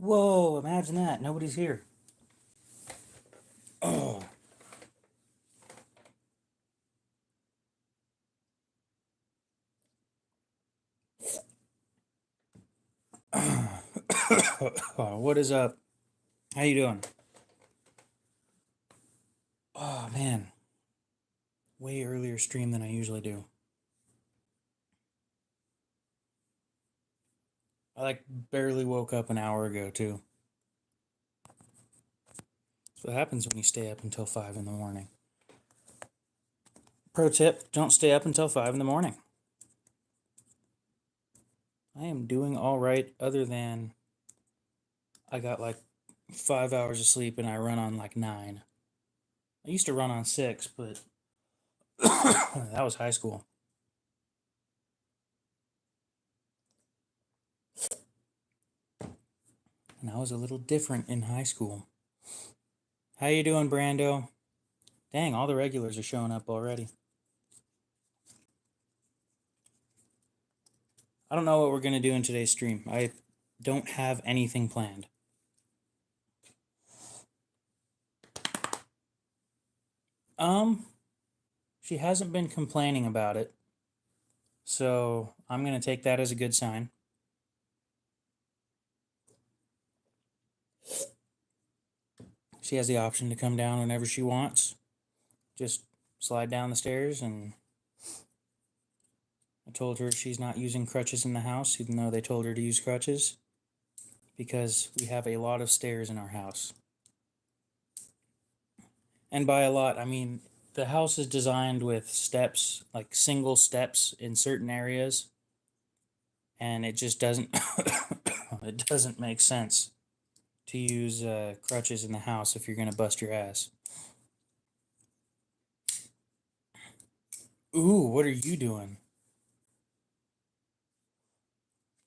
Whoa, imagine that. Nobody's here. Oh. What is up? How you doing? Oh, man. Way earlier stream than I usually do. I barely woke up an hour ago too. That's what happens when you stay up until 5 in the morning. Pro tip, don't stay up until 5 in the morning. I am doing all right other than I got 5 hours of sleep and I run on 9. I used to run on 6, but that was high school. And I was a little different in high school. How you doing, Brando? Dang, all the regulars are showing up already. I don't know what we're going to do in today's stream. I don't have anything planned. She hasn't been complaining about it. So I'm going to take that as a good sign. She has the option to come down whenever she wants. Just slide down the stairs, and I told her she's not using crutches in the house, even though they told her to use crutches, because we have a lot of stairs in our house. And by a lot, I mean the house is designed with steps, like single steps in certain areas, and it just doesn't it doesn't make sense to use crutches in the house if you're going to bust your ass. Ooh, what are you doing?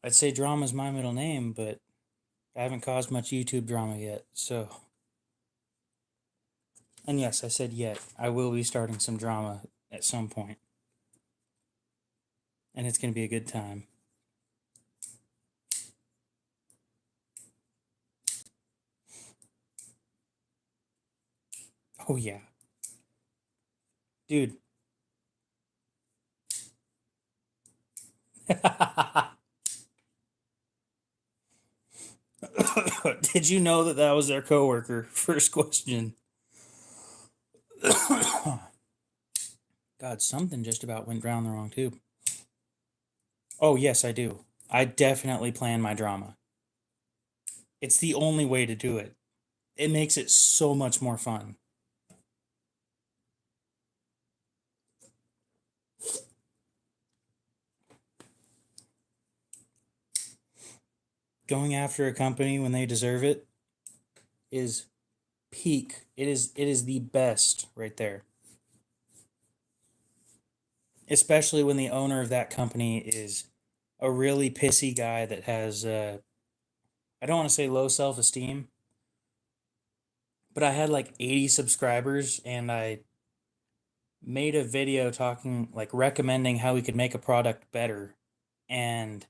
I'd say drama's my middle name, but I haven't caused much YouTube drama yet, so. And yes, I said yet. I will be starting some drama at some point. And it's going to be a good time. Oh, yeah. Dude. Did you know that was their coworker? First question. God, something just about went down the wrong tube. Oh, yes, I do. I definitely plan my drama. It's the only way to do it. It makes it so much more fun. Going after a company when they deserve it is peak. It is the best right there. Especially when the owner of that company is a really pissy guy that has I don't want to say low self-esteem, but I had 80 subscribers, and I made a video talking, recommending how we could make a product better, and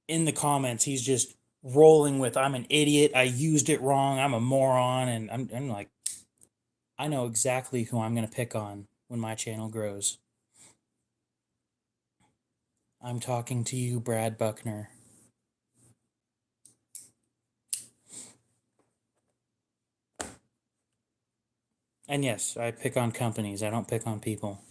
in the comments he's just rolling with, I'm an idiot, I used it wrong, I'm a moron, and I'm like, I know exactly who I'm going to pick on when my channel grows. I'm talking to you, Brad Buckner. And yes, I pick on companies. I don't pick on people.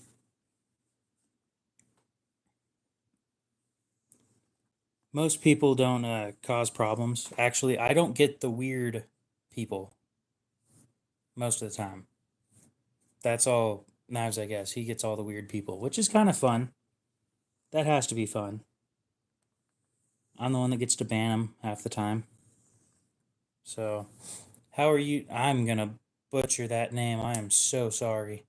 Most people don't cause problems. Actually, I don't get the weird people most of the time. That's all Knives, I guess. He gets all the weird people, which is kind of fun. That has to be fun. I'm the one that gets to ban him half the time. So, how are you? I'm going to butcher that name. I am so sorry.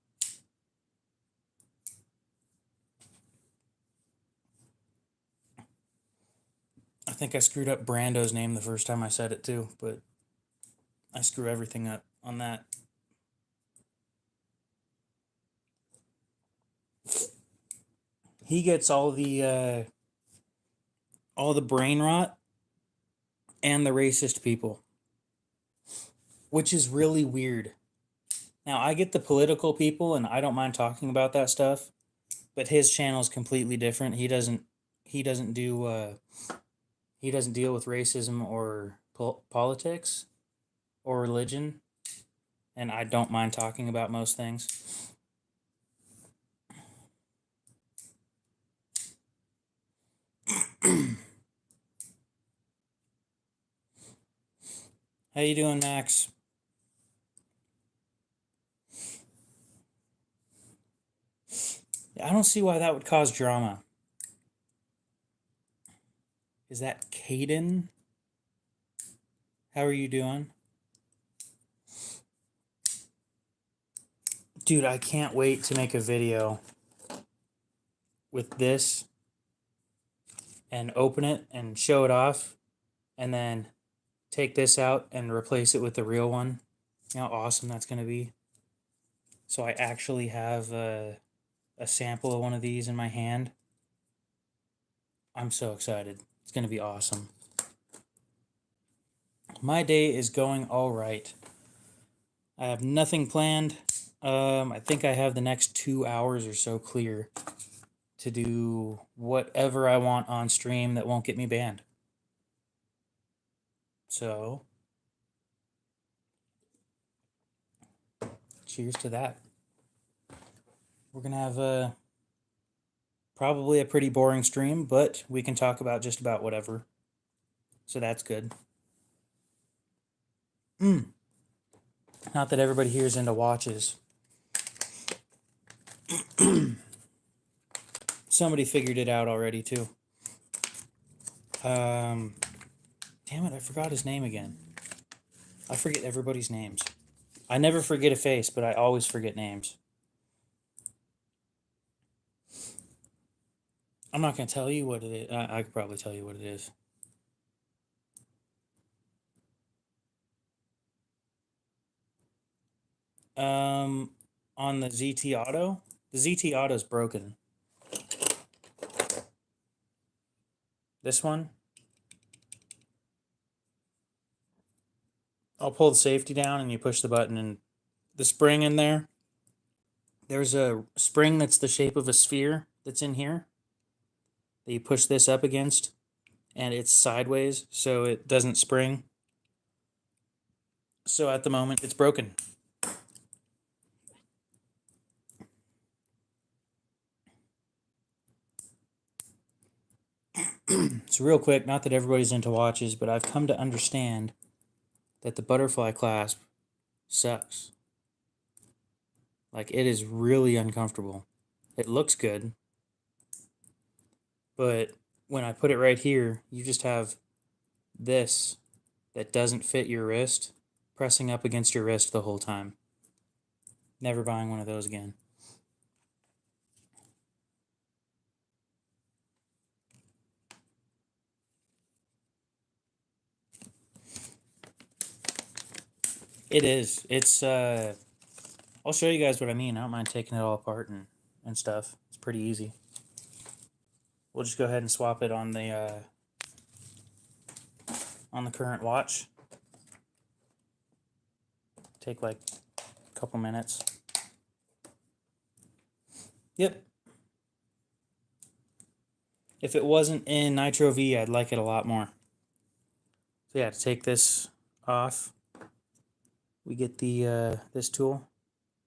I think I screwed up Brando's name the first time I said it too, but I screw everything up on that. He gets all the brain rot and the racist people, which is really weird. Now, I get the political people, and I don't mind talking about that stuff, but his channel is completely different. He doesn't do he doesn't deal with racism or politics or religion, and I don't mind talking about most things. How you doing, Max? I don't see why that would cause drama. Is that Caden? How are you doing? Dude, I can't wait to make a video with this and open it and show it off and then take this out and replace it with the real one. You know how awesome that's going to be? So I actually have a sample of one of these in my hand. I'm so excited. It's going to be awesome. My day is going all right. I have nothing planned. I think I have the next 2 hours or so clear to do whatever I want on stream that won't get me banned. So, cheers to that. We're going to have probably a pretty boring stream, but we can talk about just about whatever. So that's good. Not that everybody here is into watches. Somebody figured it out already, too. Damn it, I forgot his name again. I forget everybody's names. I never forget a face, but I always forget names. I'm not going to tell you what it is. I could probably tell you what it is. On the ZT Auto, the ZT Auto is broken. This one, I'll pull the safety down and you push the button and the spring in there. There's a spring that's the shape of a sphere that's in here that you push this up against, and it's sideways so it doesn't spring. So at the moment it's broken. So real quick, not that everybody's into watches, but I've come to understand that the butterfly clasp sucks. Like, it is really uncomfortable. It looks good, but when I put it right here, you just have this that doesn't fit your wrist pressing up against your wrist the whole time. Never buying one of those again. It is. It's, I'll show you guys what I mean. I don't mind taking it all apart and stuff. It's pretty easy. We'll just go ahead and swap it on the current watch. Take like a couple minutes. Yep. If it wasn't in Nitro V, I'd like it a lot more. So yeah, to take this off, we get the this tool.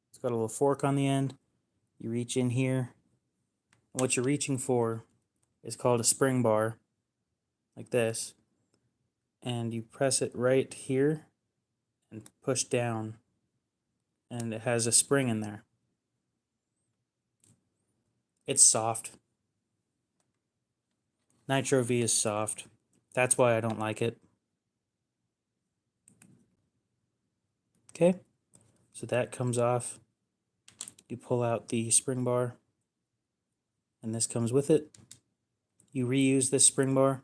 It's got a little fork on the end. You reach in here. And what you're reaching for is called a spring bar, like this. And you press it right here and push down. And it has a spring in there. It's soft. Nitro V is soft. That's why I don't like it. Okay, so that comes off. You pull out the spring bar, and this comes with it. You reuse this spring bar.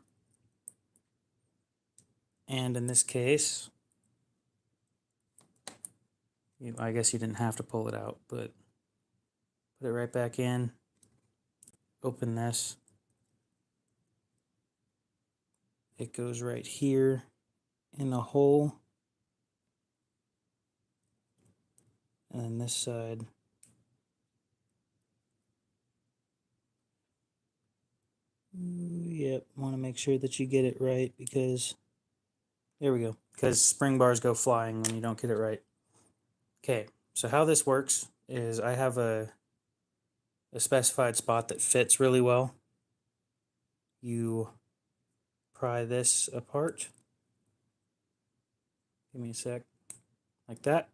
And in this case, I guess you didn't have to pull it out, but put it right back in. Open this. It goes right here. in the hole. And then this side. Yep, want to make sure that you get it right because, there we go, because spring bars go flying when you don't get it right. Okay, so how this works is I have a specified spot that fits really well. You pry this apart. Give me a sec. Like that.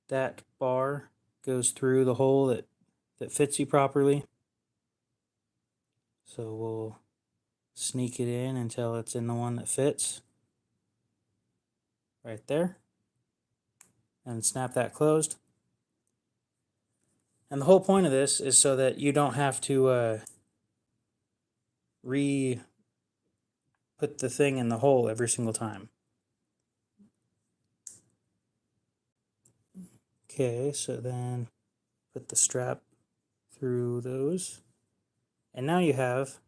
That bar goes through the hole that fits you properly. So we'll sneak it in until it's in the one that fits. Right there. And snap that closed. And the whole point of this is so that you don't have to put the thing in the hole every single time. Okay, so then put the strap through those. And now you have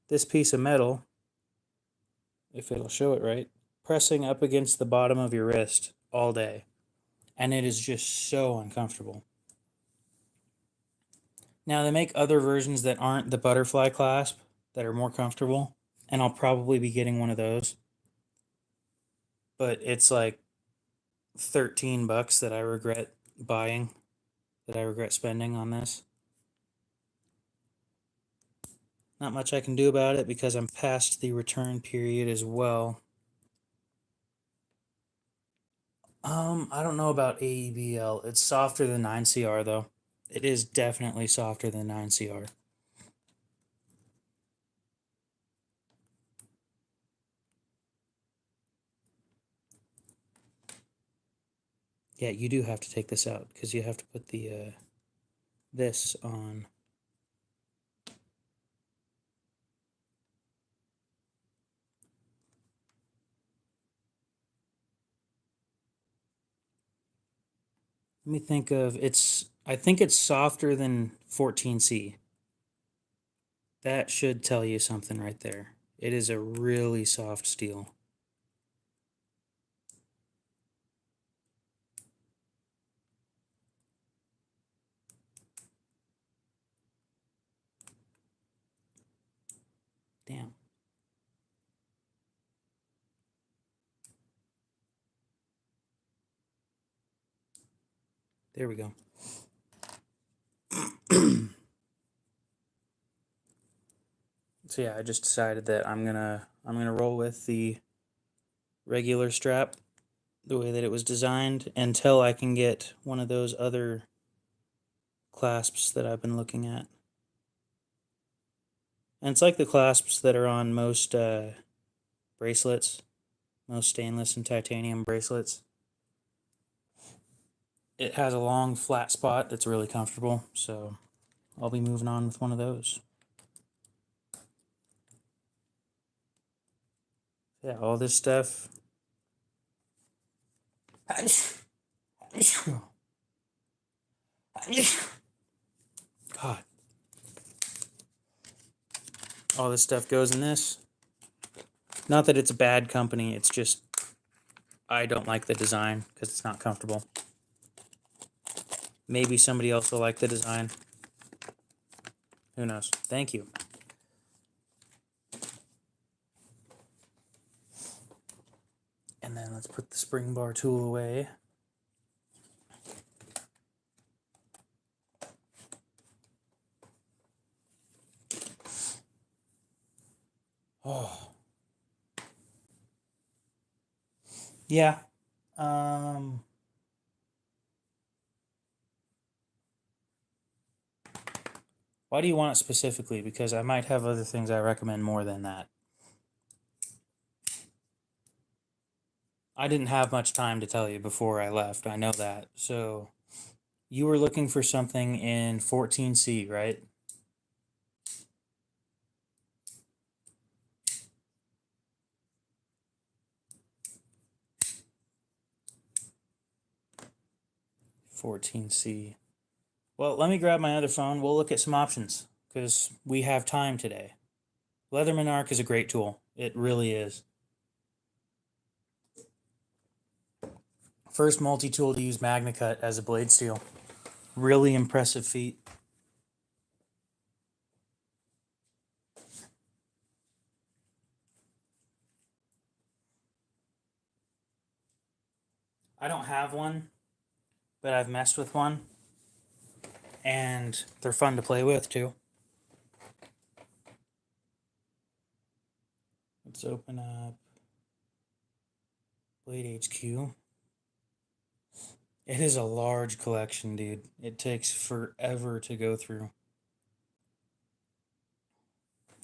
this piece of metal, if it'll show it right, pressing up against the bottom of your wrist all day. And it is just so uncomfortable. Now they make other versions that aren't the butterfly clasp that are more comfortable, and I'll probably be getting one of those. But it's like $13 that I regret buying, that I regret spending on this. Not much I can do about it because I'm past the return period as well. I don't know about AEBL. It's softer than 9CR though. It is definitely softer than 9CR. Yeah, you do have to take this out because you have to put the this on. Let me think of I think it's softer than 14C. That should tell you something right there. It is a really soft steel. Damn. There we go. So yeah, I just decided that I'm gonna roll with the regular strap the way that it was designed until I can get one of those other clasps that I've been looking at. And it's like the clasps that are on most bracelets, most stainless and titanium bracelets. It has a long flat spot that's really comfortable, so I'll be moving on with one of those. Yeah, all this stuff. God. All this stuff goes in this. Not that it's a bad company, it's just I don't like the design because it's not comfortable. Maybe somebody else will like the design. Who knows? Thank you. And then let's put the spring bar tool away. Oh. Yeah. Why do you want it specifically? Because I might have other things I recommend more than that. I didn't have much time to tell you before I left. I know that. So you were looking for something in 14C, right? $14C. Well, let me grab my other phone. We'll look at some options because we have time today. Leatherman Arc is a great tool. It really is. First multi-tool to use MagnaCut as a blade steel. Really impressive feat. I don't have one, but I've messed with one, and they're fun to play with too. Let's open up Blade HQ. It is a large collection, dude. It takes forever to go through.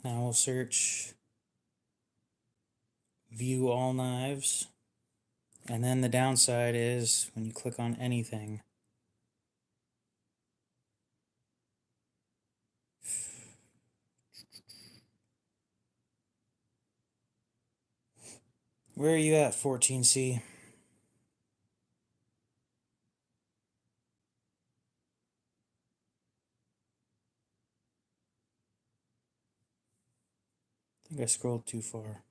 Now we'll search view all knives. And then the downside is when you click on anything, where are you at, 14C? I think I scrolled too far.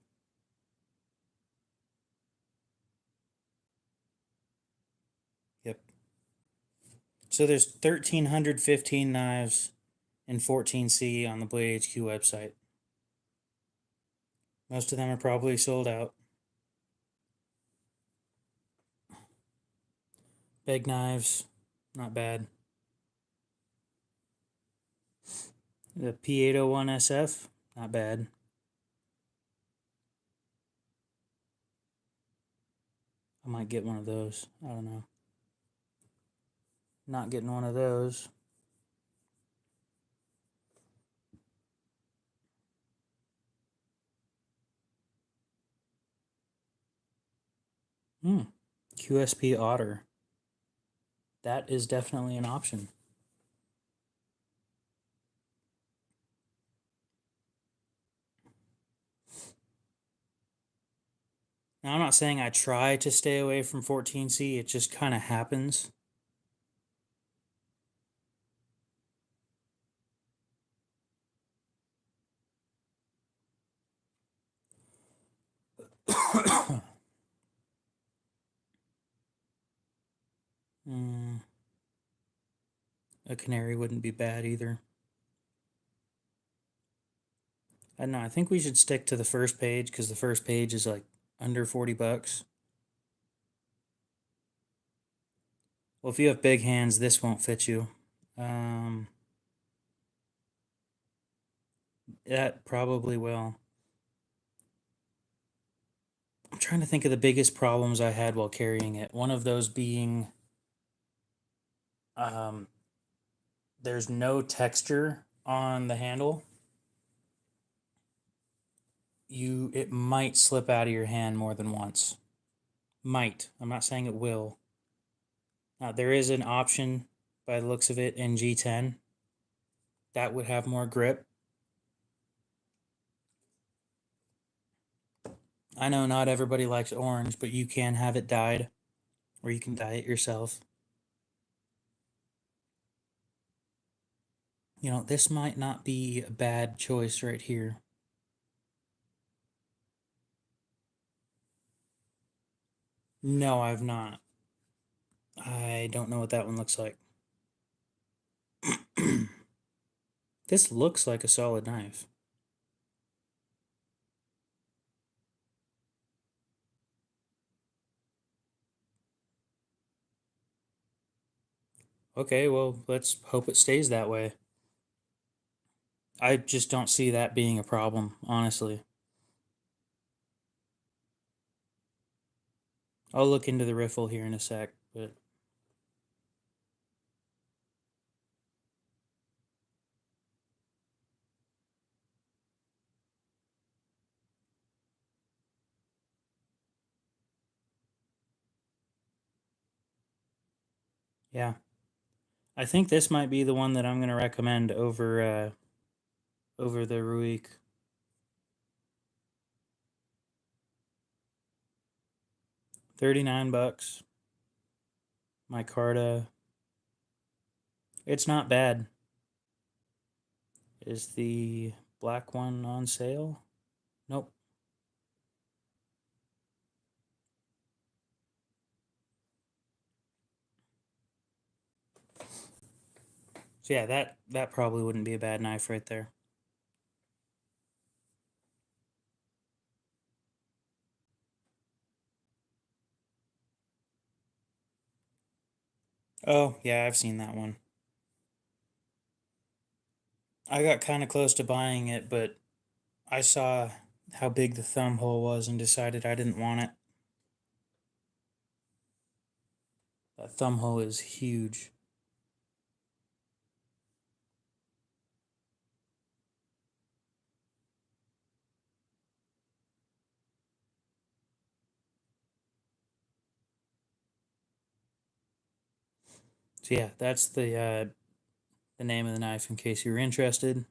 Yep. So there's 1,315 knives in 14C on the Blade HQ website. Most of them are probably sold out. Big knives, not bad. The P801 SF, not bad. I might get one of those. I don't know. Not getting one of those. QSP Otter. That is definitely an option. Now, I'm not saying I try to stay away from 14C, it just kind of happens. A canary wouldn't be bad either. I don't know, I think we should stick to the first page because the first page is like under 40 bucks. Well, if you have big hands, this won't fit you. That probably will. I'm trying to think of the biggest problems I had while carrying it. One of those being there's no texture on the handle. It might slip out of your hand more than once. Might. I'm not saying it will. Now, there is an option by the looks of it in G10 that would have more grip. I know not everybody likes orange, but you can have it dyed, or you can dye it yourself. You know, this might not be a bad choice right here. No, I've not. I don't know what that one looks like. This looks like a solid knife. Okay, well, let's hope it stays that way. I just don't see that being a problem, honestly. I'll look into the riffle here in a sec, but yeah. I think this might be the one that I'm going to recommend over the Ruik. $39. Micarta. It's not bad. Is the black one on sale? Nope. So yeah, that probably wouldn't be a bad knife right there. Oh, yeah, I've seen that one. I got kind of close to buying it, but I saw how big the thumb hole was and decided I didn't want it. That thumb hole is huge. So yeah, that's the name of the knife in case you're interested.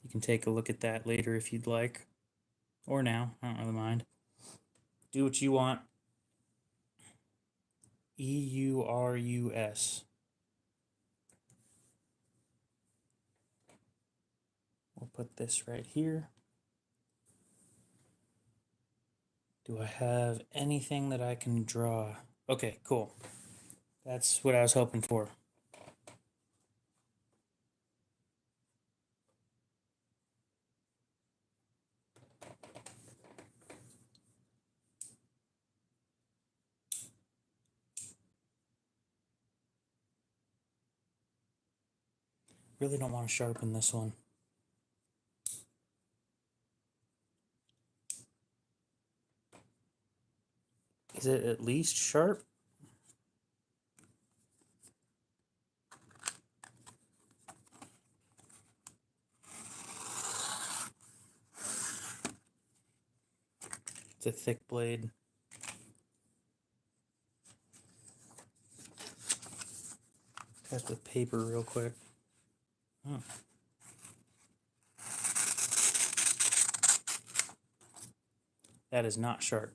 You can take a look at that later if you'd like. Or now, I don't really mind. Do what you want. EURUS. We'll put this right here. Do I have anything that I can draw? Okay, cool. That's what I was hoping for. Really don't want to sharpen this one. Is it at least sharp? It's a thick blade. Test with paper real quick. Oh. That is not sharp.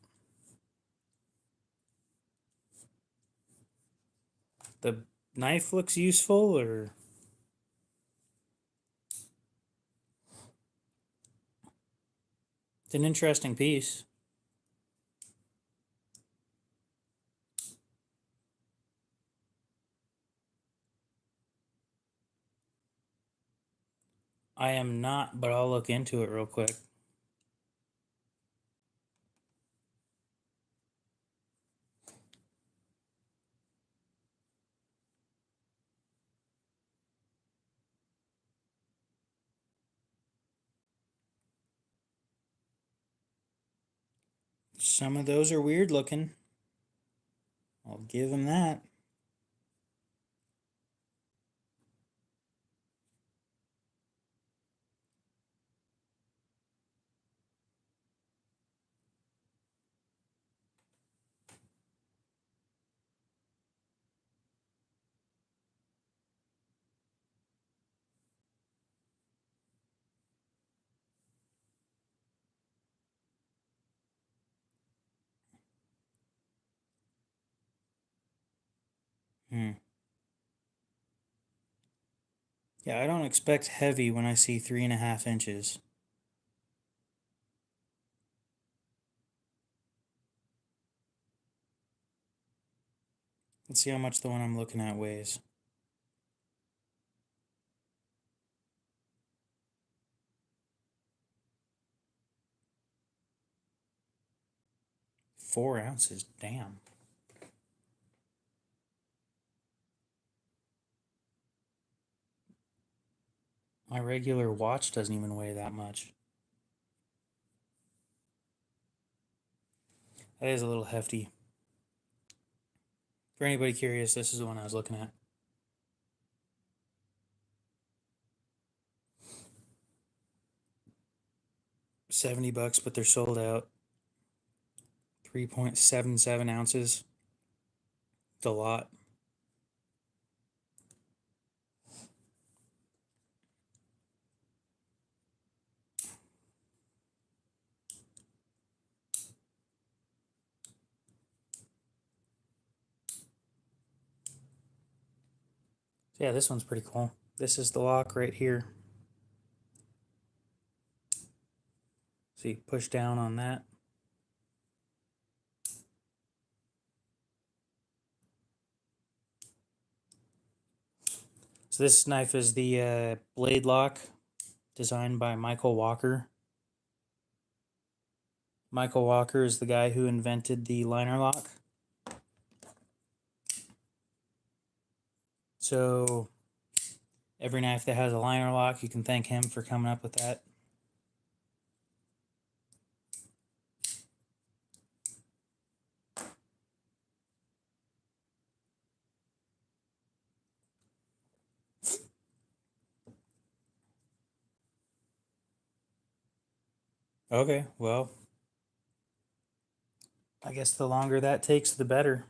The knife looks useful, or it's an interesting piece. I am not, but I'll look into it real quick. Some of those are weird looking. I'll give them that. Hmm. Yeah, I don't expect heavy when I see 3.5 inches. Let's see how much the one I'm looking at weighs. 4 ounces, damn. My regular watch doesn't even weigh that much. That is a little hefty. For anybody curious, this is the one I was looking at. $70, but they're sold out. 3.77 ounces. It's a lot. So yeah, this one's pretty cool. This is the lock right here. So you push down on that. So this knife is the blade lock, designed by Michael Walker. Michael Walker is the guy who invented the liner lock. So every knife that has a liner lock, you can thank him for coming up with that. Okay, well, I guess the longer that takes, the better.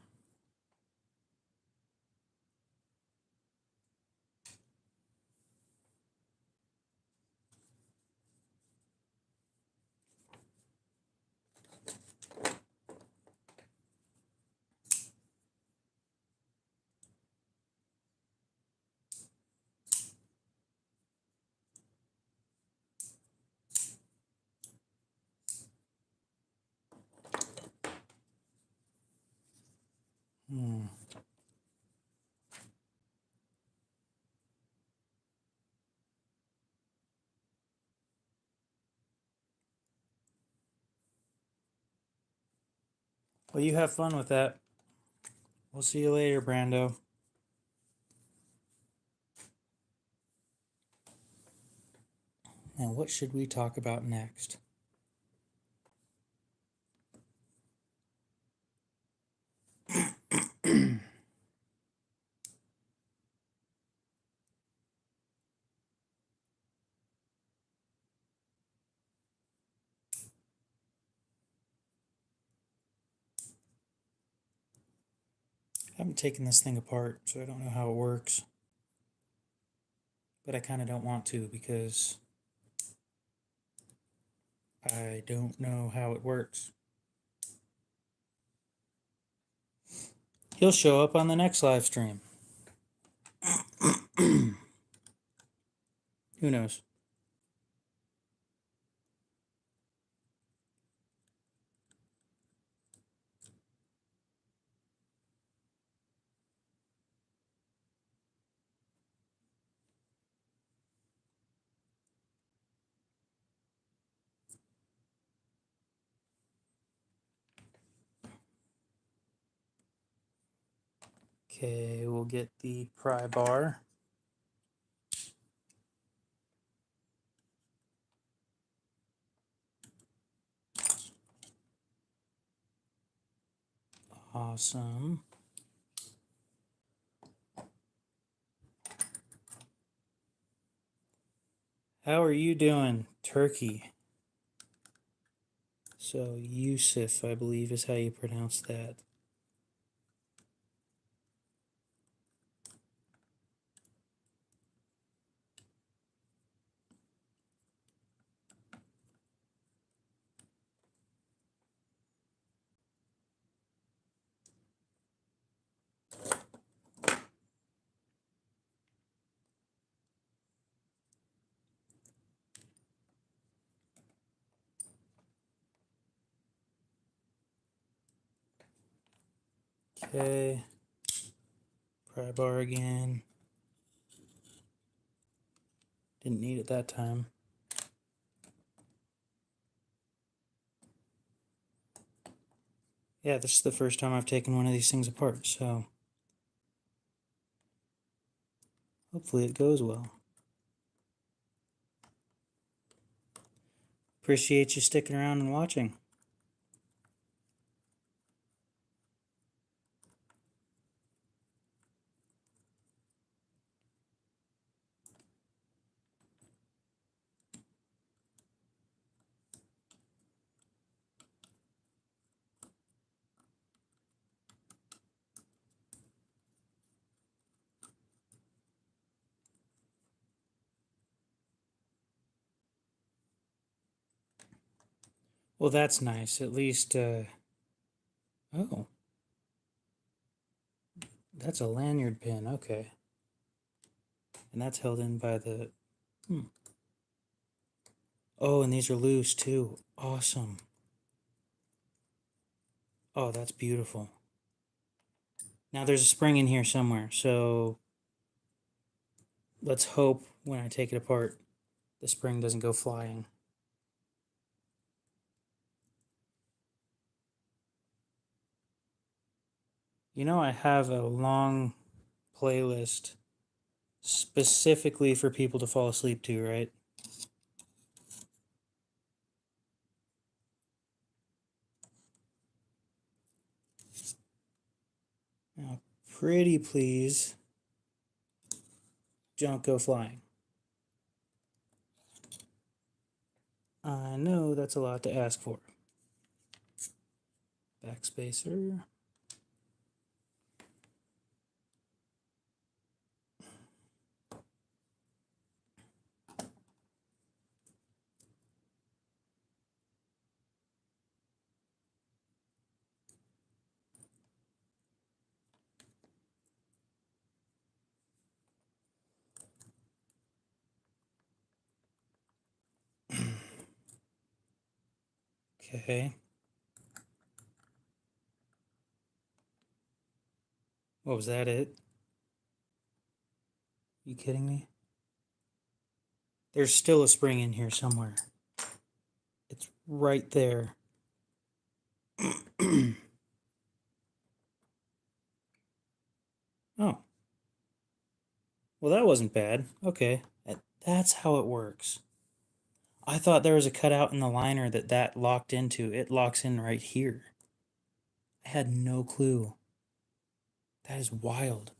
Well, you have fun with that. We'll see you later, Brando. Now, what should we talk about next? I haven't taken this thing apart, so I don't know how it works. But I kind of don't want to because I don't know how it works. He'll show up on the next live stream. Who knows? Okay, we'll get the pry bar. Awesome. How are you doing, Turkey? So, Yusuf, I believe, is how you pronounce that. Okay. Pry bar again. Didn't need it that time. Yeah, this is the first time I've taken one of these things apart, so hopefully it goes well. Appreciate you sticking around and watching. Well, that's nice. At least, oh, that's a lanyard pin. Okay. And that's held in by the, Oh, and these are loose too. Awesome. Oh, that's beautiful. Now there's a spring in here somewhere, so let's hope when I take it apart, the spring doesn't go flying. You know, I have a long playlist specifically for people to fall asleep to, right? Now, pretty please, don't go flying. I know that's a lot to ask for. Backspacer. Okay. What was that it? You kidding me? There's still a spring in here somewhere. It's right there. Oh. Well, that wasn't bad. Okay. That's how it works. I thought there was a cutout in the liner that locked into. It locks in right here. I had no clue. That is wild.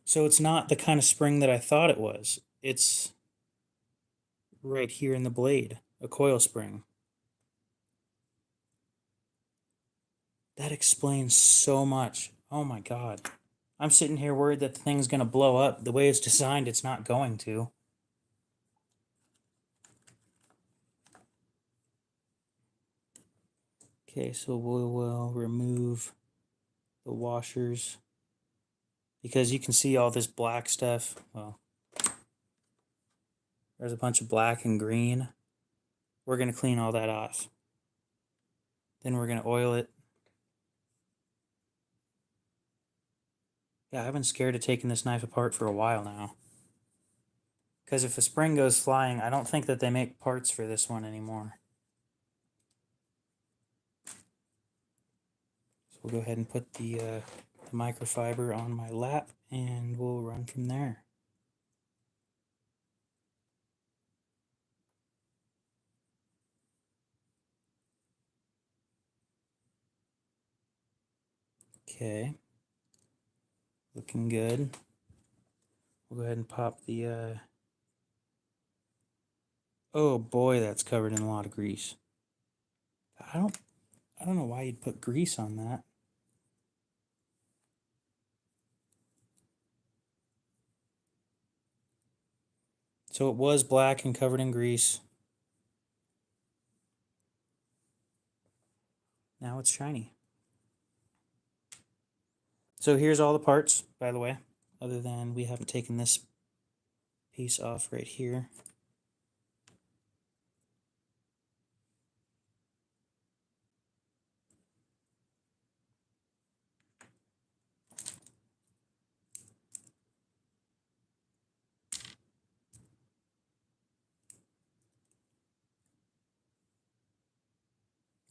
So it's not the kind of spring that I thought it was. It's right here in the blade, a coil spring. That explains so much. Oh my God. I'm sitting here worried that the thing's going to blow up. The way it's designed, it's not going to. Okay, so we will remove the washers because you can see all this black stuff. Well, there's a bunch of black and green. We're going to clean all that off. Then we're going to oil it. Yeah, I've been scared of taking this knife apart for a while now. Because if a spring goes flying, I don't think that they make parts for this one anymore. So we'll go ahead and put the microfiber on my lap and we'll run from there. Okay. Looking good. We'll go ahead and pop the oh boy, that's covered in a lot of grease. I don't know why you'd put grease on that. So it was black and covered in grease. Now it's shiny. So here's all the parts, by the way, other than we haven't taken this piece off right here.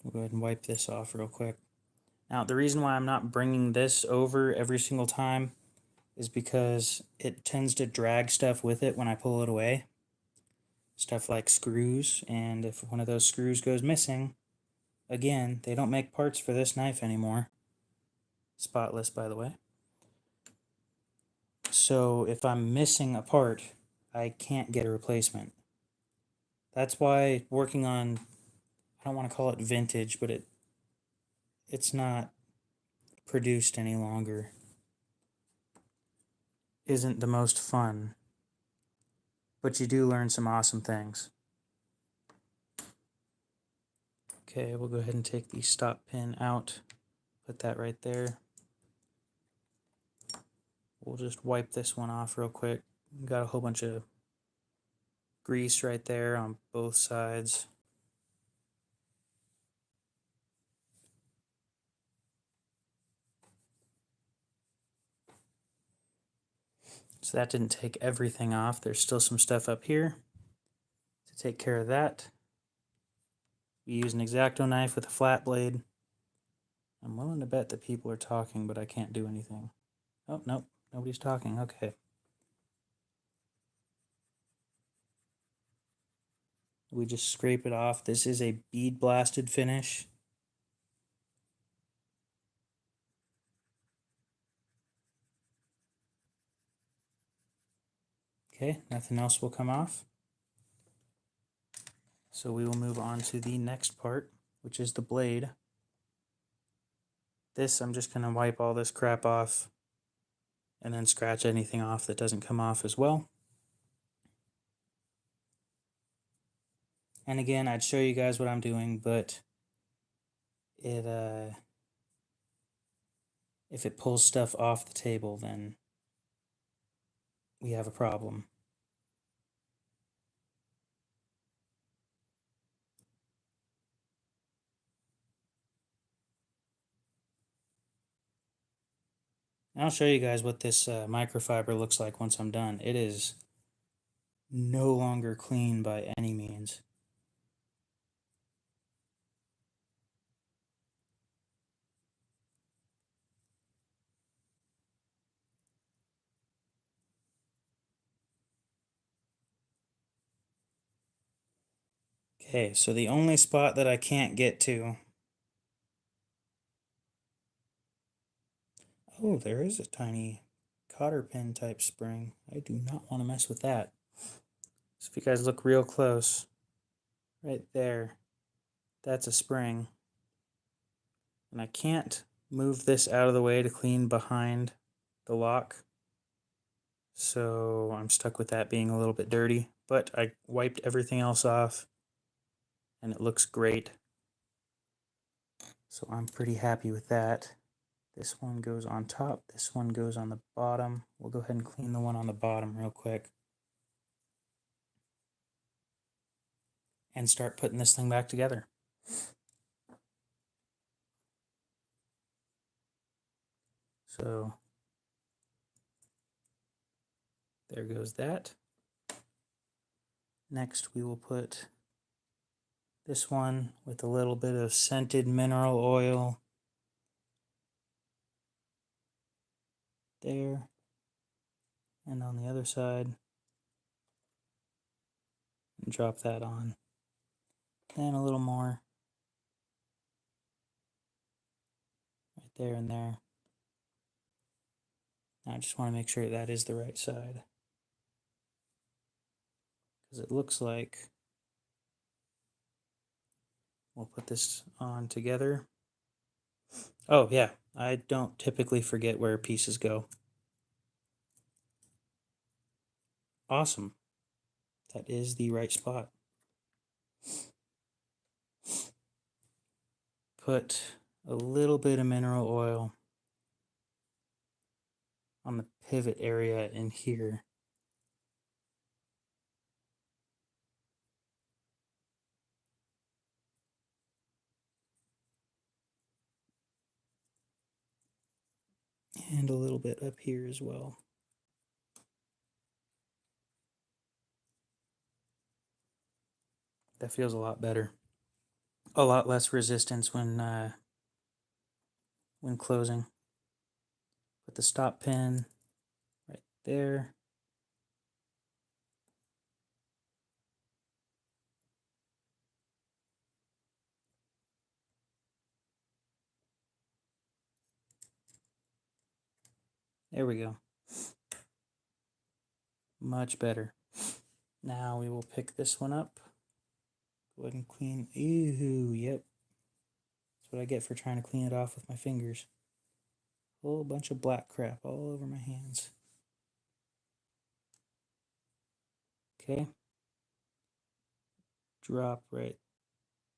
We'll go ahead and wipe this off real quick. Now, the reason why I'm not bringing this over every single time is because it tends to drag stuff with it when I pull it away. Stuff like screws, and if one of those screws goes missing, again, they don't make parts for this knife anymore. Spotless, by the way. So if I'm missing a part, I can't get a replacement. That's why working on, I don't want to call it vintage, but it's not produced any longer, isn't the most fun. But you do learn some awesome things. Okay, we'll go ahead and take the stop pin out. Put that right there. We'll just wipe this one off real quick. Got a whole bunch of grease right there on both sides. So that didn't take everything off. There's still some stuff up here to take care of that. We use an X-Acto knife with a flat blade. I'm willing to bet that people are talking, but I can't do anything. Oh, nope, nobody's talking. Okay. We just scrape it off. This is a bead blasted finish. Okay, nothing else will come off. So we will move on to the next part, which is the blade. This, I'm just going to wipe all this crap off and then scratch anything off that doesn't come off as well. And again, I'd show you guys what I'm doing, but if it pulls stuff off the table, then we have a problem. And I'll show you guys what this microfiber looks like once I'm done. It is no longer clean by any means. Okay, so the only spot that I can't get to... Oh, there is a tiny cotter pin type spring. I do not want to mess with that. So if you guys look real close, right there, that's a spring. And I can't move this out of the way to clean behind the lock. So I'm stuck with that being a little bit dirty. But I wiped everything else off and it looks great. So I'm pretty happy with that. This one goes on top, this one goes on the bottom. We'll go ahead and clean the one on the bottom real quick. And start putting this thing back together. So there goes that. Next we will put this one with a little bit of scented mineral oil there, and on the other side, and drop that on. Then a little more right there and there. Now I just want to make sure that is the right side, because it looks like we'll put this on together. Oh yeah, I don't typically forget where pieces go. Awesome. That is the right spot. Put a little bit of mineral oil on the pivot area in here. And a little bit up here as well. That feels a lot better. A lot less resistance when closing. Put the stop pin right there. There we go. Much better. Now we will pick this one up. Go ahead and clean. Ooh, yep. That's what I get for trying to clean it off with my fingers. A whole bunch of black crap all over my hands. Okay. Drop right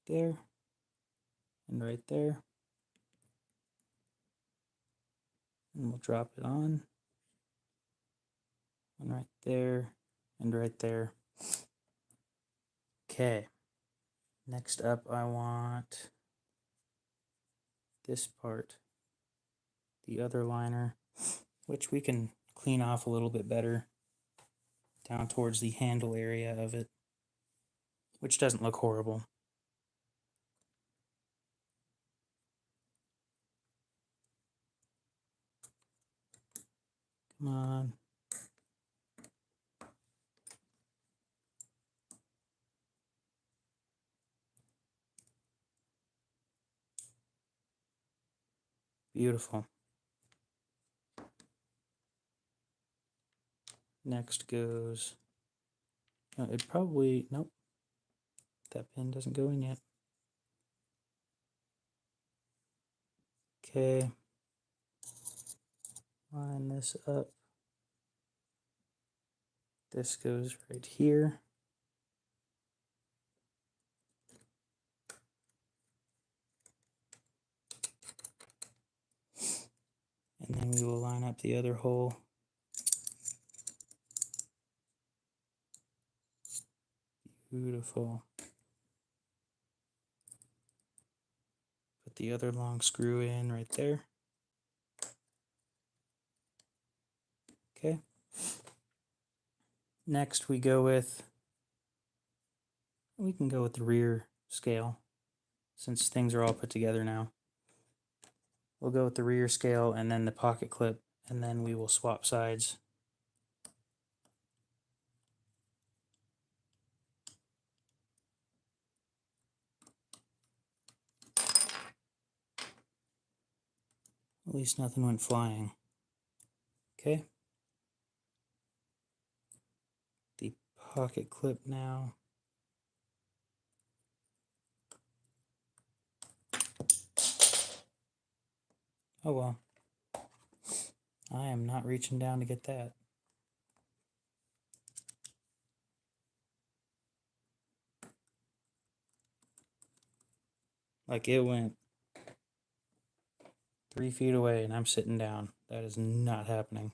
there and right there. And we'll drop it on. And right there and right there. Okay. Next up, I want this part, the other liner, which we can clean off a little bit better down towards the handle area of it, which doesn't look horrible. Come on. Beautiful. Next goes, it probably, nope, that pin doesn't go in yet. Okay, line this up. This goes right here. And then we will line up the other hole. Beautiful. Put the other long screw in right there. Okay. Next we can go with the rear scale since things are all put together now. We'll go with the rear scale and then the pocket clip, and then we will swap sides. At least nothing went flying. Okay. The pocket clip now. Oh well. I am not reaching down to get that. Like it went 3 feet away and I'm sitting down. That is not happening.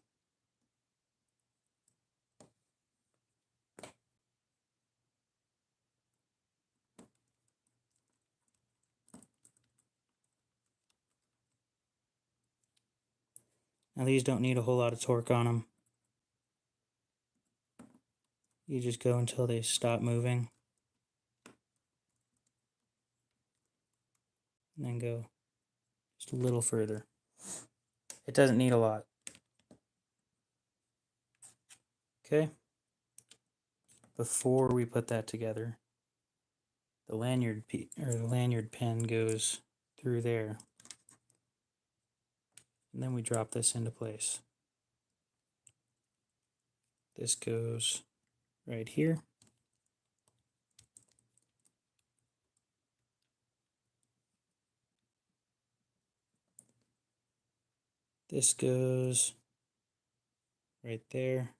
Now these don't need a whole lot of torque on them. You just go until they stop moving. And then go just a little further. It doesn't need a lot. Okay. Before we put that together, the lanyard pin goes through there. And then we drop this into place. This goes right here. This goes right there.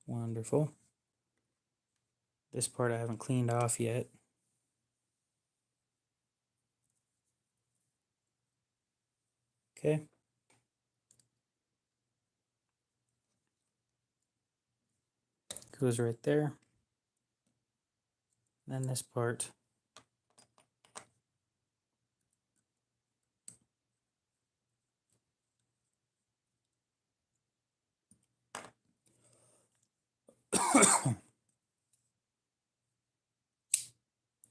Wonderful. This part I haven't cleaned off yet. Okay. Goes right there. Then this part.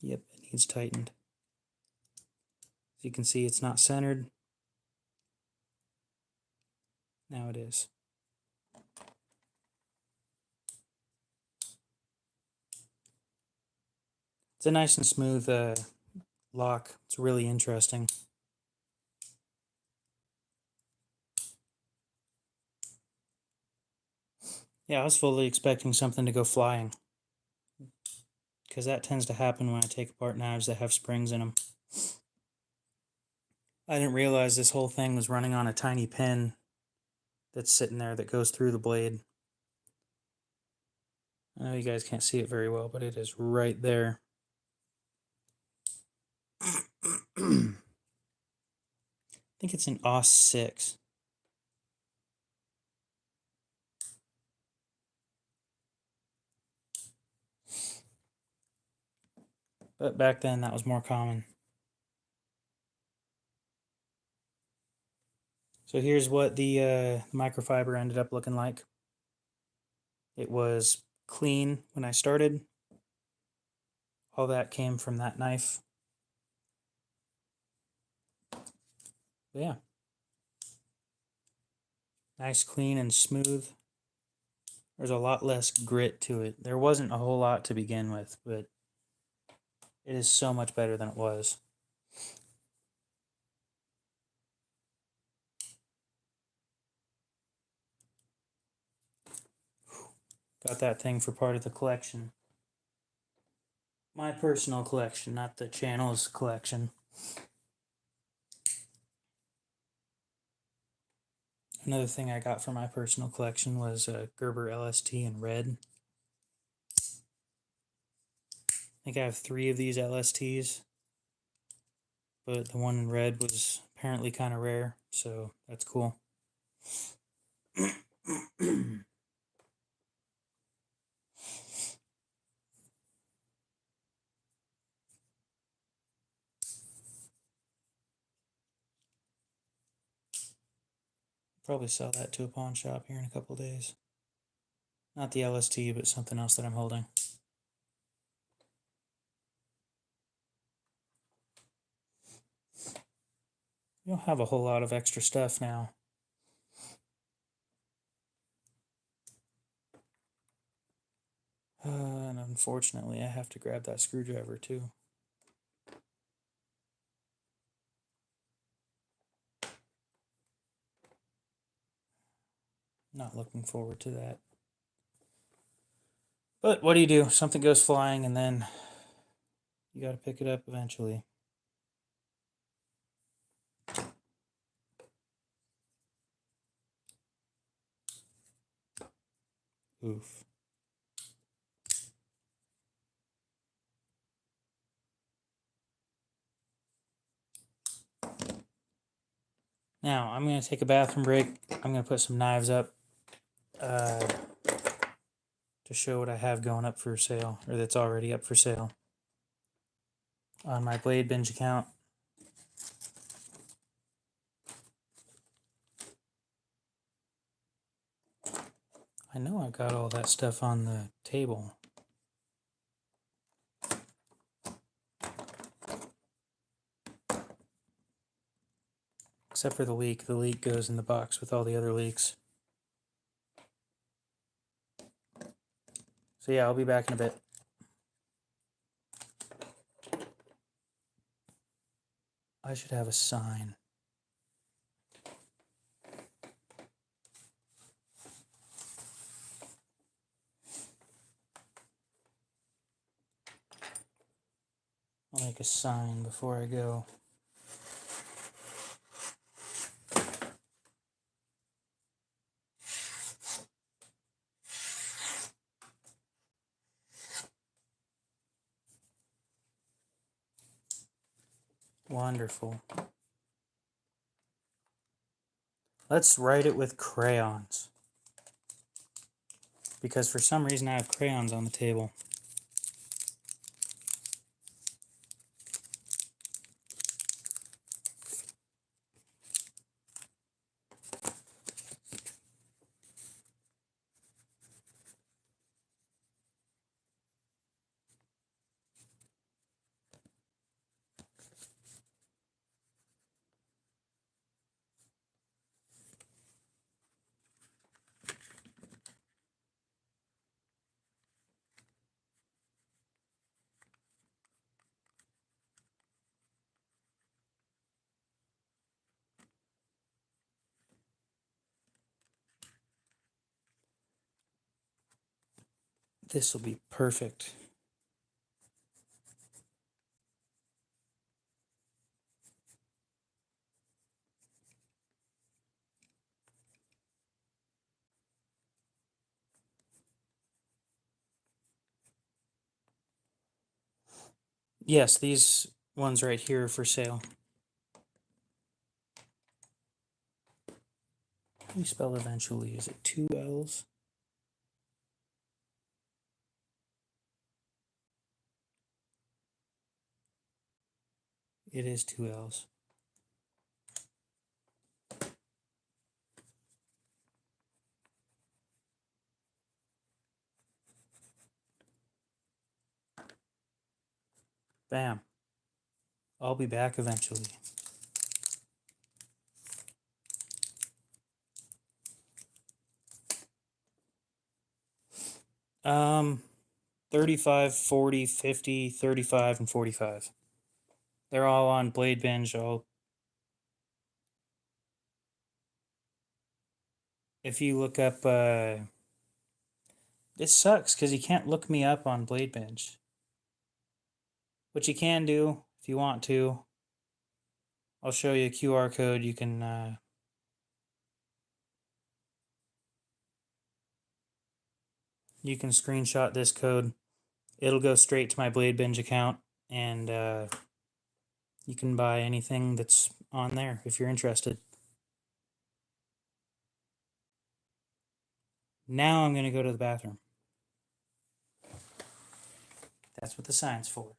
Yep, it needs tightened. As you can see, it's not centered. Now it is. It's a nice and smooth lock. It's really interesting. Yeah, I was fully expecting something to go flying, because that tends to happen when I take apart knives that have springs in them. I didn't realize this whole thing was running on a tiny pin that's sitting there that goes through the blade. I know you guys can't see it very well, but it is right there. I think it's an AUS 6. But back then that was more common. So here's what the microfiber ended up looking like. It was clean when I started. All that came from that knife. But yeah. Nice, clean, and smooth. There's a lot less grit to it. There wasn't a whole lot to begin with, but it is so much better than it was. Got that thing for part of the collection. My personal collection, not the channel's collection. Another thing I got for my personal collection was a Gerber LST in red. I think I have 3 of these LSTs, but the one in red was apparently kind of rare, so that's cool. Probably sell that to a pawn shop here in a couple days. Not the LST, but something else that I'm holding. You don't have a whole lot of extra stuff now. And unfortunately, I have to grab that screwdriver too. Not looking forward to that. But what do? Something goes flying and then you got to pick it up eventually. Oof. Now, I'm going to take a bathroom break. I'm going to put some knives up to show what I have going up for sale, or that's already up for sale on my Blade Binge account. I know I got all that stuff on the table. Except for the leek. The leek goes in the box with all the other leeks. So yeah, I'll be back in a bit. I should have a sign. I'll make a sign before I go. Wonderful. Let's write it with crayons. Because for some reason I have crayons on the table. This will be perfect. Yes, these ones right here are for sale. How do you spell eventually? Is it 2 L's? It is 2 L's. Bam. I'll be back eventually. Um, 35, 40, 50, 35, and 45. They're all on Blade Binge. If you look up, this sucks because you can't look me up on Blade Binge. What you can do if you want to, I'll show you a QR code. You can screenshot this code. It'll go straight to my Blade Binge account, and you can buy anything that's on there if you're interested. Now I'm going to go to the bathroom. That's what the sign's for.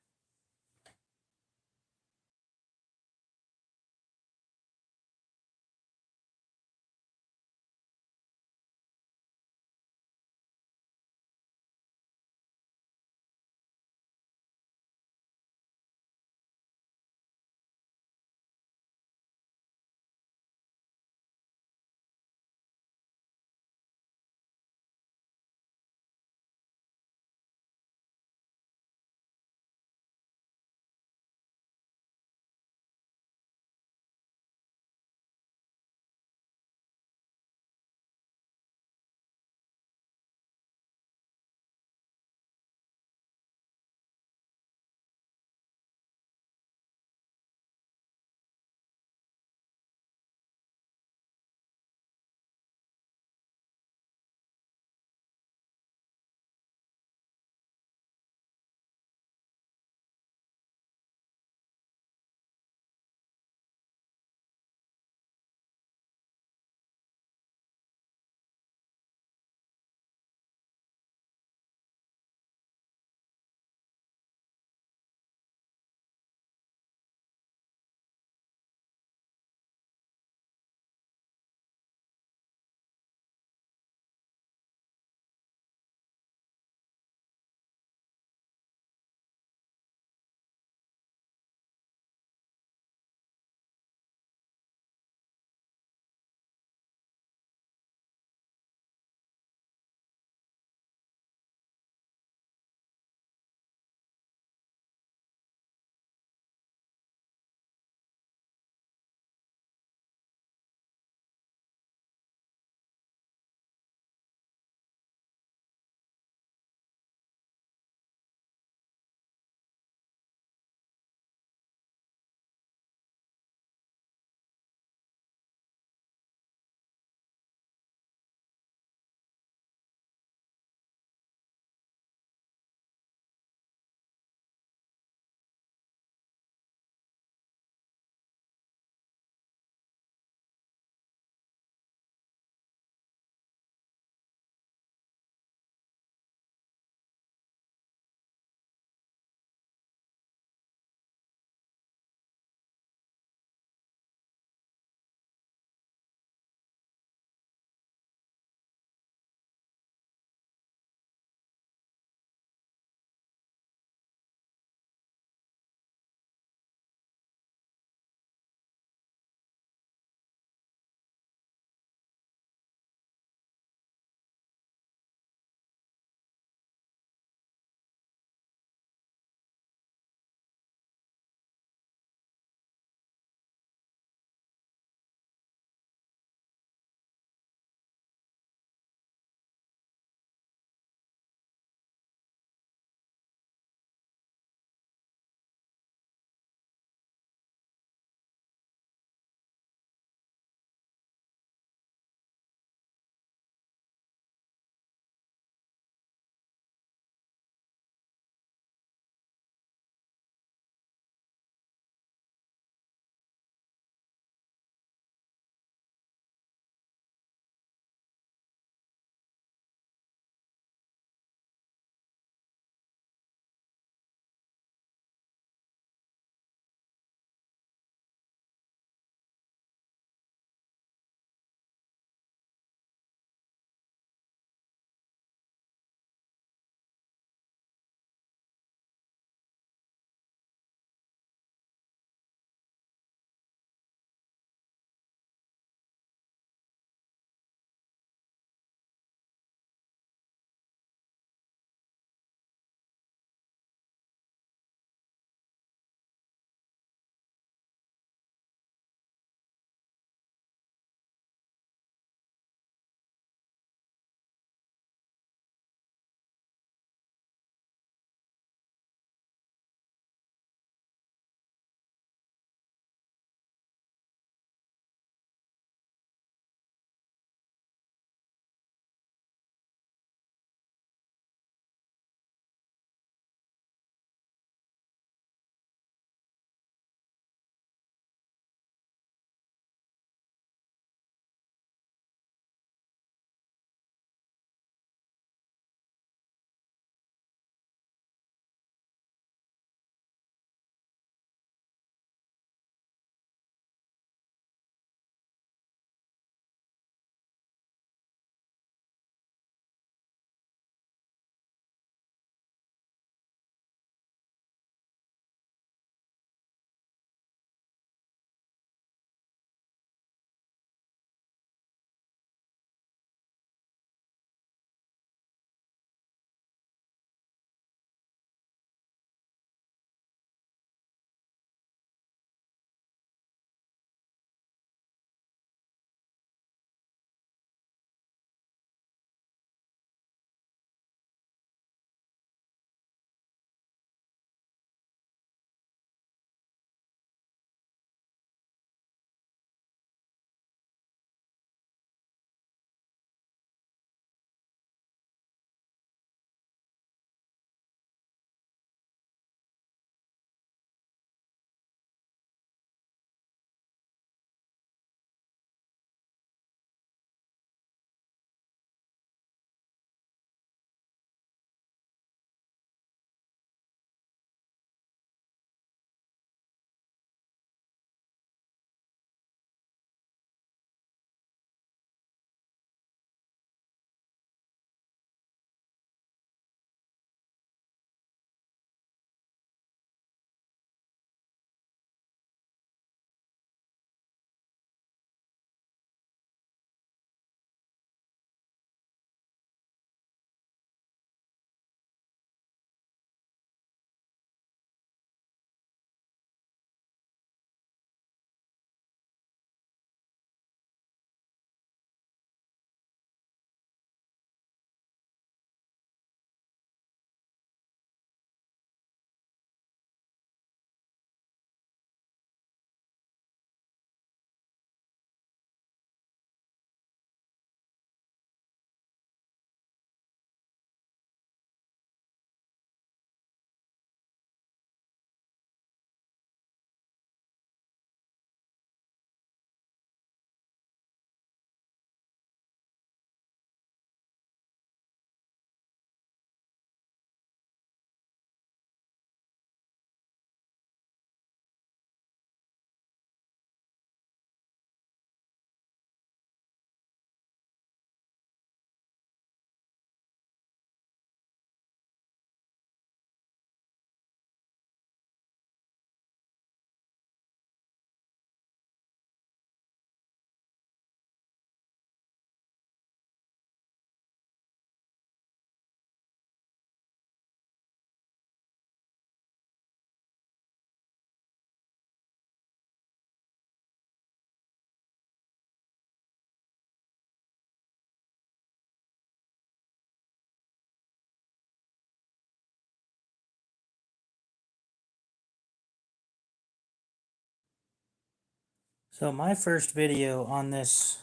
So my first video on this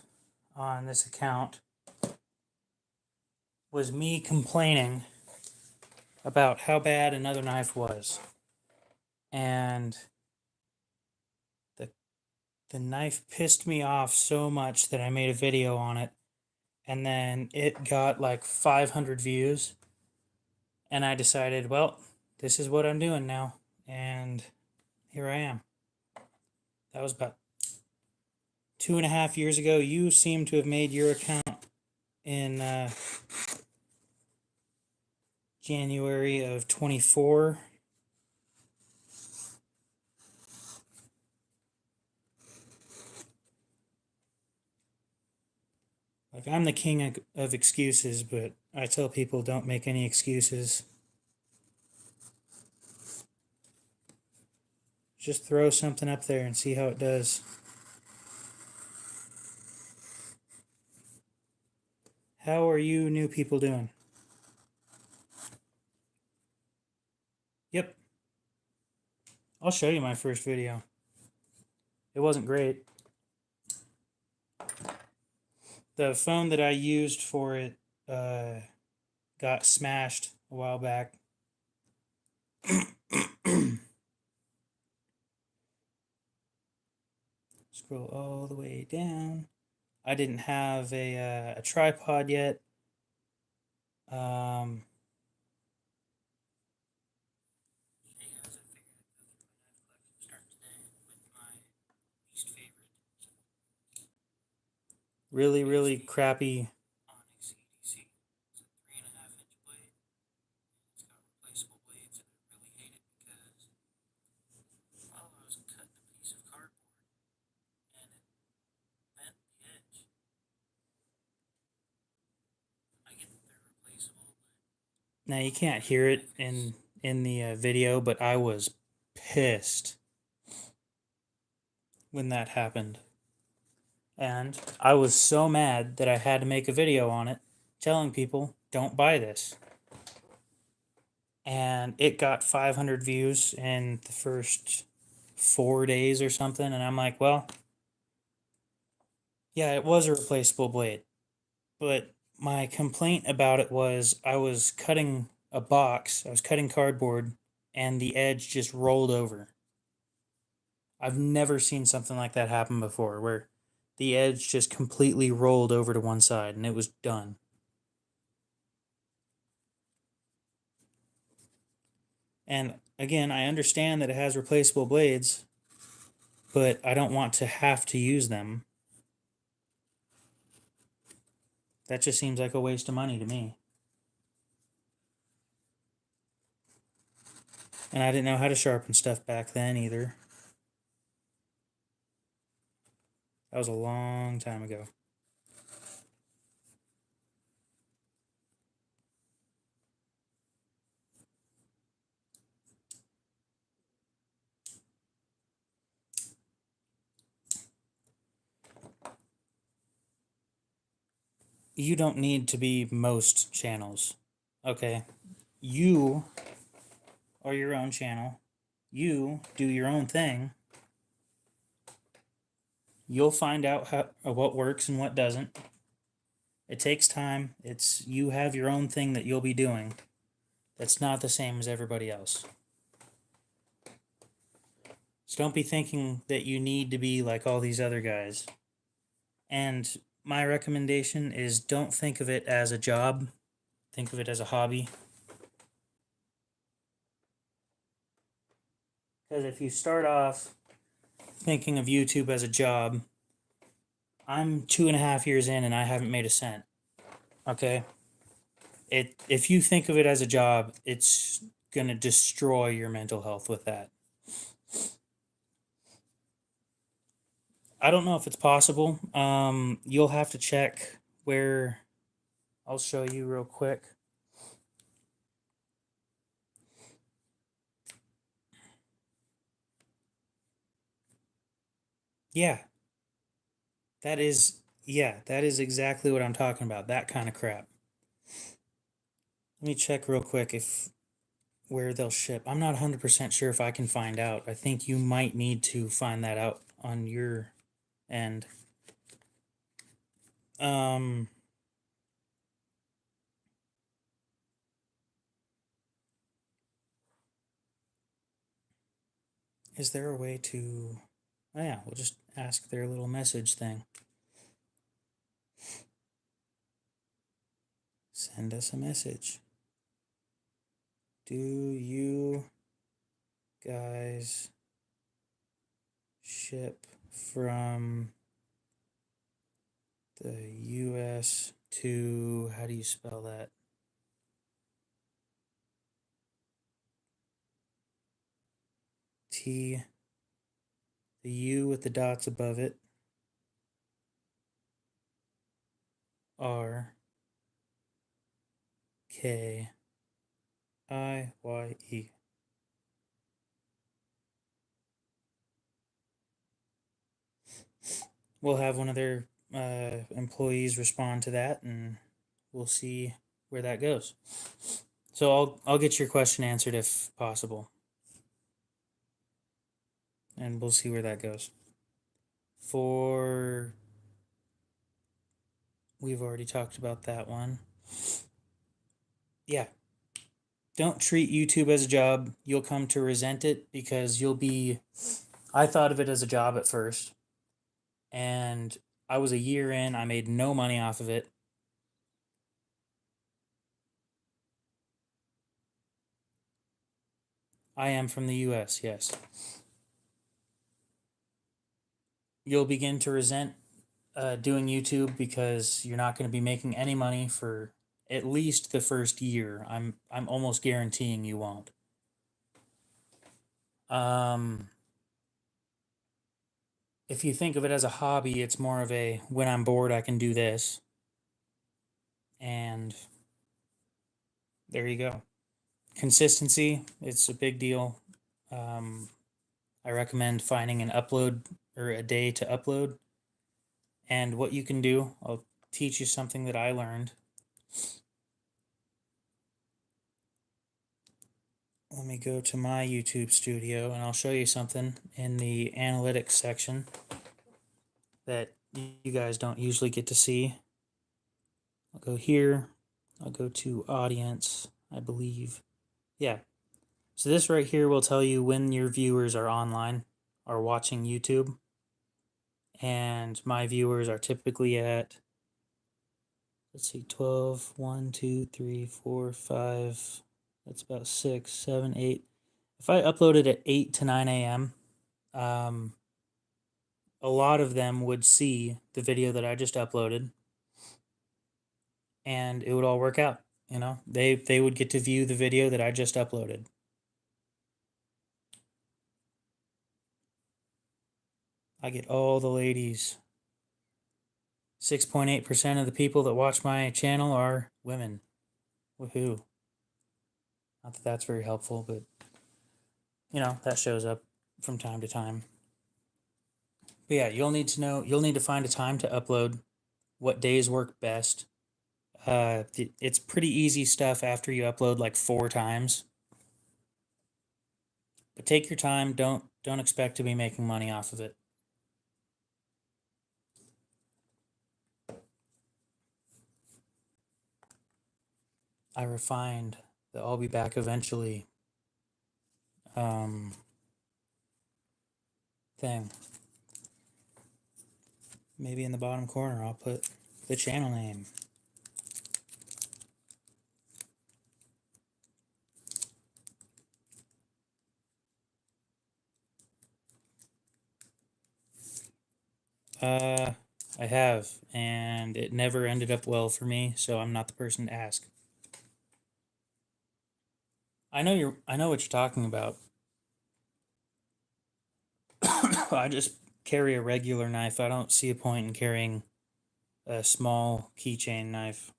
account was me complaining about how bad another knife was. And the knife pissed me off so much that I made a video on it. And then it got like 500 views. And I decided, well, this is what I'm doing now. And here I am. That was about 2.5 years ago. You seem to have made your account in January of 24. Like, I'm the king of excuses, but I tell people don't make any excuses. Just throw something up there and see how it does. How are you new people doing? Yep. I'll show you my first video. It wasn't great. The phone that I used for it got smashed a while back. Scroll all the way down. I didn't have a tripod yet. Really crappy. Now you can't hear it in the video, but I was pissed when that happened. And I was so mad that I had to make a video on it telling people don't buy this. And it got 500 views in the first 4 days or something, and I'm like, well, yeah, it was a replaceable blade. But my complaint about it was I was cutting a box, I was cutting cardboard, and the edge just rolled over. I've never seen something like that happen before, where the edge just completely rolled over to one side and it was done. And again, I understand that it has replaceable blades, but I don't want to have to use them. That just seems like a waste of money to me. And I didn't know how to sharpen stuff back then either. That was a long time ago. You don't need to be most channels, okay? You are your own channel. You do your own thing. You'll find out what works and what doesn't. It takes time. You have your own thing that you'll be doing that's not the same as everybody else. So don't be thinking that you need to be like all these other guys. And my recommendation is don't think of it as a job. Think of it as a hobby. Because if you start off thinking of YouTube as a job, I'm 2.5 years in and I haven't made a cent. Okay? If you think of it as a job, it's gonna destroy your mental health with that. I don't know if it's possible. You'll have to check where. I'll show you real quick. Yeah, that is exactly what I'm talking about. That kind of crap. Let me check real quick where they'll ship. I'm not 100% sure if I can find out. I think you might need to find that out on your And is there a way to, oh yeah, we'll just ask their little message thing. Send us a message. Do you guys ship from the US to, how do you spell that? T, the U with the dots above it, R, K, I, Y, E. We'll have one of their employees respond to that, and we'll see where that goes. So I'll get your question answered if possible, and we'll see where that goes. We've already talked about that one. Yeah. Don't treat YouTube as a job. You'll come to resent it because I thought of it as a job at first, and I was a year in. I made no money off of it. I am from the US, yes. You'll begin to resent doing YouTube because you're not going to be making any money for at least the first year. I'm almost guaranteeing you won't. If you think of it as a hobby, it's more of a when I'm bored, I can do this. And there you go. Consistency, it's a big deal. I recommend finding an upload or a day to upload. And what you can do, I'll teach you something that I learned. Let me go to my YouTube studio and I'll show you something in the analytics section that you guys don't usually get to see. I'll go here. I'll go to audience, I believe. Yeah. So this right here will tell you when your viewers are online, are watching YouTube. And my viewers are typically at, let's see, 12, 1, 2, 3, 4, 5. That's about 6, 7, 8. If I uploaded at 8 to 9 a.m., a lot of them would see the video that I just uploaded and it would all work out. You know, they would get to view the video that I just uploaded. I get all the ladies. 6.8% of the people that watch my channel are women. Woohoo. Not that that's very helpful, but you know, that shows up from time to time. But yeah, you'll need to find a time to upload, what days work best. It's pretty easy stuff after you upload like 4 times. But take your time, don't expect to be making money off of it. I refined the I'll be back eventually thing. Maybe in the bottom corner I'll put the channel name. I have, and it never ended up well for me, so I'm not the person to ask. I know what you're talking about. I just carry a regular knife. I don't see a point in carrying a small keychain knife.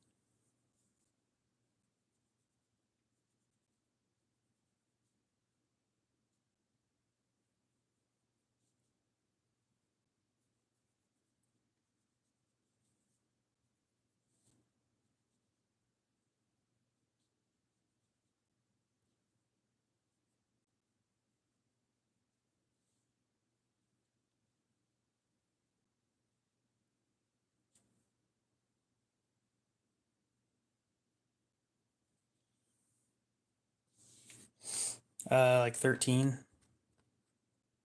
Like 13.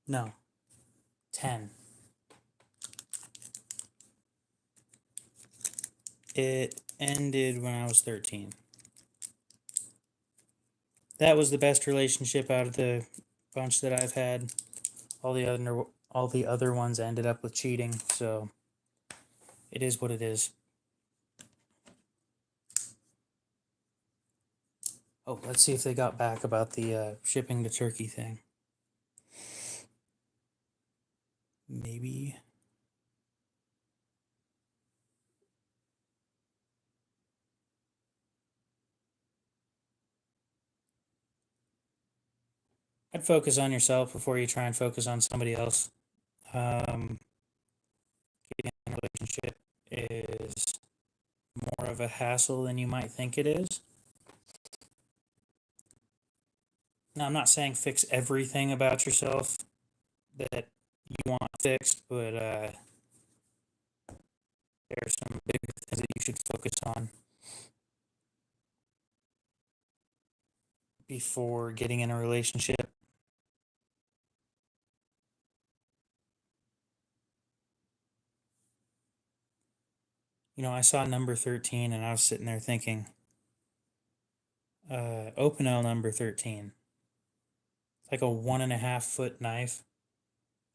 No, 10. It ended when I was 13. That was the best relationship out of the bunch that I've had. All the other ones ended up with cheating, so it is what it is. Oh, let's see if they got back about the shipping to Turkey thing. Maybe. I'd focus on yourself before you try and focus on somebody else. Getting in a relationship is more of a hassle than you might think it is. Now, I'm not saying fix everything about yourself that you want fixed, but there are some big things that you should focus on before getting in a relationship. You know, I saw number 13 and I was sitting there thinking, Opinel number 13. It's like a 1.5 foot knife.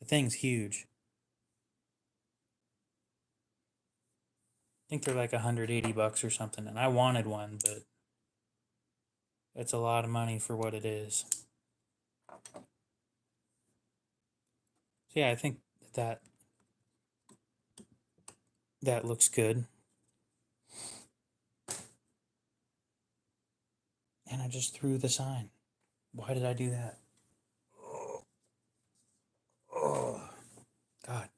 The thing's huge. I think they're like $180 or something, and I wanted one, but it's a lot of money for what it is. So yeah, I think that that looks good. And I just threw the sign. Why did I do that? Oh, God.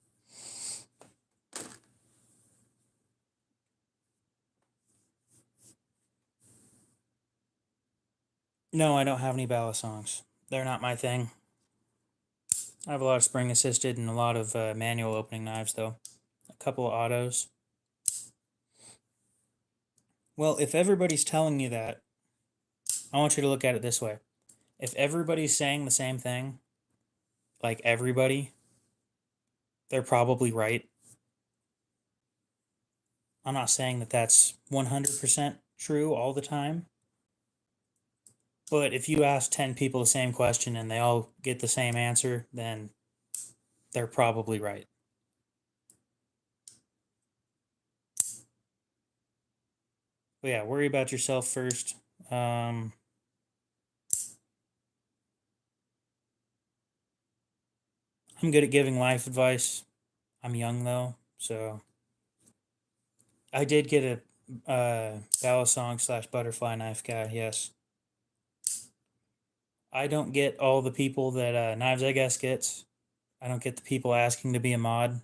No, I don't have any ballast songs. They're not my thing. I have a lot of spring assisted and a lot of manual opening knives, though. A couple of autos. Well, if everybody's telling you that, I want you to look at it this way. If everybody's saying the same thing, like everybody, they're probably right. I'm not saying that that's 100% true all the time. But if you ask 10 people the same question and they all get the same answer, then they're probably right. But yeah, worry about yourself first. I'm good at giving life advice. I'm young though, so I did get a balisong / butterfly knife guy. Yes, I don't get all the people that Knives I Guess gets. I don't get the people asking to be a mod.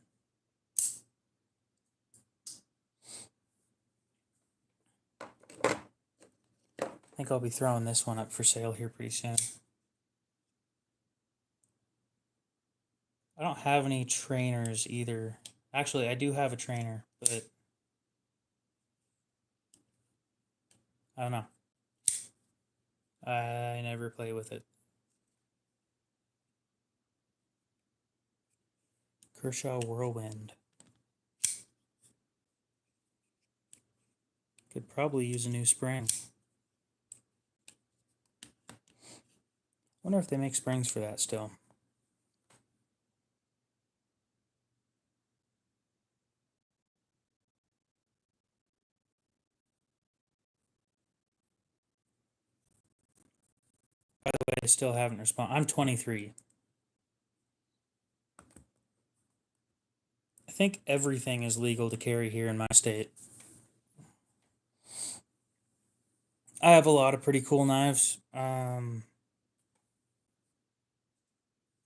I think I'll be throwing this one up for sale here pretty soon. I don't have any trainers either. Actually, I do have a trainer, but I don't know. I never play with it. Kershaw Whirlwind. Could probably use a new spring. Wonder if they make springs for that still. By the way, I still haven't responded. I'm 23. I think everything is legal to carry here in my state. I have a lot of pretty cool knives.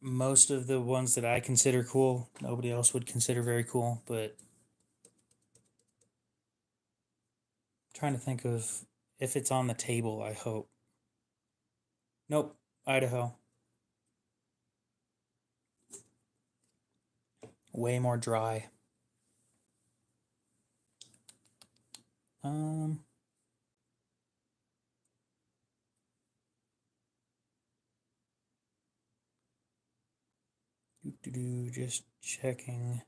Most of the ones that I consider cool, nobody else would consider very cool, but I'm trying to think of if it's on the table, I hope. Nope, Idaho. Way more dry. Um, Just checking.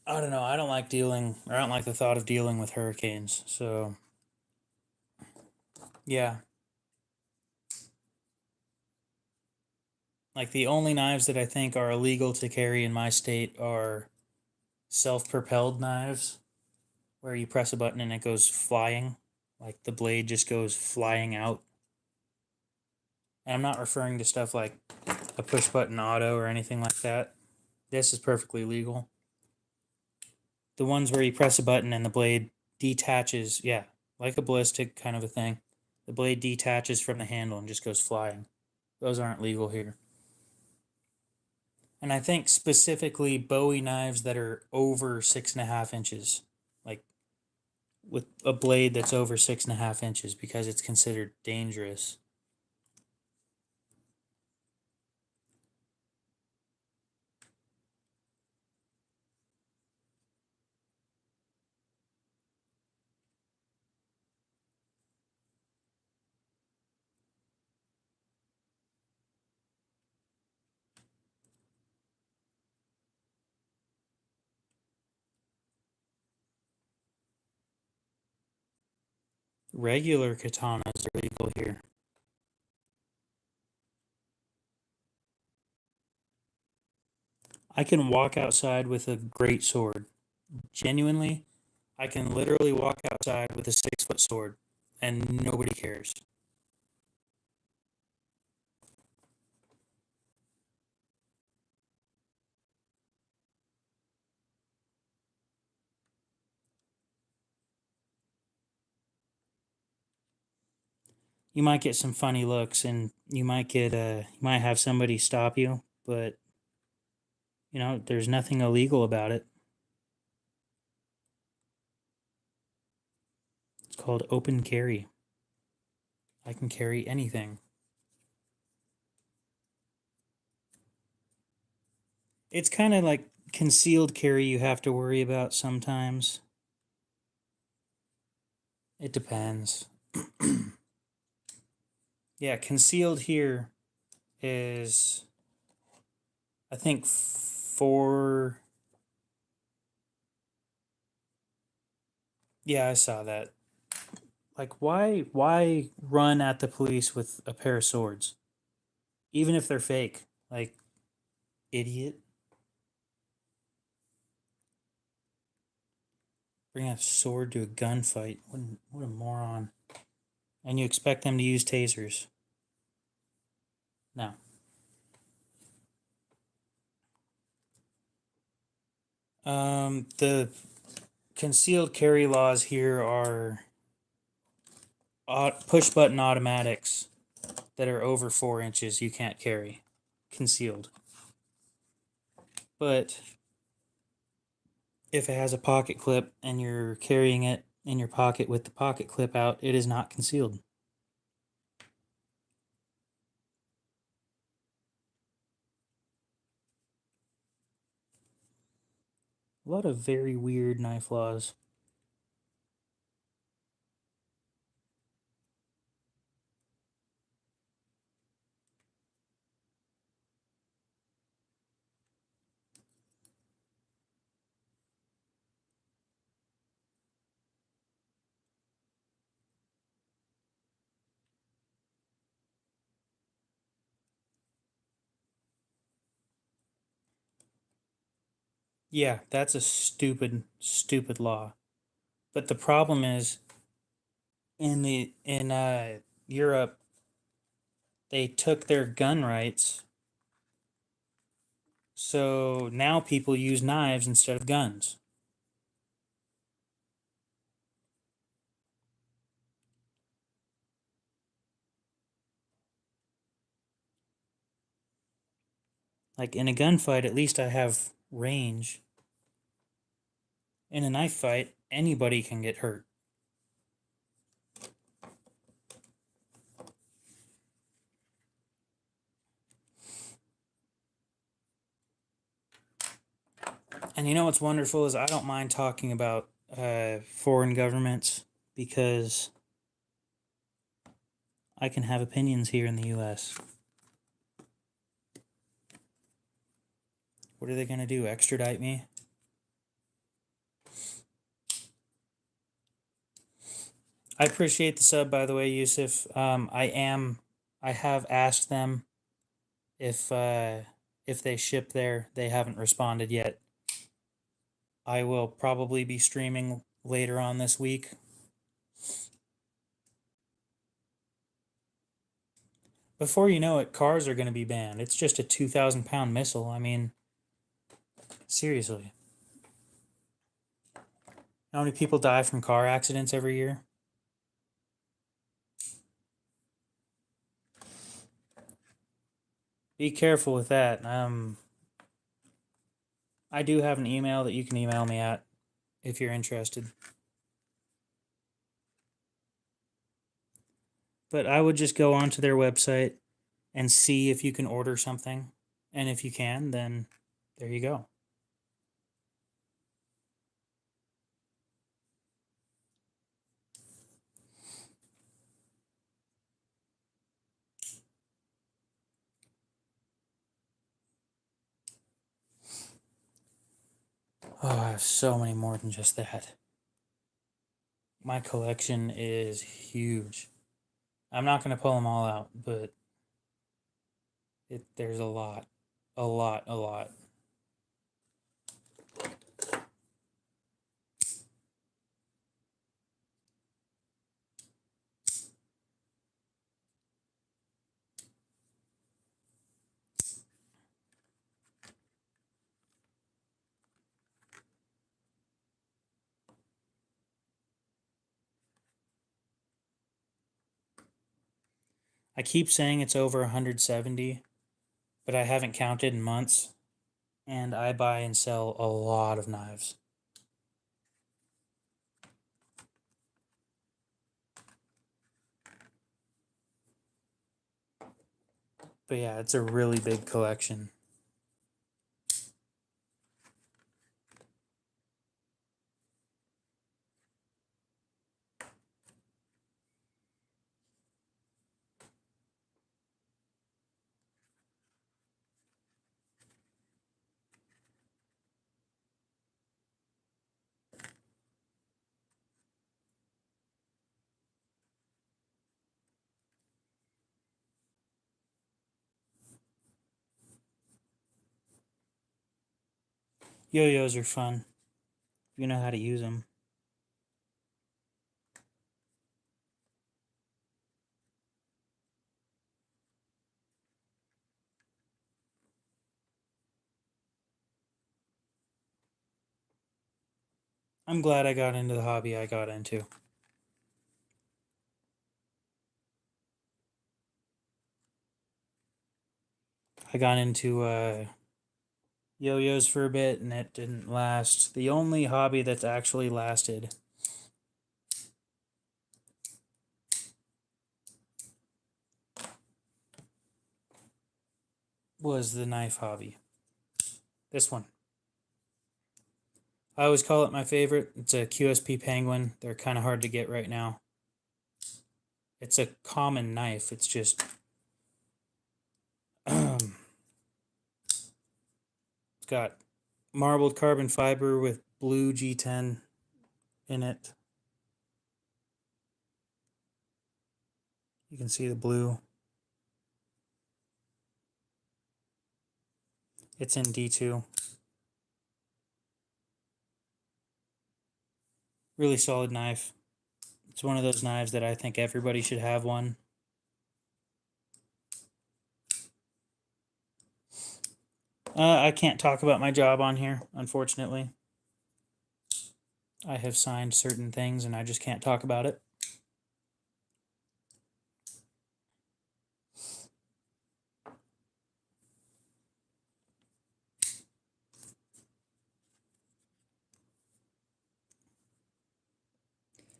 I don't know. I don't like the thought of dealing with hurricanes. So, yeah. Like the only knives that I think are illegal to carry in my state are self-propelled knives, where you press a button and it goes flying. Like the blade just goes flying out. And I'm not referring to stuff like a push button auto or anything like that. This is perfectly legal. The ones where you press a button and the blade detaches, yeah, like a ballistic kind of a thing. The blade detaches from the handle and just goes flying. Those aren't legal here. And I think specifically Bowie knives that are over 6.5 inches, like with a blade that's over 6.5 inches, because it's considered dangerous. Regular katanas are legal here. I can walk outside with a great sword. Genuinely, I can literally walk outside with a 6 foot sword and nobody cares. You might get some funny looks and you might have somebody stop you, but there's nothing illegal about it. It's called open carry. I can carry anything. It's kind of like concealed carry you have to worry about sometimes. It depends. Yeah, concealed here is, I think, four. Yeah, I saw that. Like, why run at the police with a pair of swords, even if they're fake? Like, idiot. Bring a sword to a gunfight. What a moron. And you expect them to use tasers. No. The concealed carry laws here are push button automatics that are over 4 inches you can't carry concealed. But if it has a pocket clip and you're carrying it in your pocket with the pocket clip out, it is not concealed. A lot of very weird knife laws. Yeah, that's a stupid, stupid law. But the problem is in Europe, they took their gun rights. So now people use knives instead of guns. Like in a gunfight, at least I have range. In a knife fight, anybody can get hurt. And you know what's wonderful is I don't mind talking about foreign governments because I can have opinions here in the US. What are they going to do? Extradite me? I appreciate the sub, by the way, Yusuf. I have asked them if they ship there. They haven't responded yet. I will probably be streaming later on this week. Before you know it, cars are going to be banned. It's just a 2,000-pound missile. I mean, seriously. How many people die from car accidents every year? Be careful with that. I do have an email that you can email me at if you're interested. But I would just go onto their website and see if you can order something. And if you can, then there you go. Oh, I have so many more than just that. My collection is huge. I'm not going to pull them all out, but there's a lot. A lot. I keep saying it's over 170, but I haven't counted in months. And I buy and sell a lot of knives. But yeah, it's a really big collection. Yo-yos are fun. You know how to use them. I'm glad I got into the hobby I got into. I got into yo-yos for a bit and it didn't last. The only hobby that's actually lasted was the knife hobby. This one. I always call it my favorite. It's a QSP Penguin. They're kind of hard to get right now. It's a common knife. It's just it's got marbled carbon fiber with blue G10 in it. You can see the blue. It's in D2. Really solid knife. It's one of those knives that I think everybody should have one. I can't talk about my job on here, unfortunately. I have signed certain things and I just can't talk about it.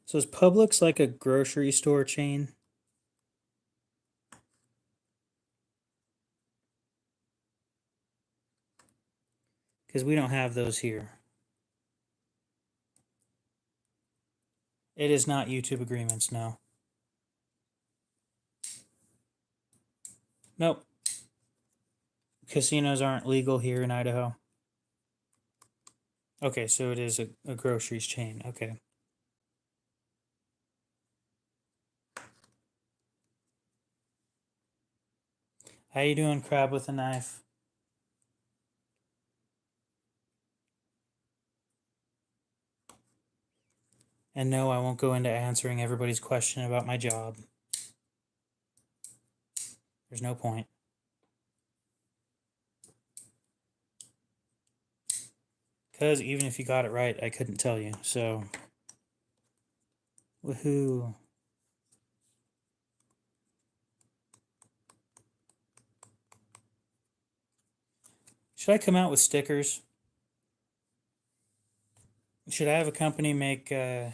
So is Publix like a grocery store chain? Because we don't have those here. It is not YouTube agreements, no. Nope. Casinos aren't legal here in Idaho. Okay, so it is a groceries chain. Okay. How you doing, Crab with a Knife? And no, I won't go into answering everybody's question about my job. There's no point. Because even if you got it right, I couldn't tell you. So, woohoo. Should I come out with stickers? Should I have a company make... Yes,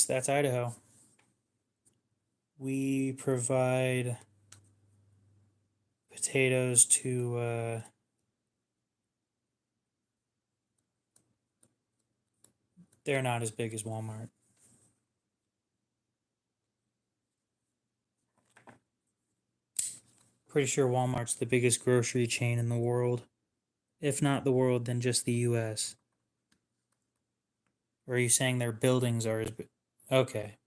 that's Idaho. We provide potatoes to... They're not as big as Walmart. Pretty sure Walmart's the biggest grocery chain in the world. If not the world, then just the US. Or are you saying their buildings are as big? Okay.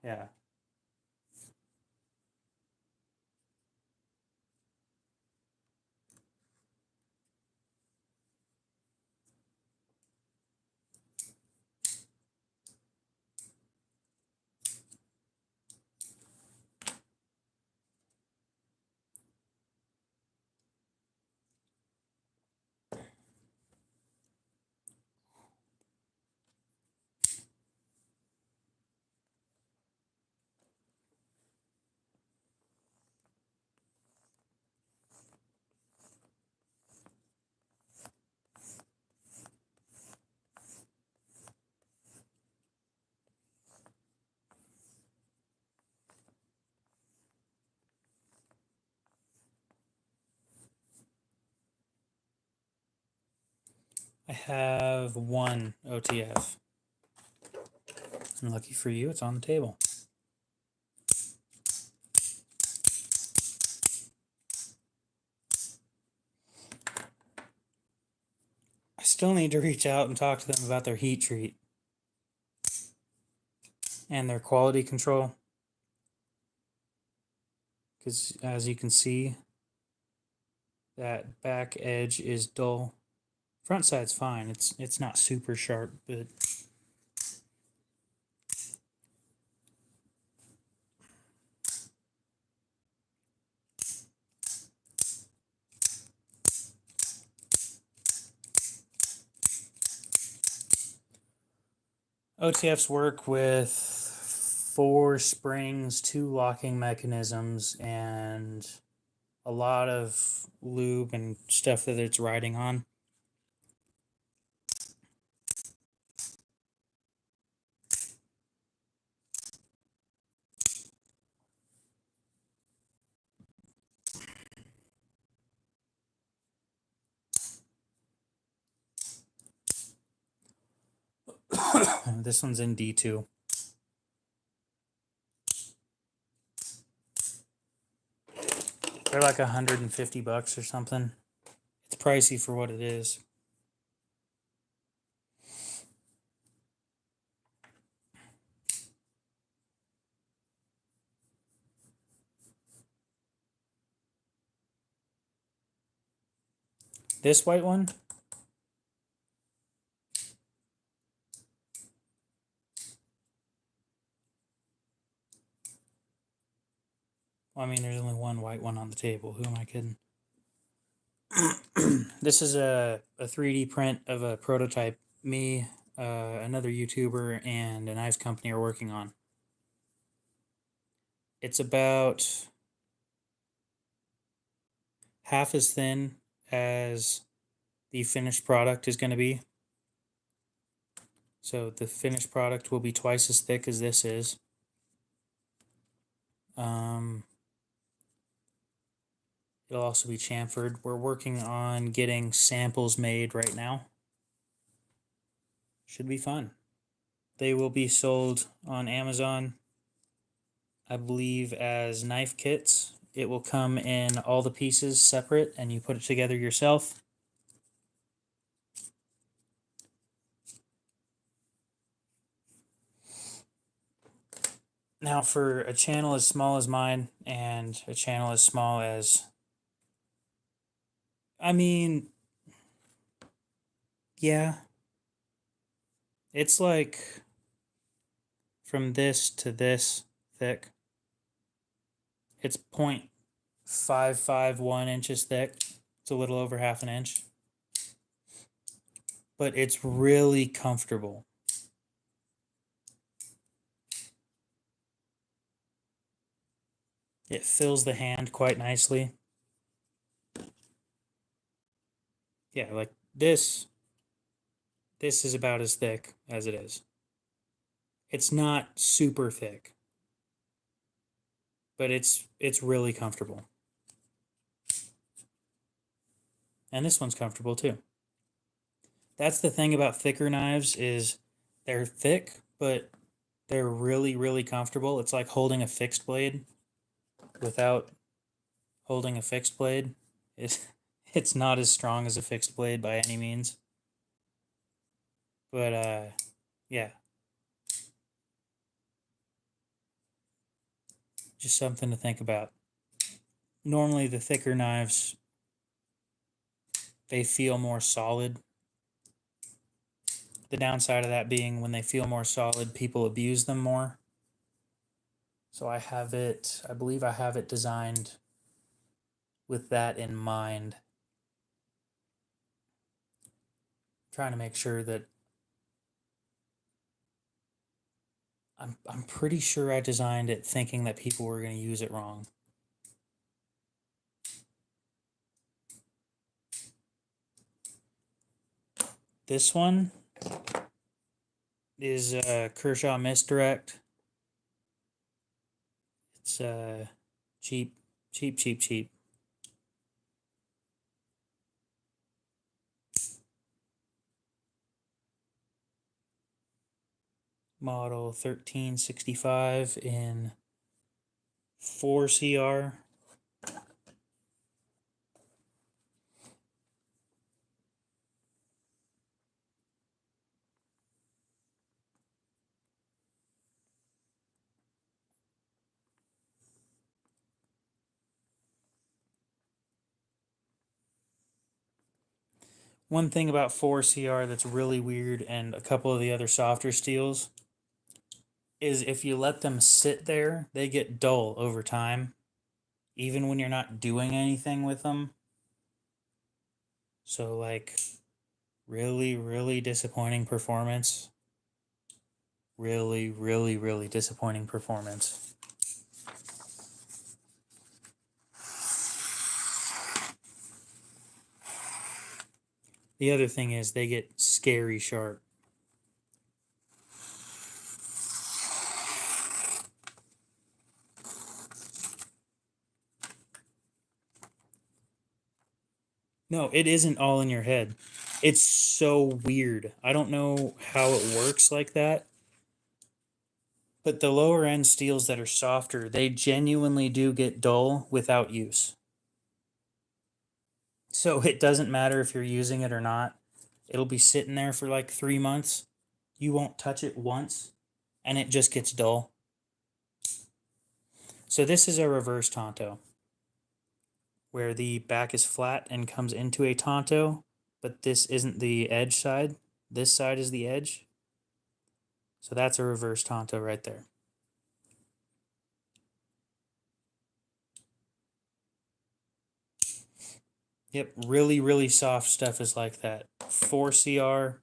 Yeah. I have one OTF. And lucky for you, it's on the table. I still need to reach out and talk to them about their heat treat and their quality control. Because as you can see, that back edge is dull. Front side's fine. It's not super sharp, but OTFs work with 4 springs, 2 locking mechanisms, and a lot of lube and stuff that it's riding on. This one's in D2. They're like $150 or something. It's pricey for what it is. This white one? Well, I mean, there's only one white one on the table. Who am I kidding? This is a 3D print of a prototype me, another YouTuber, and a knives company are working on. It's about half as thin as the finished product is going to be. So the finished product will be twice as thick as this is. It'll also be chamfered. We're working on getting samples made right now. Should be fun. They will be sold on Amazon I believe, as knife kits. It will come in all the pieces separate and you put it together yourself. Now, for a channel as small as mine and a channel as small as, I mean, yeah, it's like from this to this thick. It's 0.551 inches thick. It's a little over half an inch. But it's really comfortable. It fills the hand quite nicely. Yeah, like this is about as thick as it is. It's not super thick, but it's really comfortable. And this one's comfortable too. That's the thing about thicker knives is they're thick, but they're really, really comfortable. It's like holding a fixed blade without holding a fixed blade. It's not as strong as a fixed blade by any means. But yeah. Just something to think about. Normally the thicker knives, they feel more solid. The downside of that being when they feel more solid, people abuse them more. So I believe I have it designed with that in mind. Trying to make sure that I'm pretty sure I designed it thinking that people were going to use it wrong. This one is Kershaw Misdirect. It's cheap. Model 1365 in 4CR. One thing about 4CR that's really weird, and a couple of the other softer steels, is if you let them sit there, they get dull over time, even when you're not doing anything with them. So, like, really, really disappointing performance. Really, really, really disappointing performance. The other thing is they get scary sharp. No, it isn't all in your head. It's so weird. I don't know how it works like that. But the lower end steels that are softer, they genuinely do get dull without use. So it doesn't matter if you're using it or not. It'll be sitting there for like 3 months. You won't touch it once, and it just gets dull. So this is a reverse tanto, where the back is flat and comes into a tanto, but this isn't the edge side. This side is the edge. So that's a reverse tanto right there. Yep, really, really soft stuff is like that. 4CR,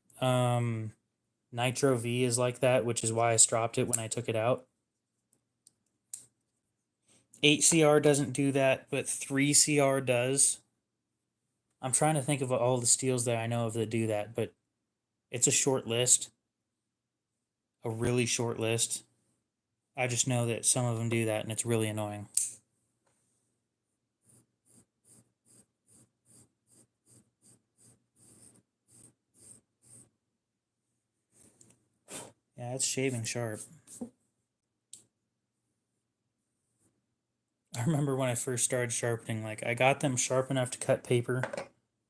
Nitro V is like that, which is why I stropped it when I took it out. 8CR doesn't do that, but 3CR does. I'm trying to think of all the steels that I know of that do that, but it's a short list. A really short list. I just know that some of them do that, and it's really annoying. Yeah, it's shaving sharp. remember when I first started sharpening, like I got them sharp enough to cut paper,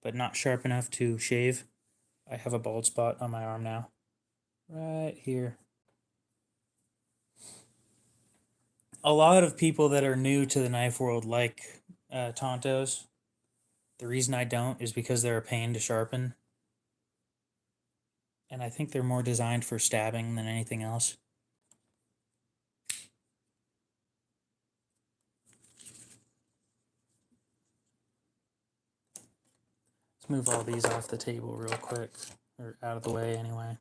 but not sharp enough to shave. I have a bald spot on my arm now. Right here. A lot of people that are new to the knife world like tantos. The reason I don't is because they're a pain to sharpen. And I think they're more designed for stabbing than anything else. Let's move all these off the table real quick, or out of the way anyway.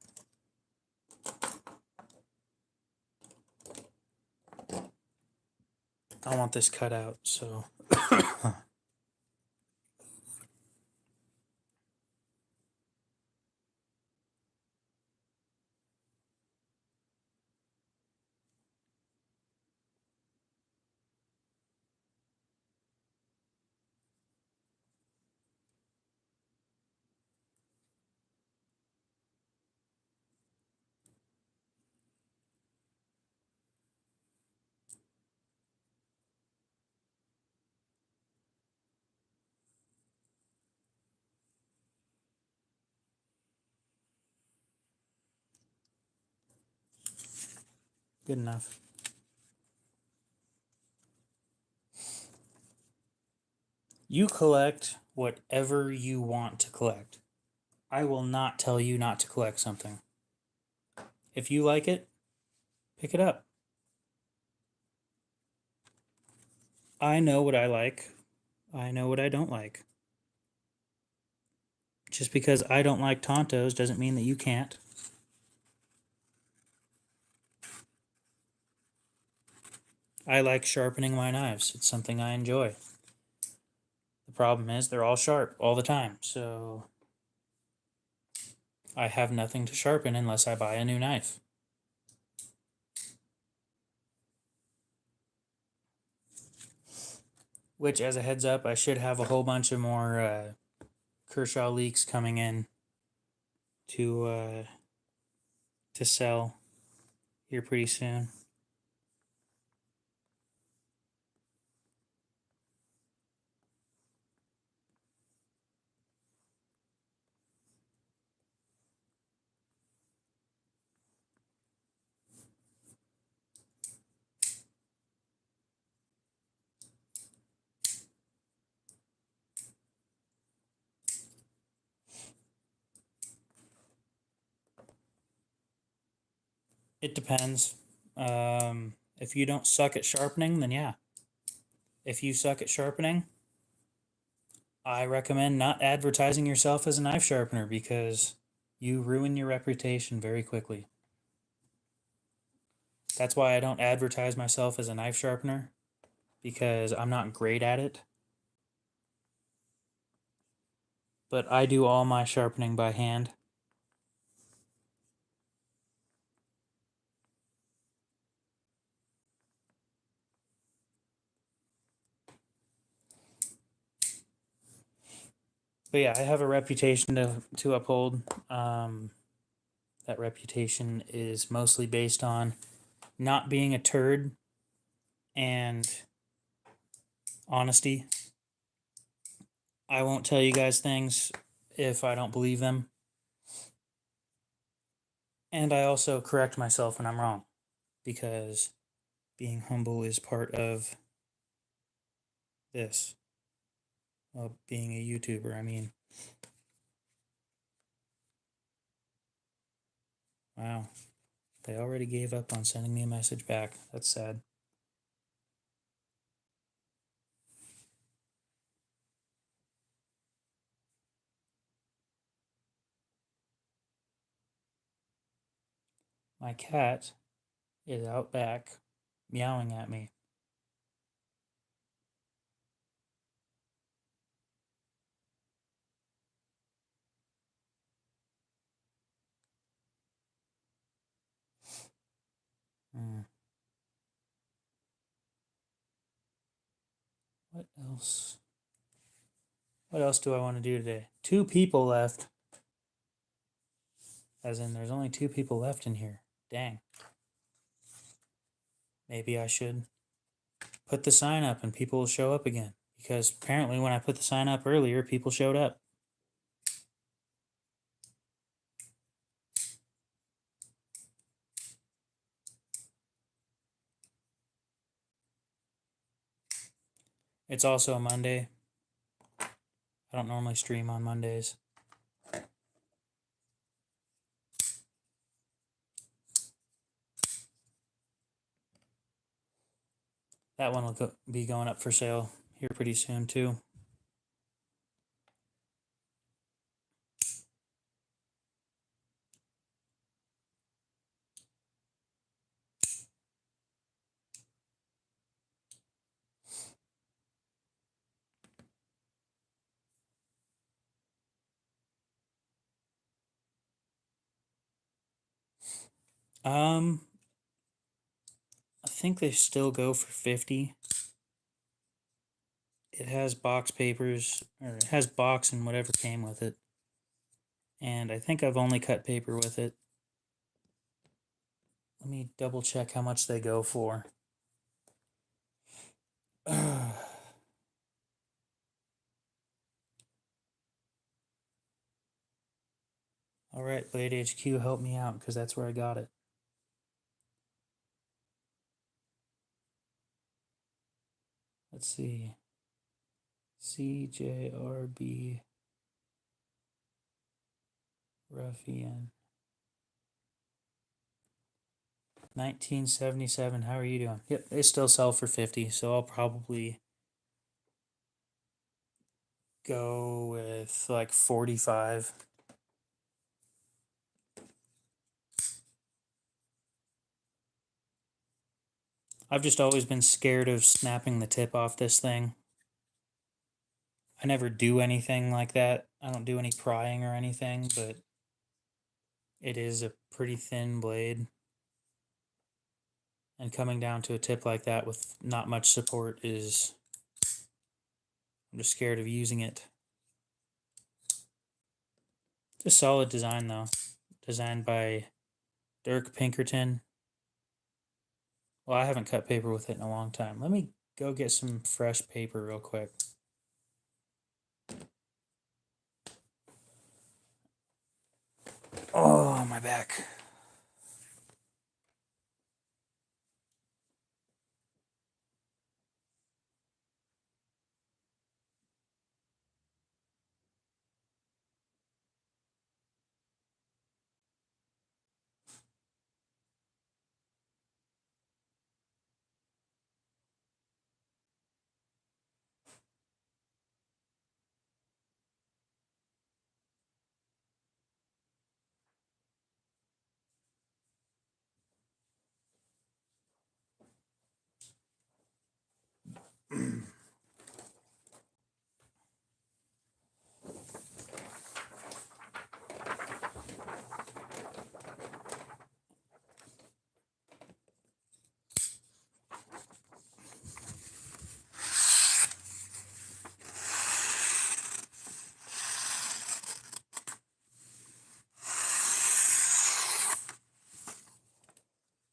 I want this cut out, so. Good enough. You collect whatever you want to collect. I will not tell you not to collect something. If you like it, pick it up. I know what I like. I know what I don't like. Just because I don't like tantos doesn't mean that you can't. I like sharpening my knives. It's something I enjoy. The problem is they're all sharp all the time, so I have nothing to sharpen unless I buy a new knife. Which, as a heads up, I should have a whole bunch of more Kershaw Leeks coming in to sell here pretty soon. It depends. If you don't suck at sharpening, then yeah. If you suck at sharpening, I recommend not advertising yourself as a knife sharpener because you ruin your reputation very quickly. That's why I don't advertise myself as a knife sharpener, because I'm not great at it. But I do all my sharpening by hand. But yeah, I have a reputation to uphold. That reputation is mostly based on not being a turd and honesty. I won't tell you guys things if I don't believe them. And I also correct myself when I'm wrong, because being humble is part of this. Well, being a YouTuber, I mean. Wow. They already gave up on sending me a message back. That's sad. My cat is out back meowing at me. What else? What else do I want to do today? 2 people left. As in, there's only 2 people left in here. Dang. Maybe I should put the sign up and people will show up again. Because apparently when I put the sign up earlier, people showed up. It's also a Monday. I don't normally stream on Mondays. That one will be going up for sale here pretty soon too. I think they still go for 50. It has box papers, or it has box and whatever came with it. And I think I've only cut paper with it. Let me double check how much they go for. All right, Blade HQ, help me out because that's where I got it. Let's see. CJRB Ruffian. 1977. How are you doing? Yep, they still sell for 50, so I'll probably go with like 45. I've just always been scared of snapping the tip off this thing. I never do anything like that. I don't do any prying or anything, but it is a pretty thin blade. And coming down to a tip like that with not much support is... I'm just scared of using it. It's a solid design though. Designed by Dirk Pinkerton. Well, I haven't cut paper with it in a long time. Let me go get some fresh paper real quick. Oh, my back.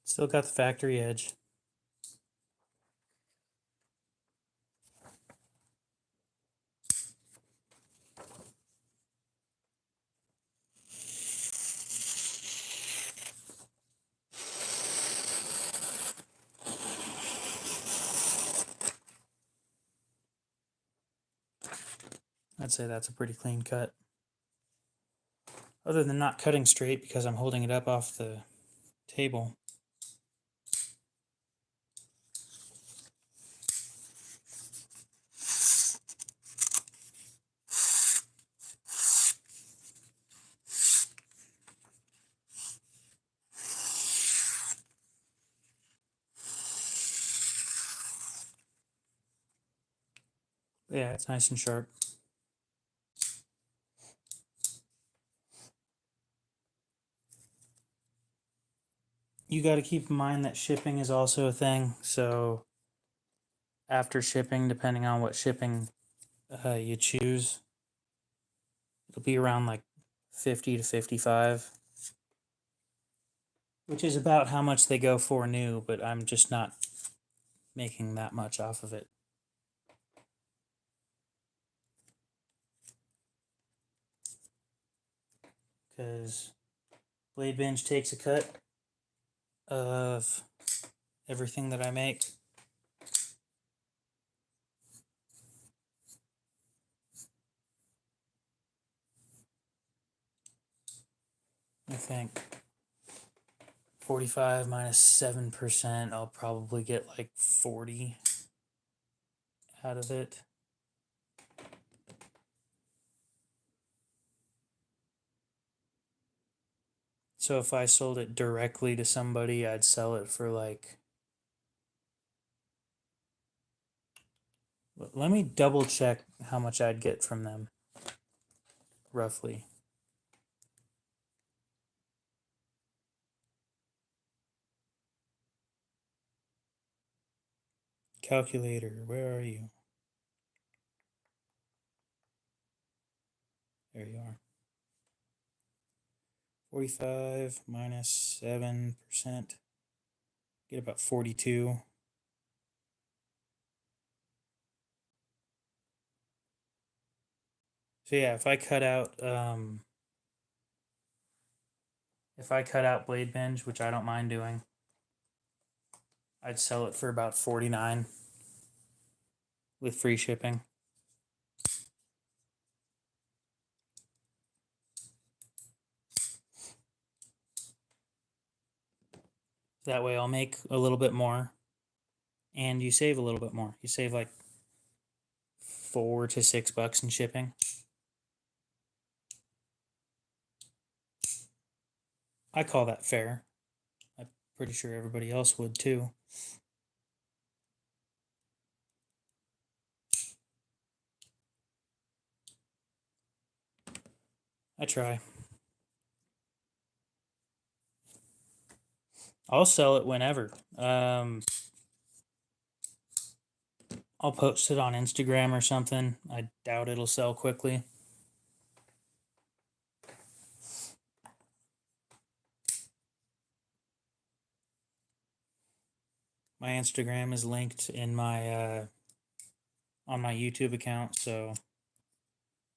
Still got the factory edge. I'd say that's a pretty clean cut. Other than not cutting straight because I'm holding it up off the table. Yeah, it's nice and sharp. You got to keep in mind that shipping is also a thing. So after shipping, depending on what shipping you choose, it'll be around like 50 to 55, which is about how much they go for new, but I'm just not making that much off of it. Because Blade Binge takes a cut of everything that I make. I think 45 minus 7%, I'll probably get like 40 out of it. So if I sold it directly to somebody, I'd sell it for like... Let me double check how much I'd get from them, roughly. Calculator, where are you? There you are. 45 minus 7%. Get about 42. So yeah, if I cut out Blade Binge, which I don't mind doing, I'd sell it for about 49 with free shipping. That way I'll make a little bit more and you save a little bit more. You save like $4 to $6 in shipping. I call that fair. I'm pretty sure everybody else would too. I try. I'll sell it whenever. I'll post it on Instagram or something. I doubt it'll sell quickly. My Instagram is linked in my on my YouTube account, so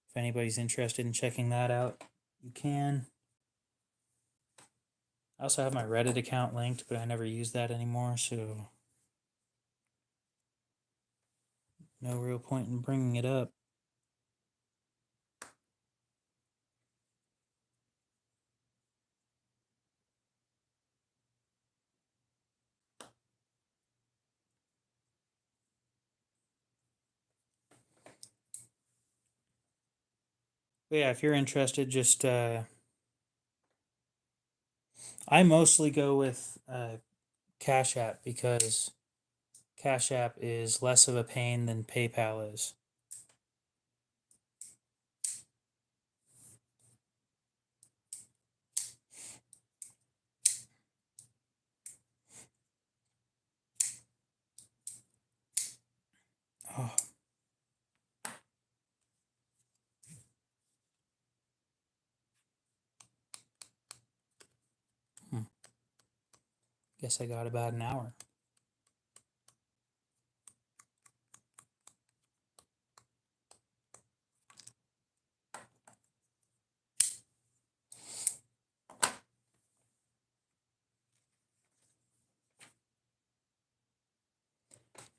if anybody's interested in checking that out, you can. I also have my Reddit account linked, but I never use that anymore, so no real point in bringing it up. But yeah, if you're interested, just I mostly go with Cash App because Cash App is less of a pain than PayPal is. Oh. Guess I got about an hour.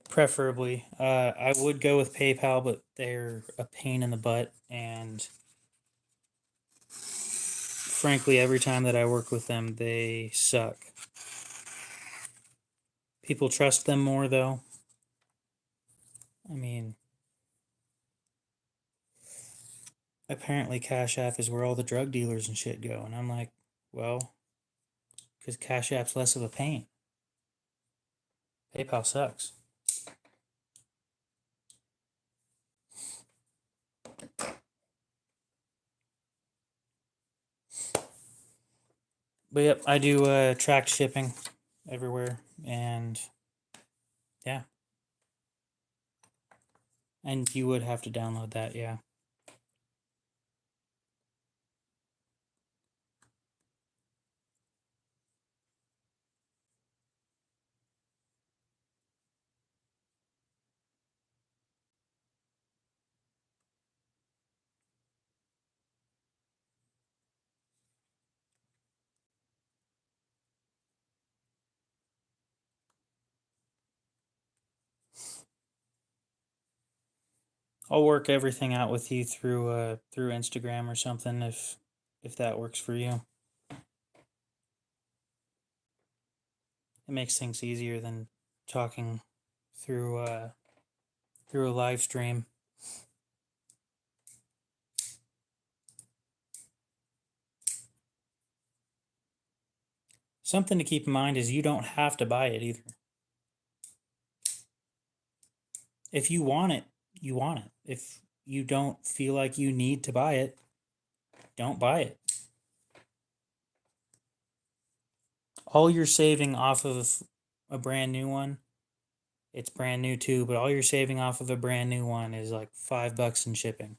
Preferably. I would go with PayPal, but they're a pain in the butt, and frankly, every time that I work with them, they suck. People trust them more, though. I mean, apparently Cash App is where all the drug dealers and shit go, and I'm like, well, because Cash App's less of a pain. PayPal sucks. But yep, I do tracked shipping everywhere, and yeah. And you would have to download that, yeah. I'll work everything out with you through through Instagram or something if that works for you. It makes things easier than talking through through a live stream. Something to keep in mind is you don't have to buy it either. If you want it, you want it. If you don't feel like you need to buy it, don't buy it. All you're saving off of a brand new one, it's brand new too, but all you're saving off of a brand new one is like $5 in shipping.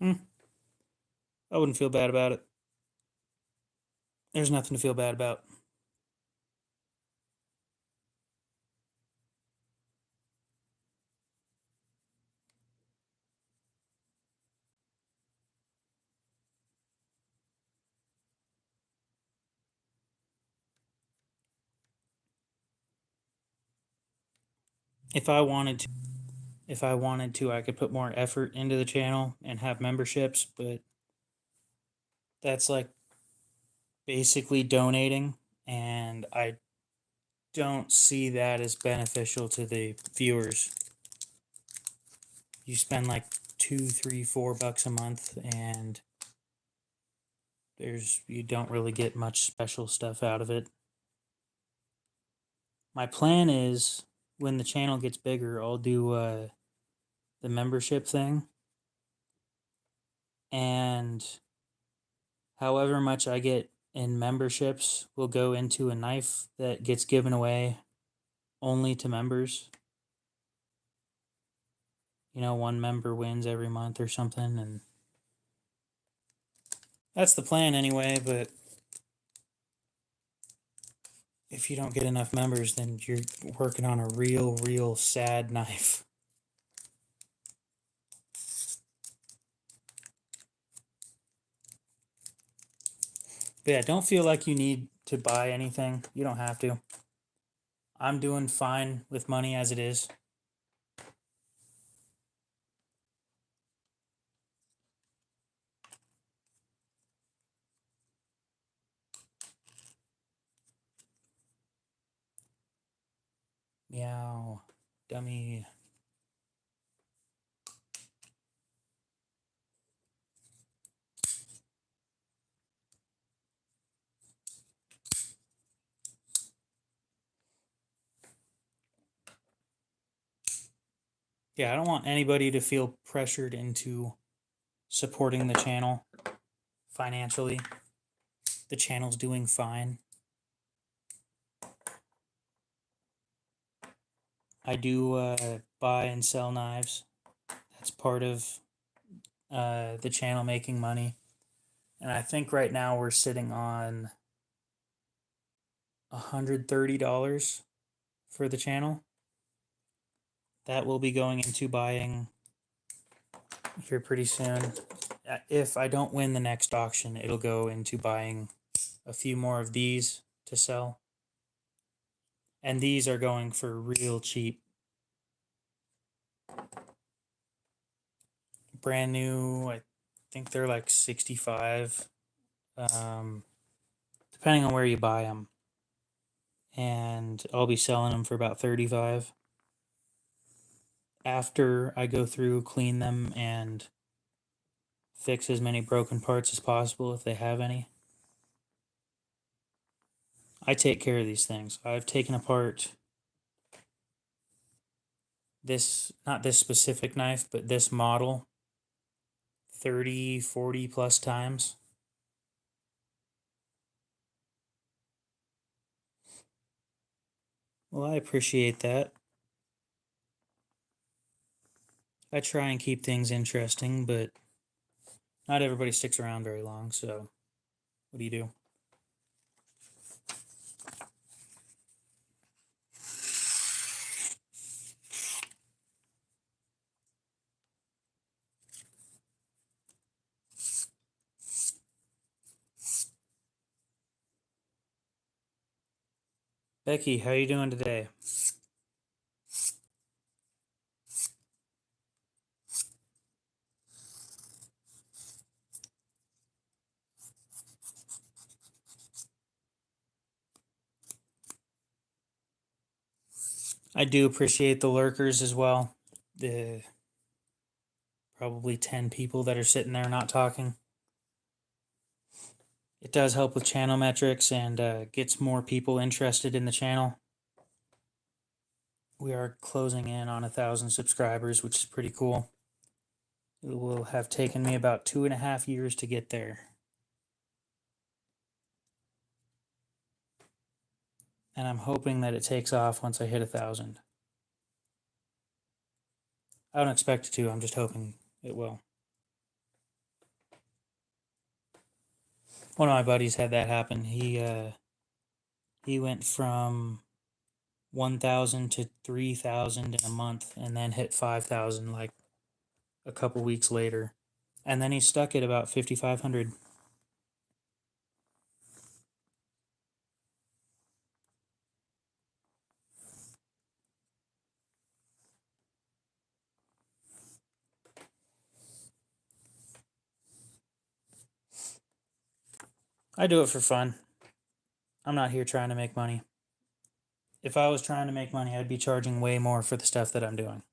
Hmm. I wouldn't feel bad about it. There's nothing to feel bad about. If I wanted to, I could put more effort into the channel and have memberships, but that's like basically donating, and I don't see that as beneficial to the viewers. You spend like $2, $3, $4 a month, and you don't really get much special stuff out of it. My plan is when the channel gets bigger, I'll do the membership thing, and however much I get in memberships will go into a knife that gets given away only to members. You know, one member wins every month or something, and that's the plan anyway, but if you don't get enough members, then you're working on a real sad knife. But yeah, don't feel like you need to buy anything. You don't have to. I'm doing fine with money as it is. Meow. Dummy. Yeah, I don't want anybody to feel pressured into supporting the channel financially. The channel's doing fine. I do buy and sell knives. That's part of the channel making money. And I think right now we're sitting on $130 for the channel. That will be going into buying here pretty soon. If I don't win the next auction, it'll go into buying a few more of these to sell. And these are going for real cheap. Brand new, I think they're like 65, depending on where you buy them. And I'll be selling them for about 35 after I go through, clean them, and fix as many broken parts as possible if they have any. I take care of these things. I've taken apart this, not this specific knife, but this model 30, 40 plus times. Well, I appreciate that. I try and keep things interesting, but not everybody sticks around very long, so what do you do? Becky, how you doing today? I do appreciate the lurkers as well. The probably 10 people that are sitting there not talking. It does help with channel metrics and gets more people interested in the channel. We are closing in on 1,000 subscribers, which is pretty cool. It will have taken me about 2.5 years to get there. And I'm hoping that it takes off once I hit 1,000. I don't expect it to, I'm just hoping it will. One of my buddies had that happen. He went from 1,000 to 3,000 in a month and then hit 5,000 like a couple weeks later. And then he stuck at about 5,500. I do it for fun. I'm not here trying to make money. If I was trying to make money, I'd be charging way more for the stuff that I'm doing.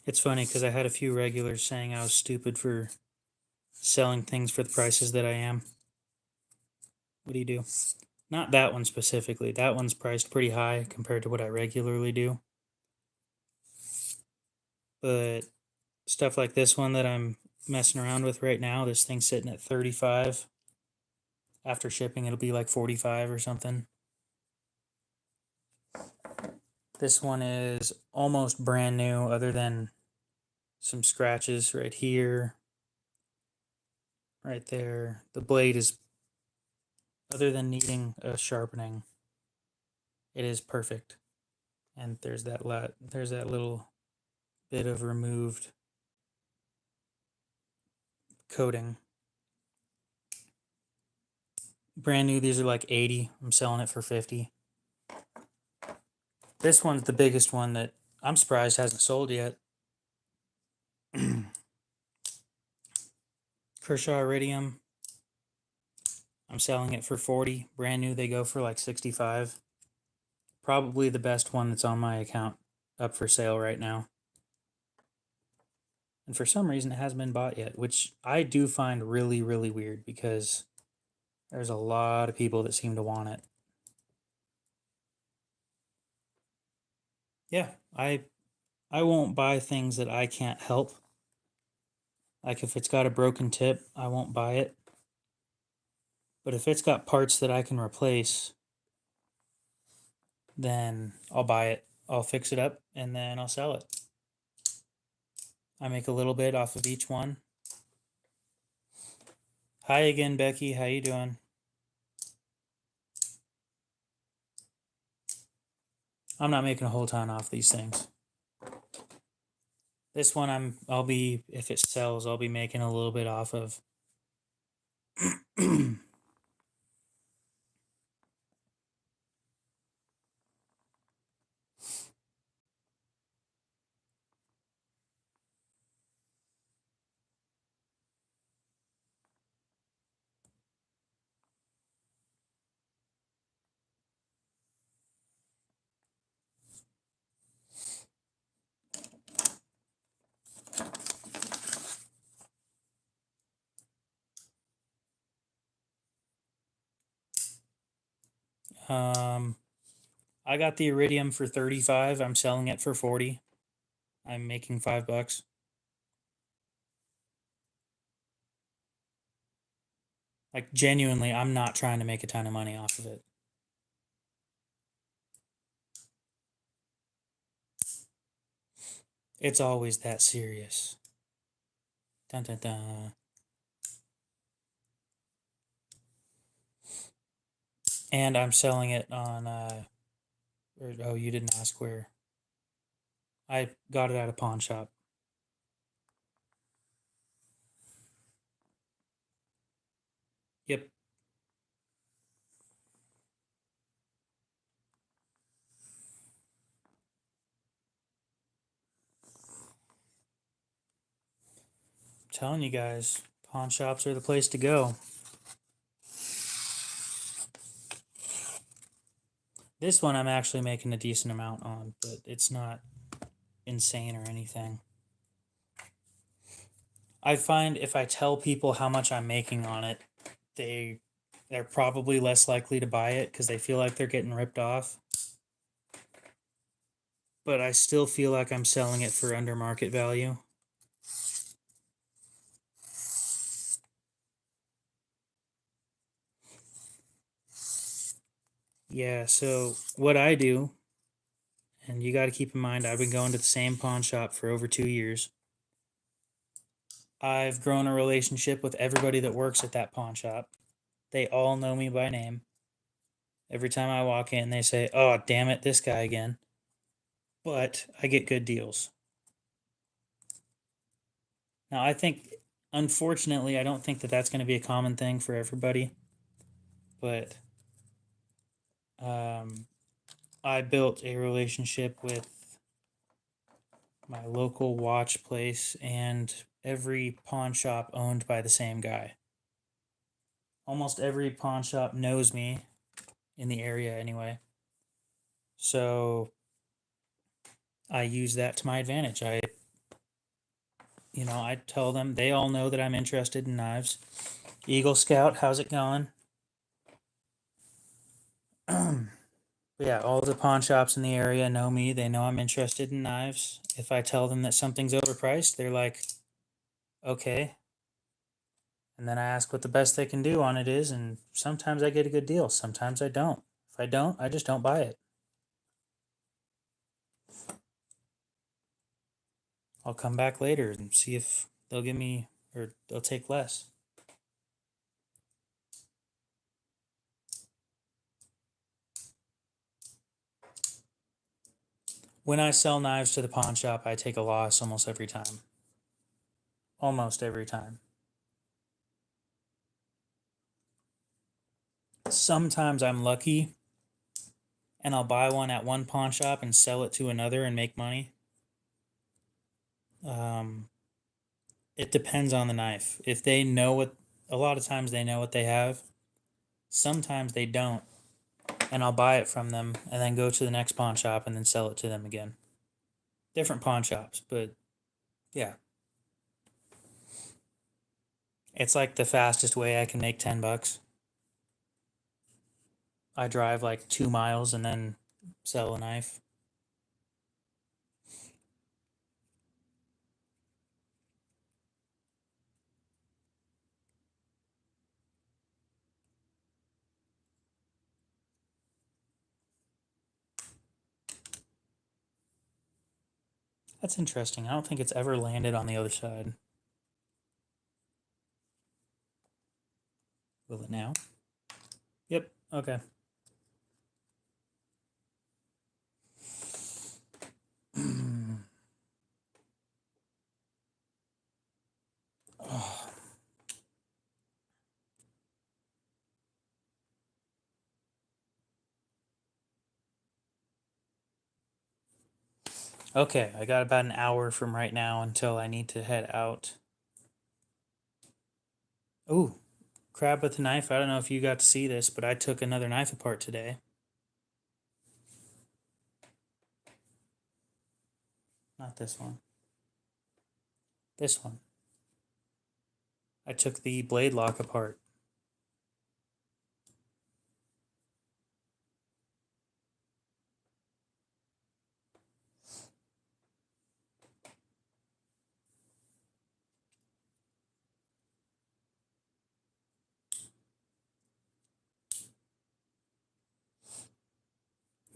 It's funny because I had a few regulars saying I was stupid for selling things for the prices that I am. What do you do? Not that one specifically. That one's priced pretty high compared to what I regularly do. But stuff like this one that I'm messing around with right now, this thing's sitting at 35. After shipping, it'll be like 45 or something. This one is almost brand new, other than some scratches right here, right there. The blade is, other than needing a sharpening, it is perfect. And there's that little bit of removed coating. Brand new, these are like 80. I'm selling it for 50. This one's the biggest one that I'm surprised hasn't sold yet. Kershaw Aridium. I'm selling it for 40. Brand new, they go for like 65. Probably the best one that's on my account up for sale right now. And for some reason, it hasn't been bought yet, which I do find really, really weird because there's a lot of people that seem to want it. Yeah, I won't buy things that I can't help. Like if it's got a broken tip, I won't buy it. But if it's got parts that I can replace, then I'll buy it. I'll fix it up and then I'll sell it. I make a little bit off of each one. Hi again, Becky. How you doing? I'm not making a whole ton off these things. This one I'll be, if it sells, I'll be making a little bit off of. I got the Aridium for 35. I'm selling it for 40. I'm making $5. Like, genuinely, I'm not trying to make a ton of money off of it. It's always that serious. Dun, dun, dun. And I'm selling it on, oh, you didn't ask where. I got it at a pawn shop. Yep. I'm telling you guys, pawn shops are the place to go. This one I'm actually making a decent amount on, but it's not insane or anything. I find if I tell people how much I'm making on it, they're probably less likely to buy it because they feel like they're getting ripped off. But I still feel like I'm selling it for under market value. Yeah, so what I do, and you got to keep in mind, I've been going to the same pawn shop for over 2 years. I've grown a relationship with everybody that works at that pawn shop. They all know me by name. Every time I walk in, they say, "Oh, damn it, this guy again." But I get good deals. Now, I think, unfortunately, I don't think that that's going to be a common thing for everybody. But I built a relationship with my local watch place and every pawn shop owned by the same guy. Almost every pawn shop knows me in the area anyway. So I use that to my advantage. I tell them, they all know that I'm interested in knives. Eagle Scout, how's it going? Yeah, all the pawn shops in the area know me. They know I'm interested in knives. If I tell them that something's overpriced, they're like, okay. And then I ask what the best they can do on it is, and sometimes I get a good deal. Sometimes I don't. If I don't, I just don't buy it. I'll come back later and see if they'll give me, or they'll take less. When I sell knives to the pawn shop, I take a loss almost every time. Almost every time. Sometimes I'm lucky and I'll buy one at one pawn shop and sell it to another and make money. It depends on the knife. If they know what, a lot of times they know what they have. Sometimes they don't. And I'll buy it from them and then go to the next pawn shop and then sell it to them again. Different pawn shops, but yeah. It's like the fastest way I can make $10. I drive like 2 miles and then sell a knife. That's interesting. I don't think it's ever landed on the other side. Will it now? Yep. Okay. Oh. Okay, I got about an hour from right now until I need to head out. Ooh, crab with a knife. I don't know if you got to see this, but I took another knife apart today. Not this one. This one. I took the blade lock apart.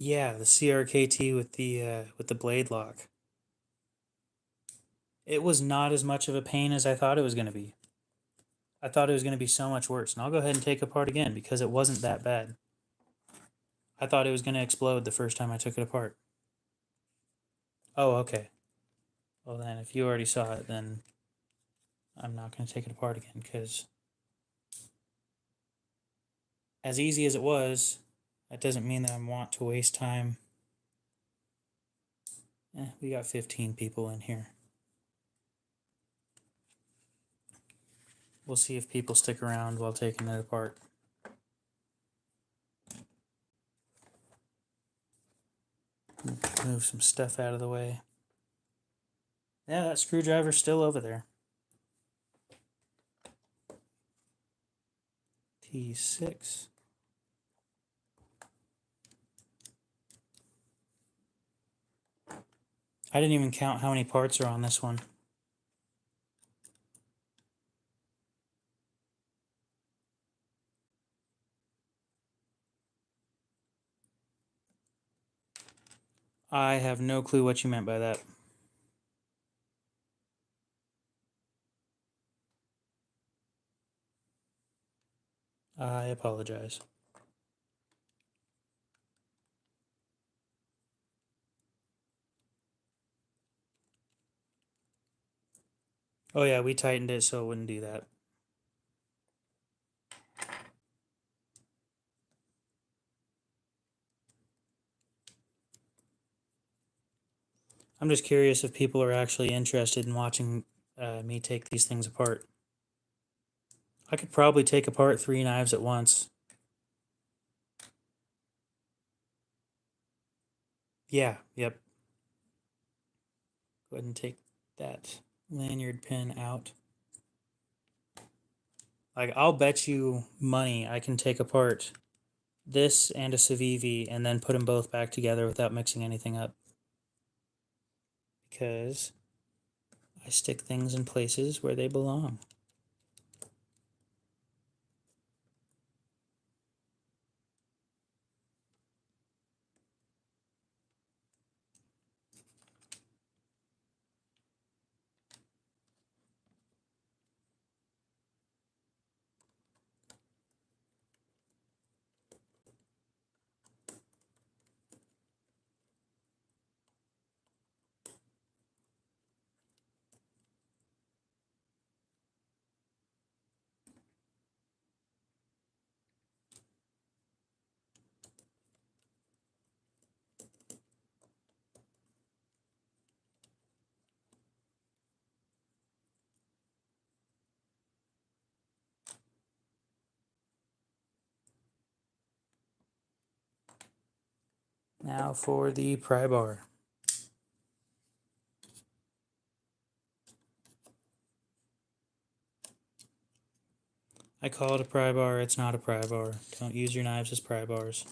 Yeah, the CRKT with the blade lock. It was not as much of a pain as I thought it was going to be. I thought it was going to be so much worse. And I'll go ahead and take it apart again because it wasn't that bad. I thought it was going to explode the first time I took it apart. Oh, okay. Well, then, if you already saw it, then I'm not going to take it apart again because as easy as it was, that doesn't mean that I want to waste time. We got 15 people in here. We'll see if people stick around while taking it apart. Move some stuff out of the way. Yeah, that screwdriver's still over there. T6. I didn't even count how many parts are on this one. I have no clue what you meant by that. I apologize. Oh yeah, we tightened it so it wouldn't do that. I'm just curious if people are actually interested in watching me take these things apart. I could probably take apart 3 knives at once. Yeah, yep. Go ahead and take that lanyard pin out. Like, I'll bet you money I can take apart this and a Civivi and then put them both back together without mixing anything up. Because I stick things in places where they belong. Now for the pry bar. I call it a pry bar, it's not a pry bar. Don't use your knives as pry bars.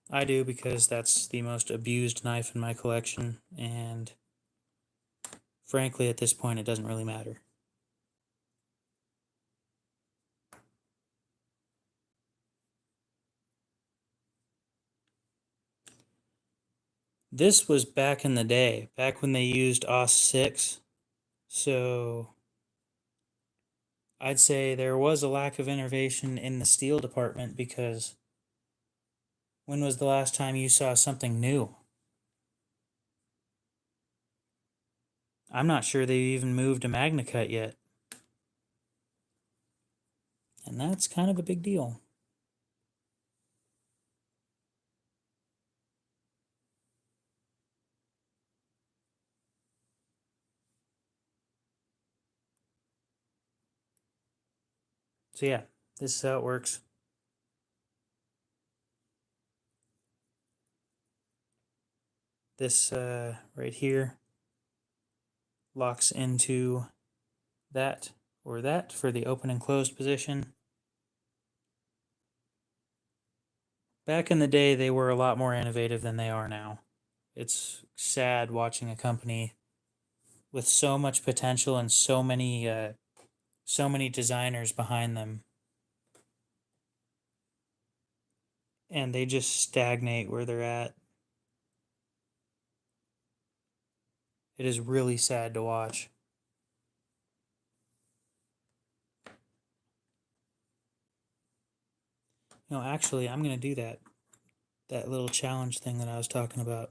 I do because that's the most abused knife in my collection, and frankly, at this point, it doesn't really matter. This was back in the day, back when they used OS 6, so I'd say there was a lack of innovation in the steel department because when was the last time you saw something new? I'm not sure they even moved a Magna Cut yet. And that's kind of a big deal. So yeah, this is how it works. This right here locks into that or that for the open and closed position. Back in the day, they were a lot more innovative than they are now. It's sad watching a company with so much potential and so many designers behind them and they just stagnate where they're at. It is really sad to watch. No, actually, I'm going to do that little challenge thing that I was talking about.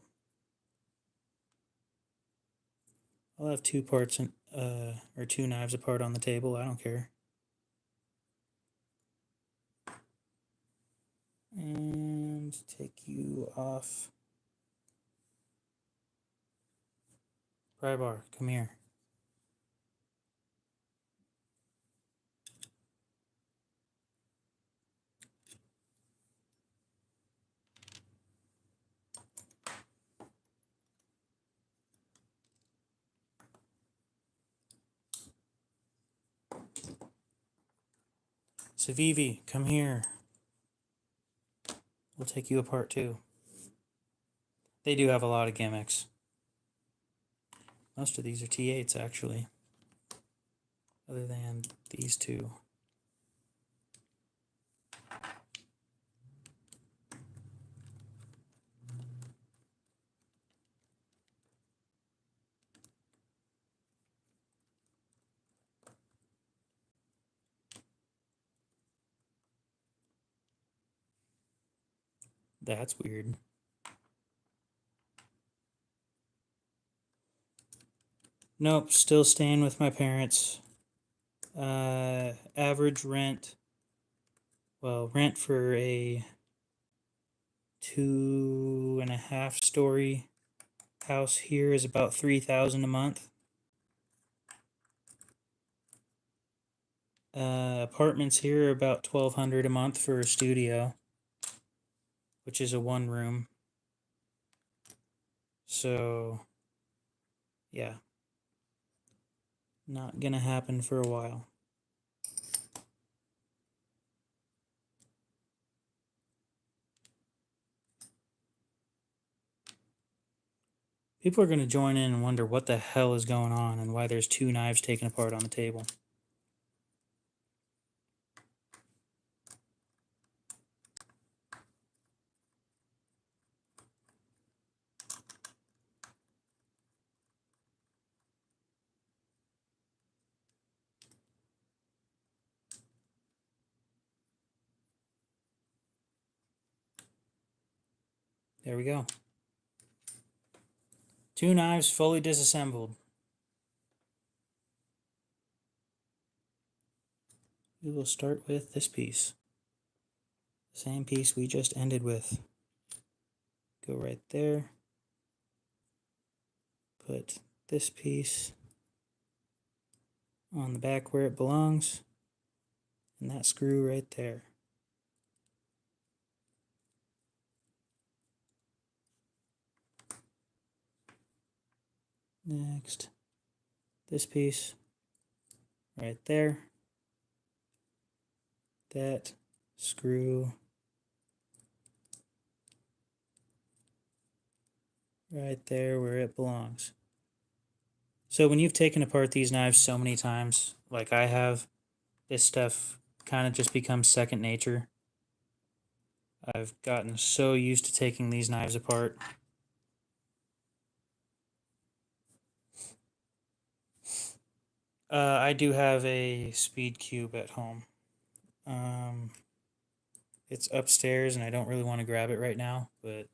I'll have 2 parts or 2 knives apart on the table. I don't care. And take you off. Pry bar, come here. Savivi, come here. We'll take you apart too. They do have a lot of gimmicks. Most of these are T8s actually, other than these 2. That's weird. Nope, still staying with my parents. Average rent. Well, rent for a 2.5 story house here is about $3,000 a month. Apartments here are about $1,200 a month for a studio, which is a 1 room. So, yeah, not gonna happen for a while. People are gonna join in and wonder what the hell is going on and why there's 2 knives taken apart on the table. There we go. 2 knives fully disassembled. We will start with this piece. The same piece we just ended with. Go right there. Put this piece on the back where it belongs. And that screw right there. Next, this piece right there. That screw right there where it belongs. So when you've taken apart these knives so many times, like I have, this stuff kind of just becomes second nature. I've gotten so used to taking these knives apart. I do have a Speedcube at home. It's upstairs and I don't really want to grab it right now, but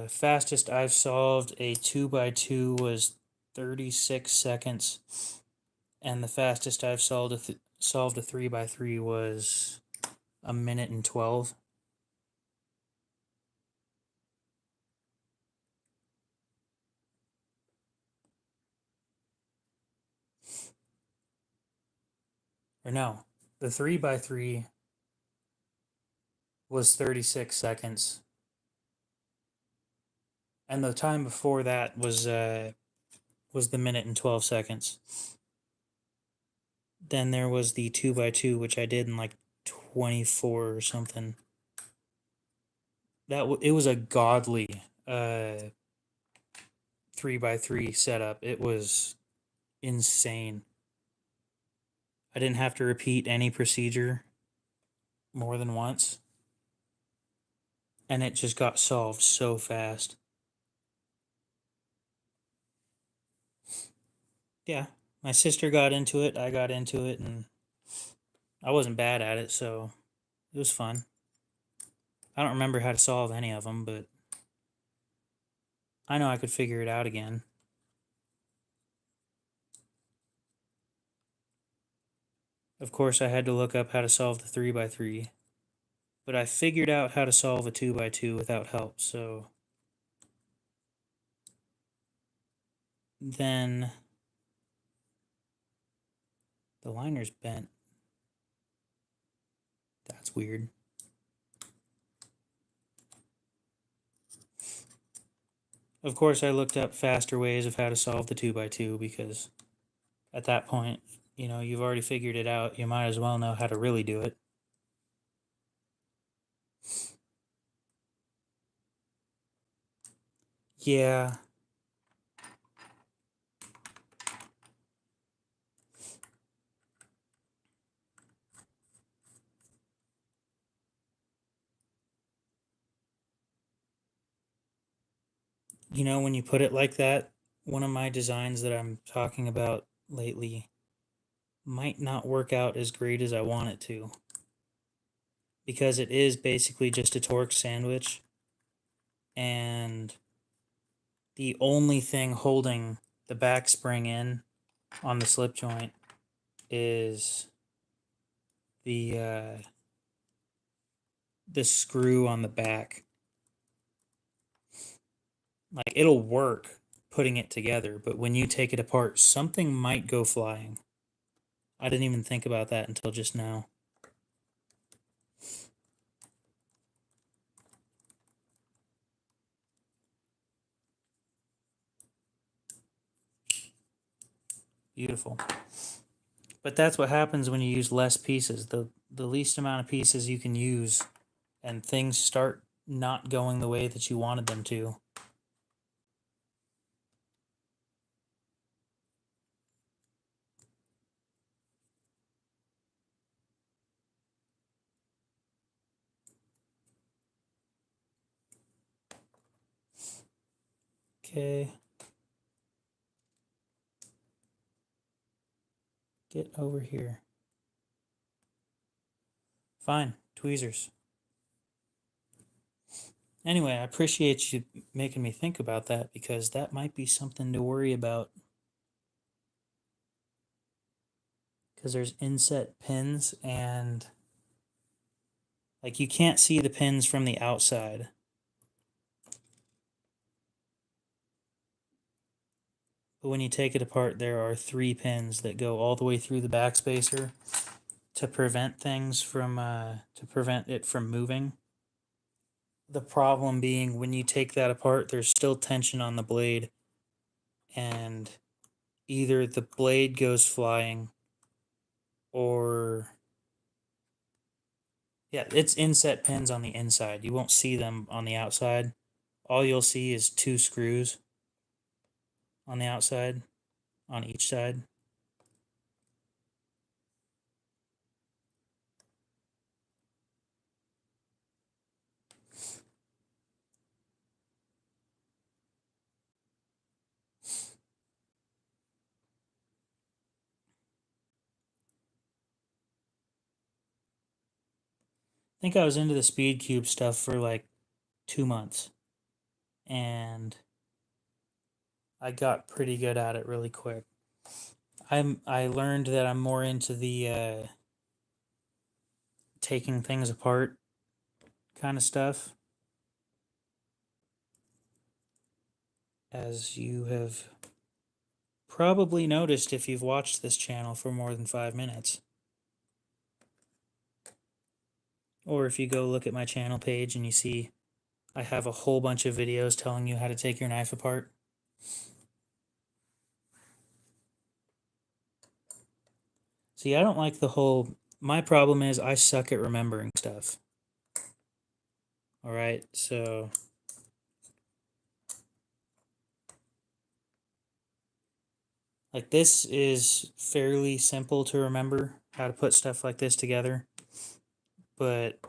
fastest I've solved a 2x2 was 36 seconds, and the fastest I've solved a 3x3 was 1 minute and 12. Or no, the 3x3 was 36 seconds. And the time before that was the 1 minute and 12 seconds. Then there was the 2x2, which I did in like 24 or something. It was a godly 3x3 setup. It was insane. I didn't have to repeat any procedure more than once. and it just got solved so fast. Yeah, my sister got into it, I got into it, and I wasn't bad at it, so it was fun. I don't remember how to solve any of them, but I know I could figure it out again. Of course, I had to look up how to solve the 3x3, but I figured out how to solve a 2x2 without help, so then the liner's bent. That's weird. Of course, I looked up faster ways of how to solve the 2x2 because at that point, you've already figured it out. You might as well know how to really do it. Yeah. When you put it like that, one of my designs that I'm talking about lately might not work out as great as I want it to. Because it is basically just a torque sandwich. And the only thing holding the back spring in on the slip joint is the screw on the back. Like, it'll work putting it together, but when you take it apart, something might go flying. I didn't even think about that until just now. Beautiful. But that's what happens when you use less pieces. The least amount of pieces you can use, and things start not going the way that you wanted them to. Okay. Get over here. Fine. Tweezers. Anyway, I appreciate you making me think about that because that might be something to worry about. Because there's inset pins and like you can't see the pins from the outside. But when you take it apart, there are 3 pins that go all the way through the backspacer to prevent things from to prevent it from moving. The problem being when you take that apart, there's still tension on the blade, and either the blade goes flying or yeah, it's inset pins on the inside. You won't see them on the outside. All you'll see is 2 screws on the outside on each side. I think I was into the Speedcube stuff for like 2 months, and I got pretty good at it really quick. I learned that I'm more into the taking things apart kind of stuff. As you have probably noticed if you've watched this channel for more than 5 minutes. Or if you go look at my channel page and you see I have a whole bunch of videos telling you how to take your knife apart. See, I don't like the whole... My problem is I suck at remembering stuff. Alright, so... Like, this is fairly simple to remember, how to put stuff like this together. But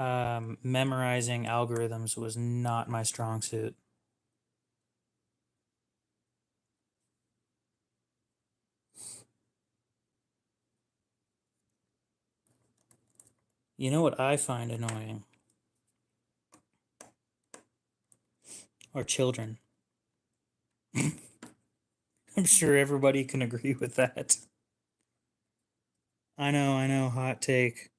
memorizing algorithms was not my strong suit. You know what I find annoying? Are children. I'm sure everybody can agree with that. I know, hot take.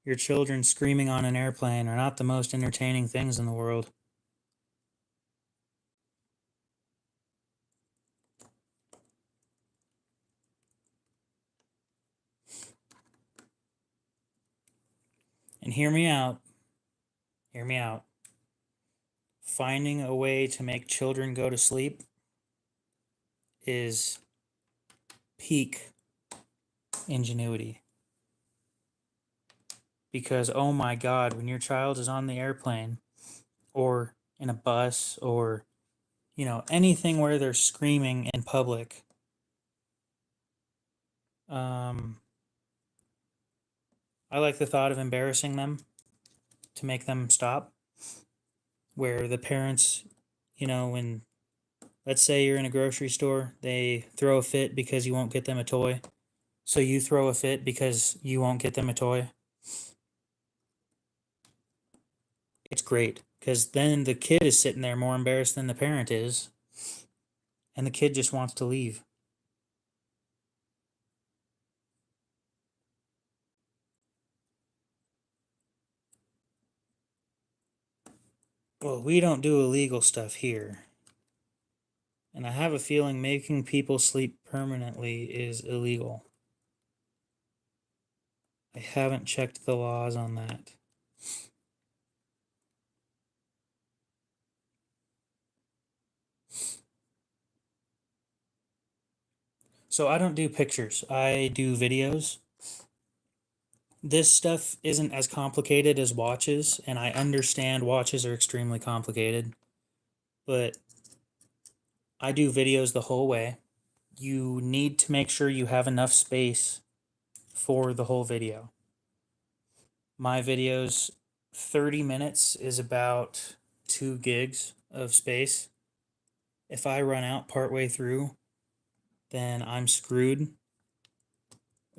Your children screaming on an airplane are not the most entertaining things in the world. And hear me out. Hear me out. Finding a way to make children go to sleep is peak ingenuity. Because, oh my God, when your child is on the airplane or in a bus or, anything where they're screaming in public, I like the thought of embarrassing them to make them stop. Where the parents, when, let's say you're in a grocery store, they throw a fit because you won't get them a toy. So you throw a fit because you won't get them a toy. It's great because then the kid is sitting there more embarrassed than the parent is, and the kid just wants to leave. Well, we don't do illegal stuff here. And I have a feeling making people sleep permanently is illegal. I haven't checked the laws on that. So I don't do pictures, I do videos. This stuff isn't as complicated as watches, and I understand watches are extremely complicated, but I do videos the whole way. You need to make sure you have enough space for the whole video. My videos, 30 minutes is about 2 gigs of space. If I run out partway through, then I'm screwed.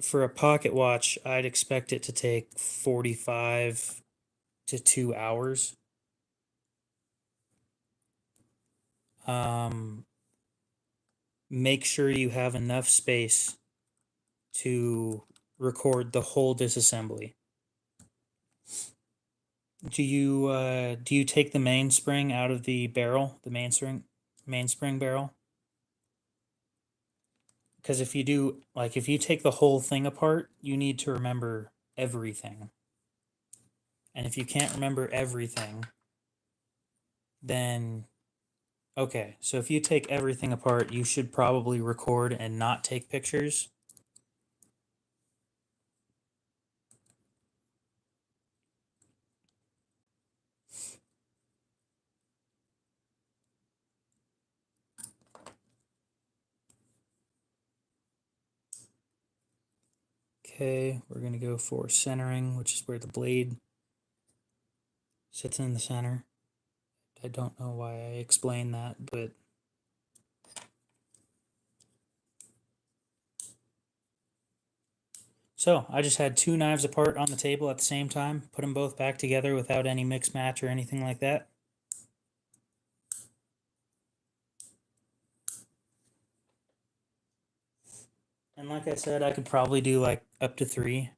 For a pocket watch, I'd expect it to take 45 to 2 hours. Make sure you have enough space to record the whole disassembly. Do you take the mainspring out of the barrel, the mainspring barrel? Because if you do, like if you take the whole thing apart, you need to remember everything. And if you can't remember everything, then okay, so if you take everything apart, you should probably record and not take pictures. Okay, we're going to go for centering, which is where the blade sits in the center. I don't know why I explained that, but so I just had 2 knives apart on the table at the same time, put them both back together without any mix match or anything like that. And like I said, I could probably do like up to 3.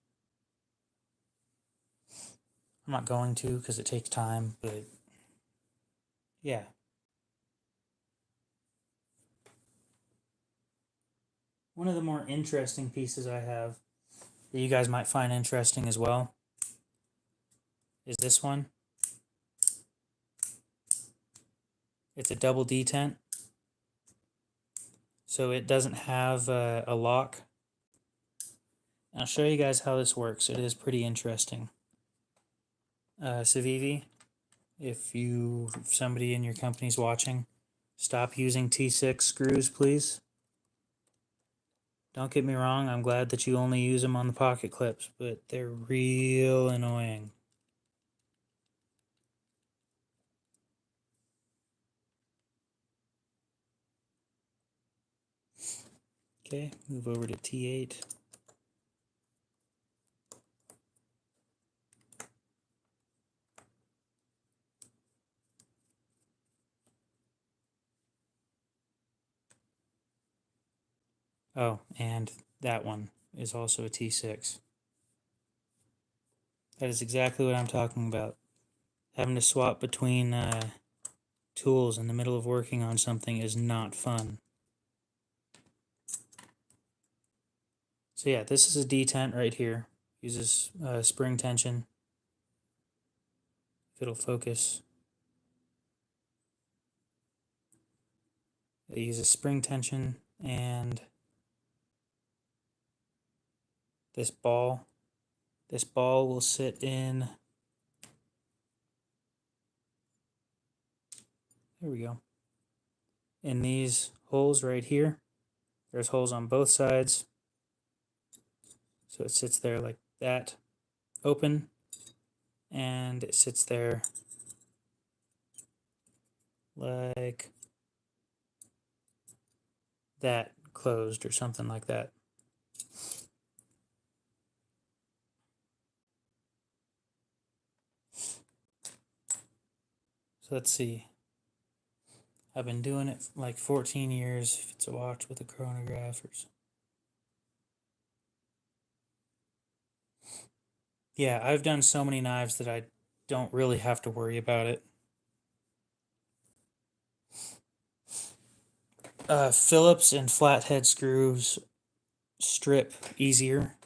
I'm not going to because it takes time, but yeah. One of the more interesting pieces I have that you guys might find interesting as well is this one. It's a double detent, so it doesn't have a lock. I'll show you guys how this works. It is pretty interesting. Civivi, if somebody in your company's watching, stop using T6 screws, please. Don't get me wrong, I'm glad that you only use them on the pocket clips, but they're real annoying. Okay, move over to T8. Oh, and that one is also a T6. That is exactly what I'm talking about. Having to swap between tools in the middle of working on something is not fun. So yeah, this is a detent right here. Uses spring tension. If it'll focus. It uses spring tension and this ball. This ball will sit in. There we go. In these holes right here. There's holes on both sides. So it sits there like that, open, and it sits there like that, closed or something like that. So let's see. I've been doing it like 14 years, if it's a watch with a chronograph or something. Yeah, I've done so many knives that I don't really have to worry about it. Phillips and flathead screws strip easier.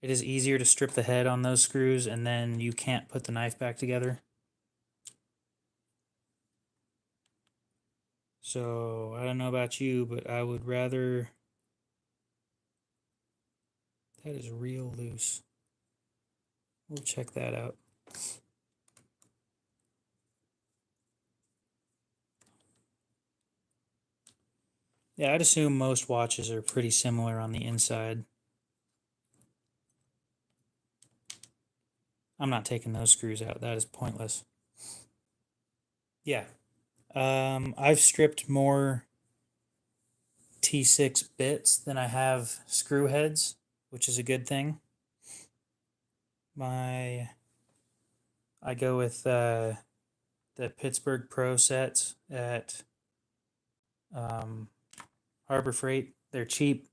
It is easier to strip the head on those screws, and then you can't put the knife back together. So, I don't know about you, but I would rather... That is real loose. We'll check that out. Yeah, I'd assume most watches are pretty similar on the inside. I'm not taking those screws out. That is pointless. Yeah. I've stripped more T6 bits than I have screw heads, which is a good thing. I go with the Pittsburgh Pro sets at Harbor Freight. They're cheap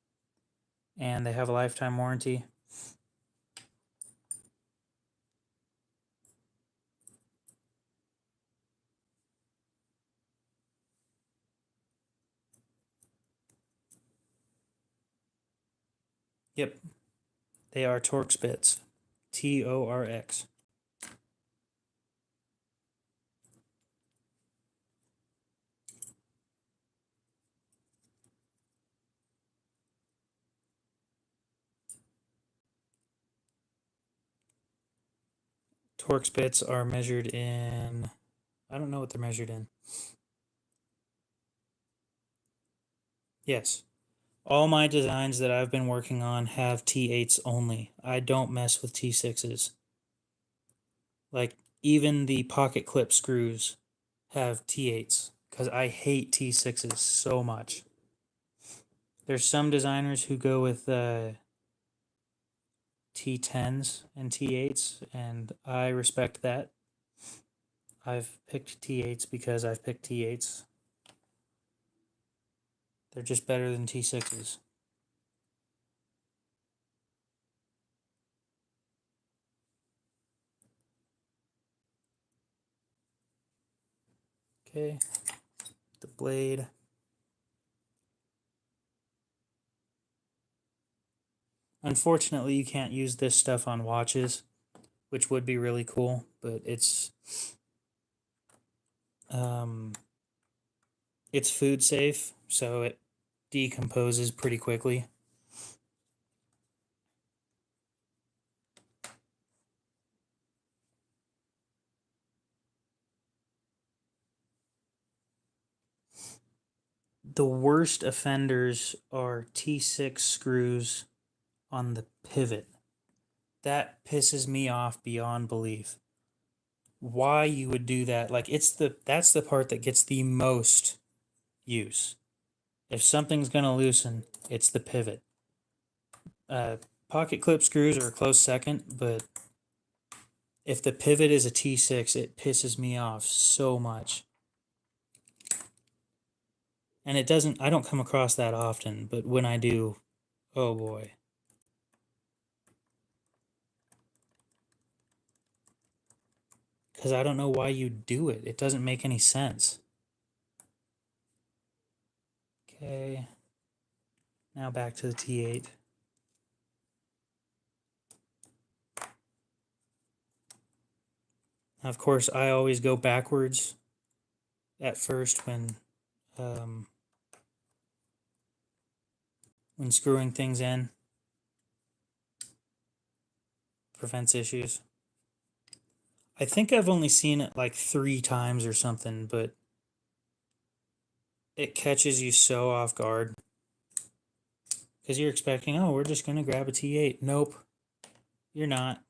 and they have a lifetime warranty. Yep, they are Torx bits. Torx. Torx bits are measured in... I don't know what they're measured in. Yes. All my designs that I've been working on have T8s only. I don't mess with T6s. Like, even the pocket clip screws have T8s because I hate T6s so much. There's some designers who go with T10s and T8s, and I respect that. I've picked T8s because I've picked T8s. They're just better than T6s. Okay, the blade. Unfortunately, you can't use this stuff on watches, which would be really cool, but it's food safe, so it decomposes pretty quickly. The worst offenders are T6 screws on the pivot. That pisses me off beyond belief. Why you would do that? Like, that's the part that gets the most use. If something's going to loosen, it's the pivot. Pocket clip screws are a close second, but if the pivot is a T6, it pisses me off so much. And it doesn't, I don't come across that often, but when I do, oh boy. Because I don't know why you do it. It doesn't make any sense. Okay. Now back to the T8. Of course, I always go backwards at first when screwing things in. Prevents issues. I think I've only seen it like 3 times or something, but it catches you so off guard. Because you're expecting, oh, we're just going to grab a T8. Nope, you're not.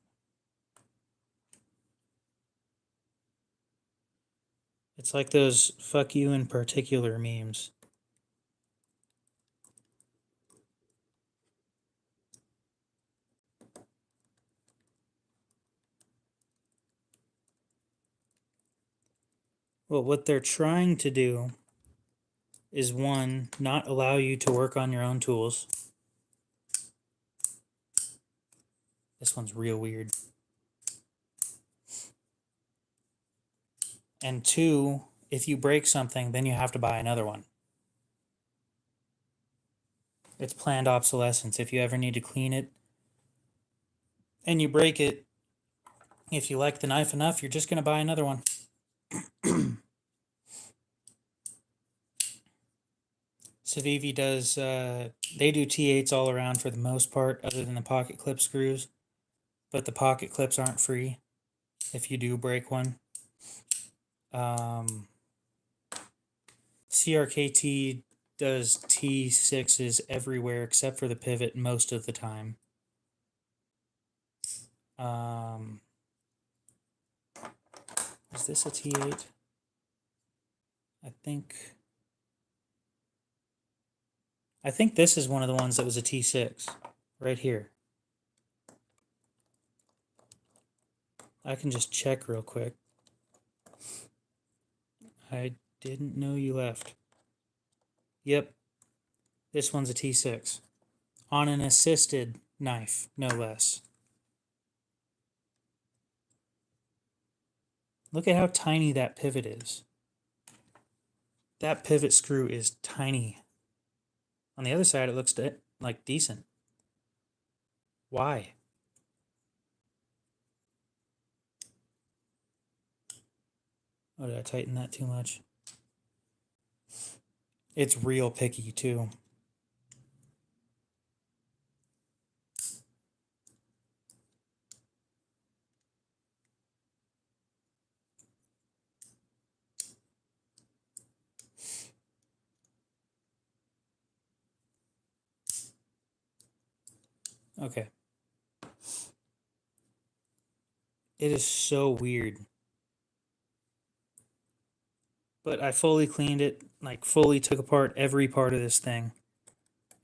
It's like those fuck you in particular memes. Well, what they're trying to do is, one, not allow you to work on your own tools. This one's real weird. And 2, if you break something, then you have to buy another one. It's planned obsolescence. If you ever need to clean it and you break it, if you like the knife enough, you're just going to buy another one. Civivi does, they do T8s all around for the most part, other than the pocket clip screws. But the pocket clips aren't free if you do break one. CRKT does T6s everywhere except for the pivot most of the time. Is this a T8? I think this is one of the ones that was a T6 right here. I can just check real quick. I didn't know you left. Yep, this one's a T6 on an assisted knife, no less. Look at how tiny that pivot is. That pivot screw is tiny. On the other side, it looks like decent. Why? Oh, did I tighten that too much? It's real picky too. Okay. It is so weird. But I fully cleaned it, like fully took apart every part of this thing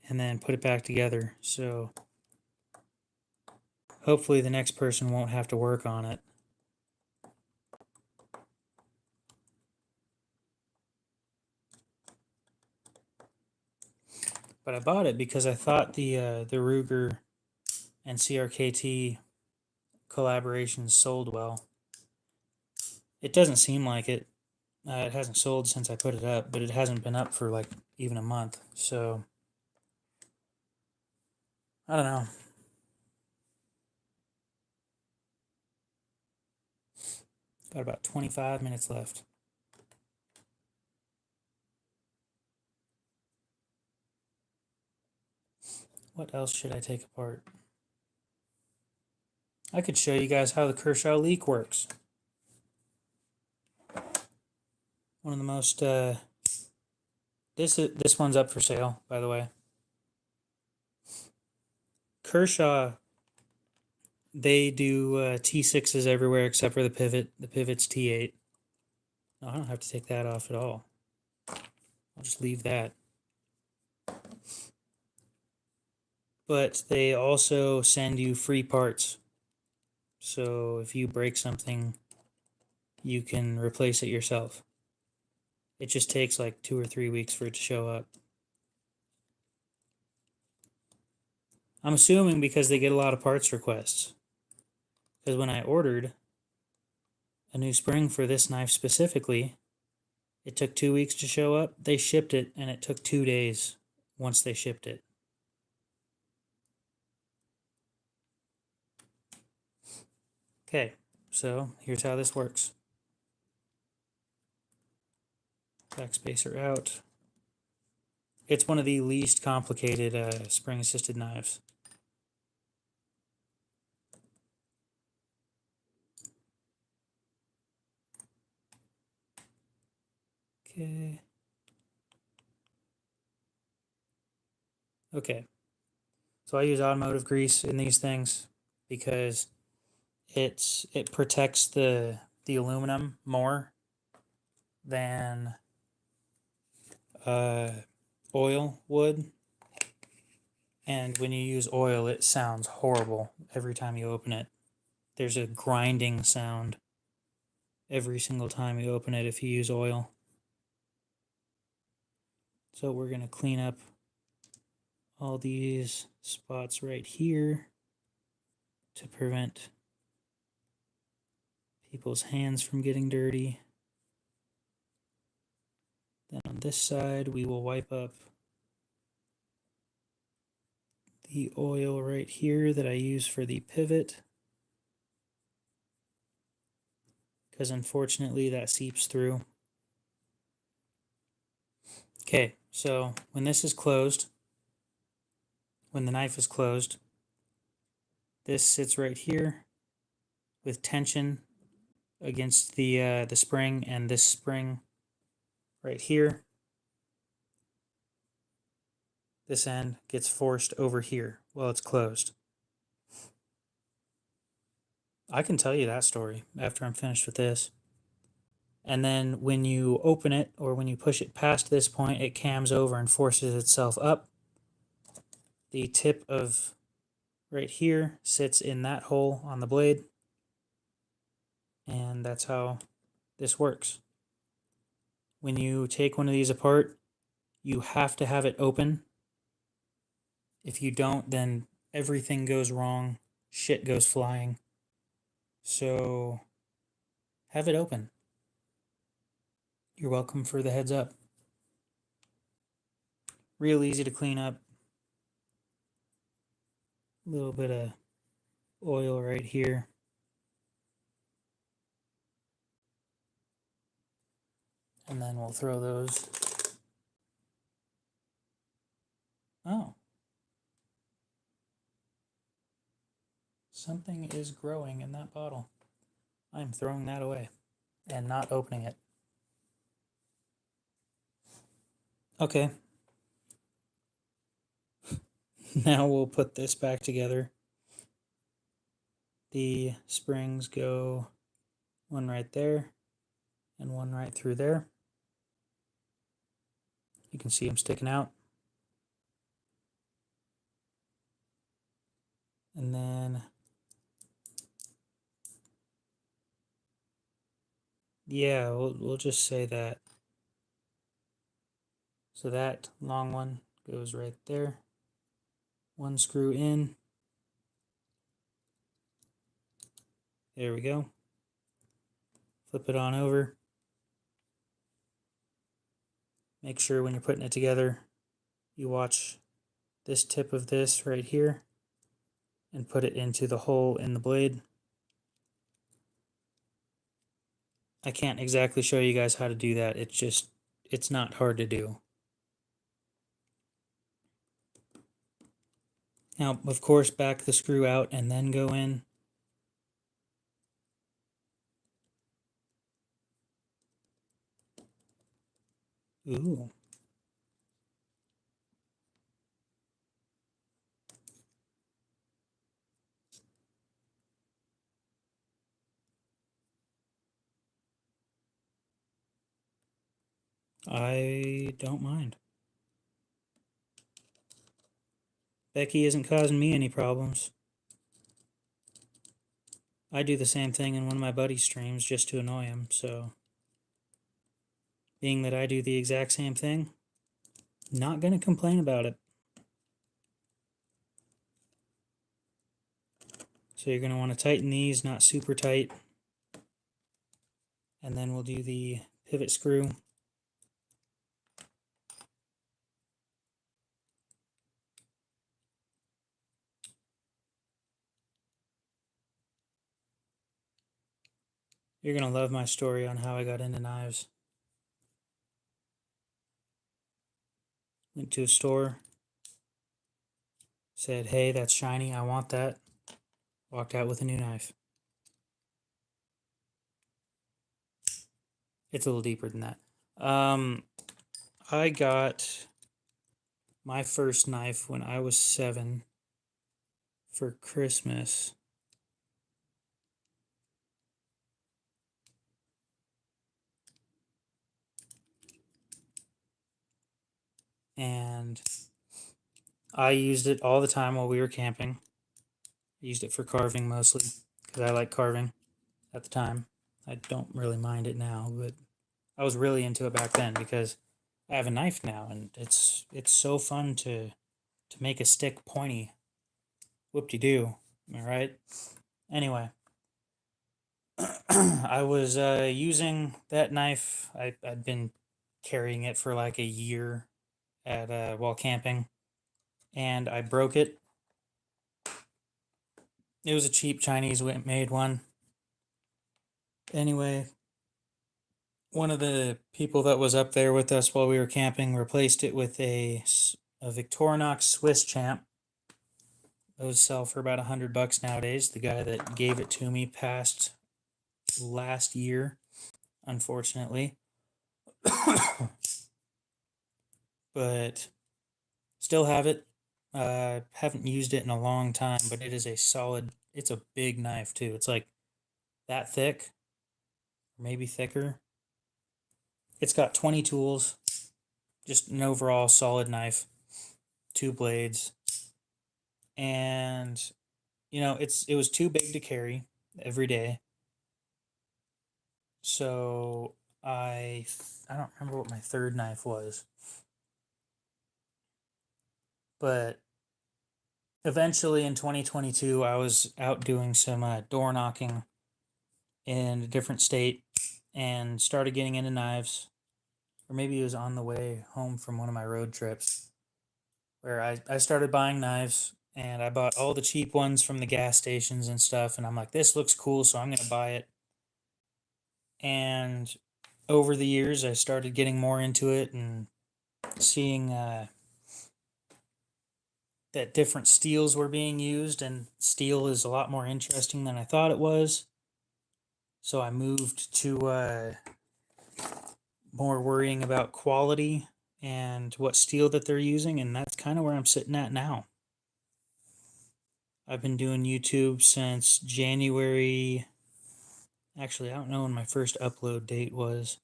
and then put it back together. So hopefully the next person won't have to work on it. But I bought it because I thought the Ruger and CRKT collaborations sold well. It doesn't seem like it. It hasn't sold since I put it up, but it hasn't been up for like even a month. So I don't know. Got about 25 minutes left. What else should I take apart? I could show you guys how the Kershaw Leek works. One of the most, this one's up for sale, by the way. Kershaw, they do T6s everywhere except for the pivot. The pivot's T8. No, I don't have to take that off at all. I'll just leave that. but they also send you free parts. So if you break something, you can replace it yourself. It just takes like 2 or 3 weeks for it to show up. I'm assuming because they get a lot of parts requests. Because when I ordered a new spring for this knife specifically, it took 2 weeks to show up. They shipped it, and it took 2 days once they shipped it. Okay, so here's how this works. Backspacer out. It's one of the least complicated spring-assisted knives. Okay. Okay. So I use automotive grease in these things because it protects the aluminum more than oil would. And when you use oil, it sounds horrible every time you open it. There's a grinding sound every single time you open it if you use oil. So we're going to clean up all these spots right here to prevent people's hands from getting dirty. Then on this side, we will wipe up the oil right here that I use for the pivot, because unfortunately that seeps through. Okay, so when this is closed, when the knife is closed, this sits right here with tension against the spring, and this spring right here, this end gets forced over here while it's closed. I can tell you that story after I'm finished with this. And then when you open it, or when you push it past this point, it cams over and forces itself up. The tip of right here sits in that hole on the blade, and that's how this works. When you take one of these apart, you have to have it open. If you don't, then everything goes wrong, shit goes flying. So have it open. You're welcome for the heads up. Real easy to clean up. A little bit of oil right here. And then we'll throw those. Oh. Something is growing in that bottle. I'm throwing that away and not opening it. Okay. Now we'll put this back together. The springs go one right there and one right through there. You can see them sticking out. And then, yeah, we'll just say that. So that long one goes right there. One screw in. There we go. Flip it on over. Make sure when you're putting it together, you watch this tip of this right here and put it into the hole in the blade. I can't exactly show you guys how to do that. It's not hard to do. Now, of course, back the screw out and then go in. Ooh. I don't mind. Becky isn't causing me any problems. I do the same thing in one of my buddy's streams just to annoy him, so being that I do the exact same thing, not gonna complain about it. So you're gonna want to tighten these, not super tight. And then we'll do the pivot screw. You're gonna love my story on how I got into knives. Went to a store, said, hey, that's shiny, I want that. Walked out with a new knife. It's a little deeper than that. I got my first knife when I was 7 for Christmas. And I used it all the time while we were camping. I used it for carving mostly because I like carving at the time. I don't really mind it now, but I was really into it back then because I have a knife now, and it's so fun to make a stick pointy. Whoop-de-doo, am I right? Anyway, I was using that knife. I'd been carrying it for like a year at while camping, and I broke it. It was a cheap Chinese made one. Anyway, one of the people that was up there with us while we were camping replaced it with a Victorinox Swiss Champ. Those sell for about $100 nowadays. The guy that gave it to me passed last year, unfortunately. But still have it. Haven't used it in a long time, but it is a solid, it's a big knife too. It's like that thick, maybe thicker. It's got 20 tools, just an overall solid knife, 2 blades. And you know, it was too big to carry every day. So I don't remember what my third knife was. But eventually in 2022, I was out doing some door knocking in a different state and started getting into knives. Or maybe it was on the way home from one of my road trips where I started buying knives, and I bought all the cheap ones from the gas stations and stuff. And I'm like, this looks cool, so I'm going to buy it. And over the years, I started getting more into it and seeing that different steels were being used, and steel is a lot more interesting than I thought it was. So I moved to more worrying about quality and what steel that they're using, and that's kind of where I'm sitting at now. I've been doing YouTube since January. Actually, I don't know when my first upload date was.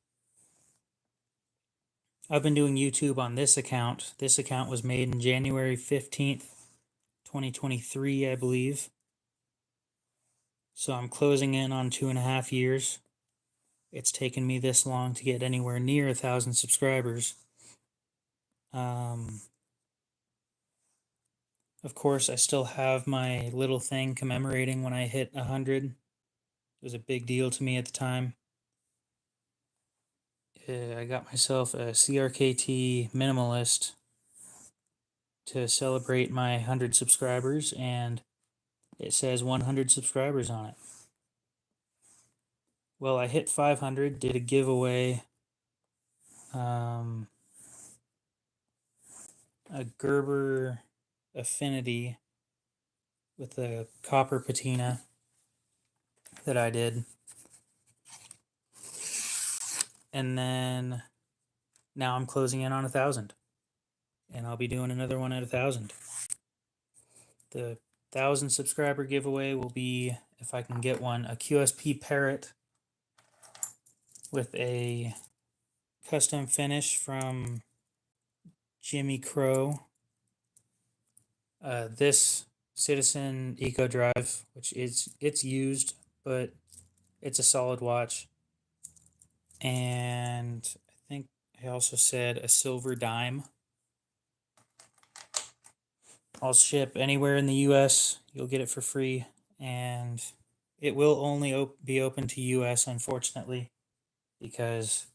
I've been doing YouTube on this account. This account was made in January 15th, 2023, I believe. So I'm closing in on 2.5 years. It's taken me this long to get anywhere near 1,000 subscribers. Of course, I still have my little thing commemorating when I hit 100. It was a big deal to me at the time. I got myself a CRKT minimalist to celebrate my 100 subscribers, and it says 100 subscribers on it. Well, I hit 500, did a giveaway, a Gerber Affinity with a copper patina that I did. And then now I'm closing in on 1,000. And I'll be doing another one at 1,000. The 1,000 subscriber giveaway will be, if I can get one, a QSP Parrot with a custom finish from Jimmy Crow. This Citizen Eco Drive, which it's used, but it's a solid watch. And I think I also said a silver dime. I'll ship anywhere in the US. You'll get it for free, and it will only be open to US, unfortunately, because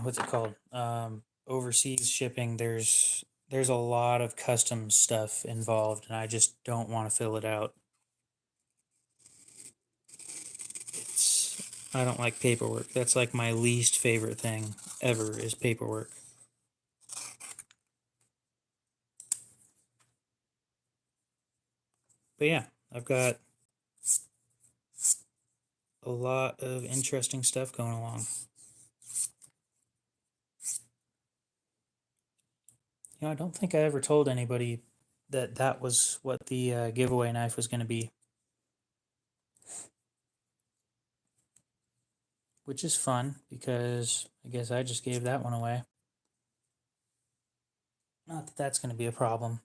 what's it called? Overseas shipping. There's a lot of custom stuff involved, and I just don't want to fill it out. I don't like paperwork. That's like my least favorite thing ever is paperwork. But yeah, I've got a lot of interesting stuff going along. I don't think I ever told anybody that that was what the giveaway knife was going to be, which is fun because I guess I just gave that one away. Not that that's going to be a problem.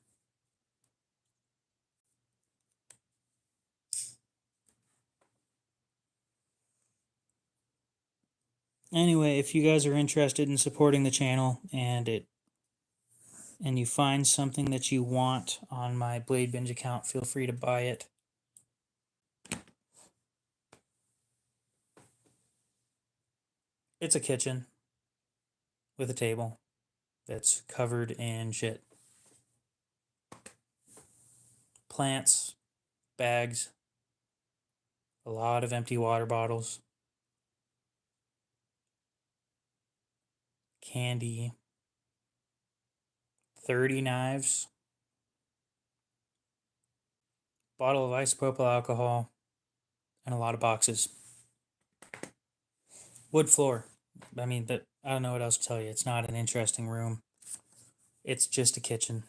Anyway, if you guys are interested in supporting the channel and you find something that you want on my Blade Binge account, feel free to buy it. It's a kitchen with a table that's covered in shit. Plants, bags, a lot of empty water bottles, candy, 30 knives, bottle of isopropyl alcohol, and a lot of boxes. Wood floor. I mean, but I don't know what else to tell you. It's not an interesting room. It's just a kitchen.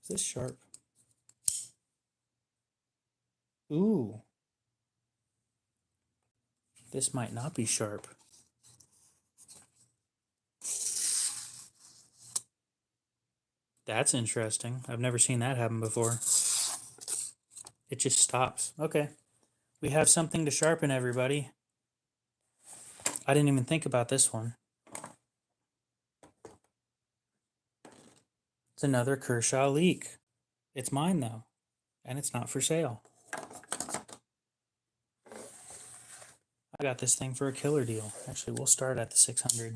Is this sharp? Ooh. This might not be sharp. That's interesting. I've never seen that happen before. It just stops. Okay. We have something to sharpen, everybody. I didn't even think about this one. It's another Kershaw Leek. It's mine, though, and it's not for sale. I got this thing for a killer deal. Actually, we'll start at the 600.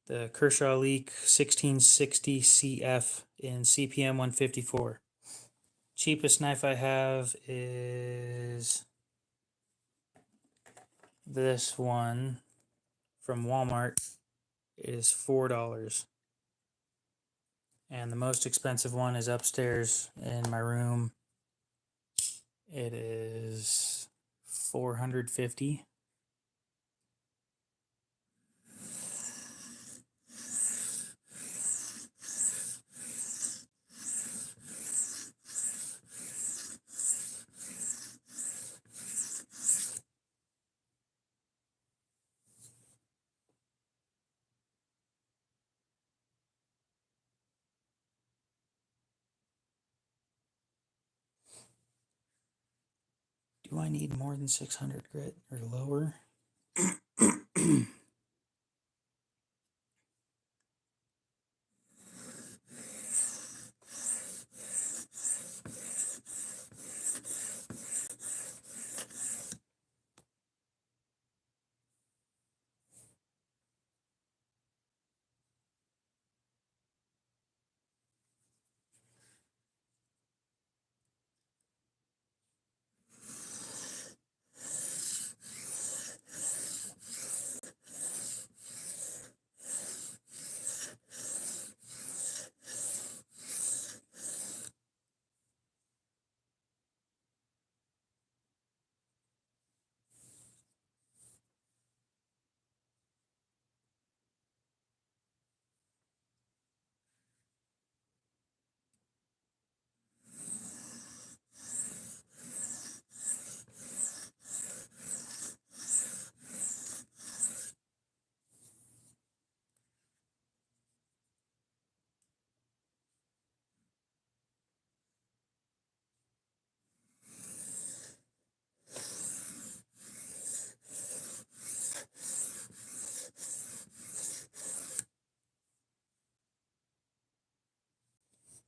The Kershaw Leek 1660 CF in CPM 154. Cheapest knife I have is this one from Walmart. It is $4. And the most expensive one is upstairs in my room. It is $450. Do I need more than 600 grit or lower?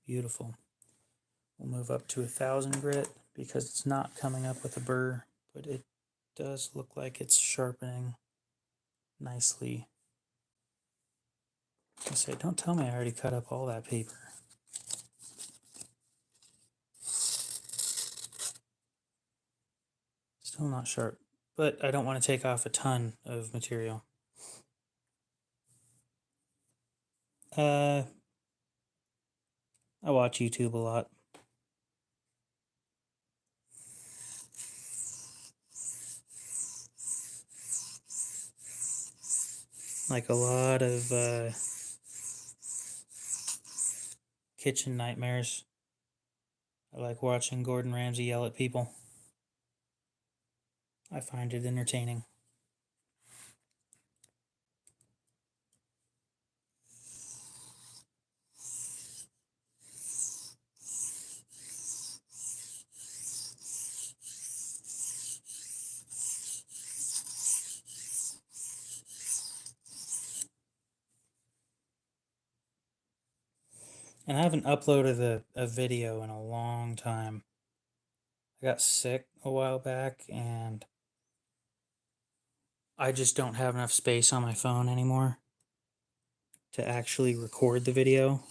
Beautiful. We'll move up to 1,000 grit because it's not coming up with a burr, but it does look like it's sharpening nicely. I say, don't tell me I already cut up all that paper. Still not sharp, but I don't want to take off a ton of material. I watch YouTube a lot. Like a lot of kitchen nightmares. I like watching Gordon Ramsay yell at people. I find it entertaining. And I haven't uploaded a video in a long time. I got sick a while back and I just don't have enough space on my phone anymore to actually record the video.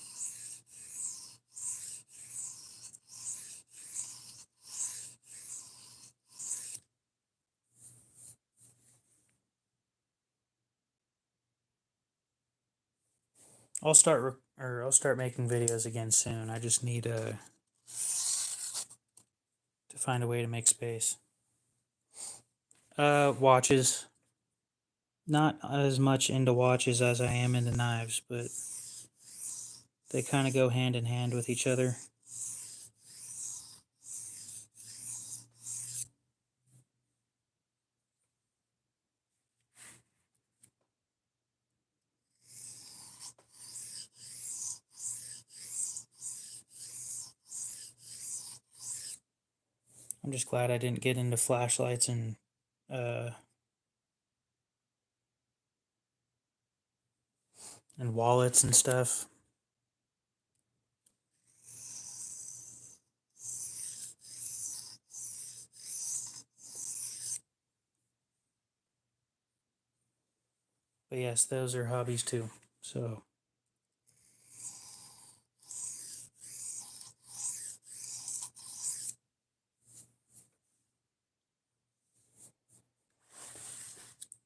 I'll start making videos again soon. I just need to find a way to make space. Watches. Not as much into watches as I am into knives, but they kind of go hand in hand with each other. I'm just glad I didn't get into flashlights and wallets and stuff. But yes, those are hobbies too. So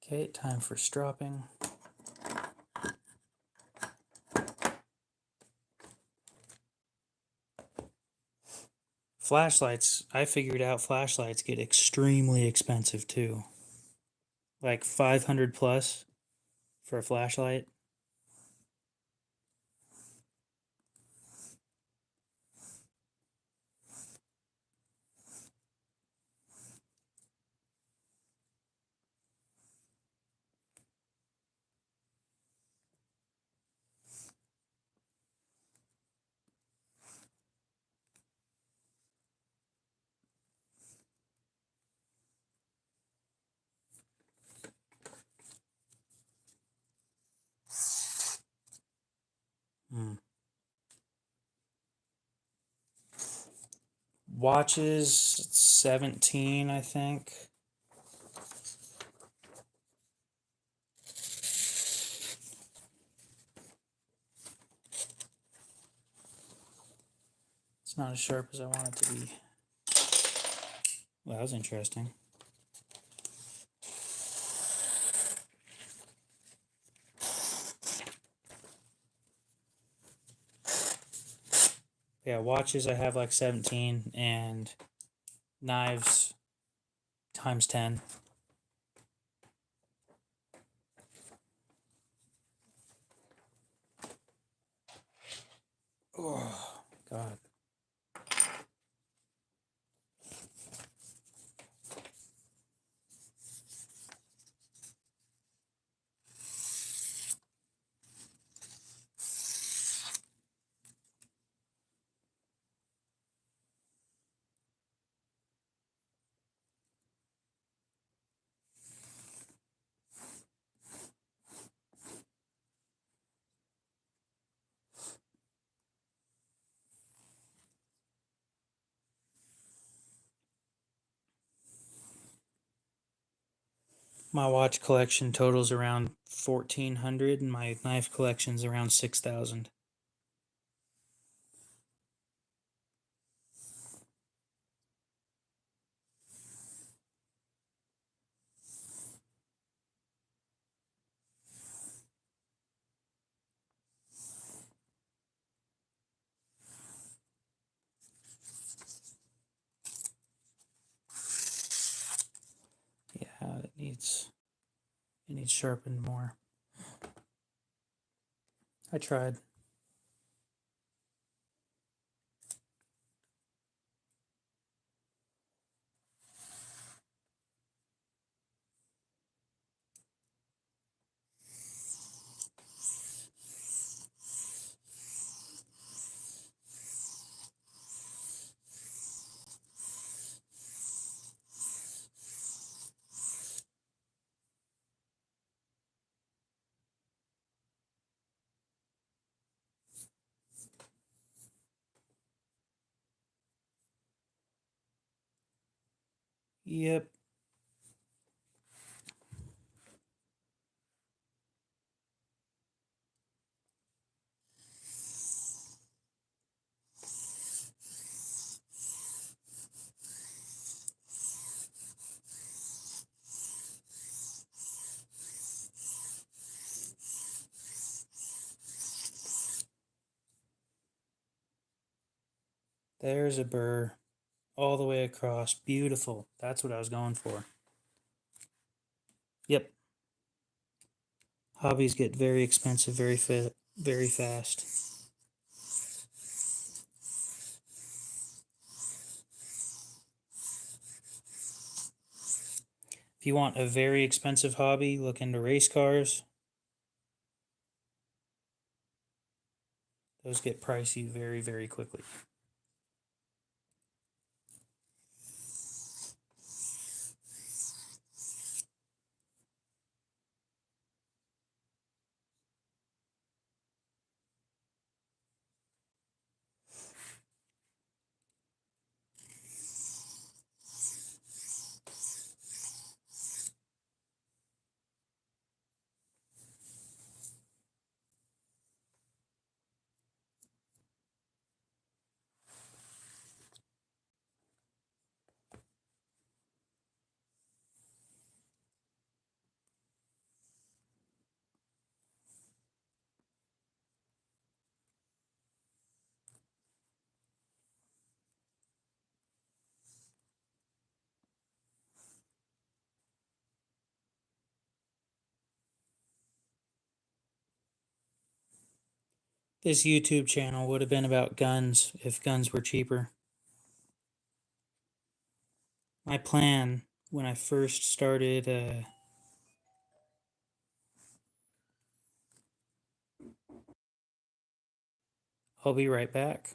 okay, time for stropping. Flashlights, I figured out flashlights get extremely expensive too. Like 500 plus for a flashlight. Watches, 17, I think. It's not as sharp as I want it to be. Well, that was interesting. Yeah, watches I have like 17 and knives times 10. Oh, God. My watch collection totals around 1,400, and my knife collection's around 6,000. Yeah, it needs sharpened more. I tried. Yep. There's a burr all the way across. Beautiful. That's what I was going for. Yep. Hobbies get very expensive very fast. If you want a very expensive hobby, look into race cars. Those get pricey very quickly. This YouTube channel would have been about guns if guns were cheaper. My plan when I first started, I'll be right back.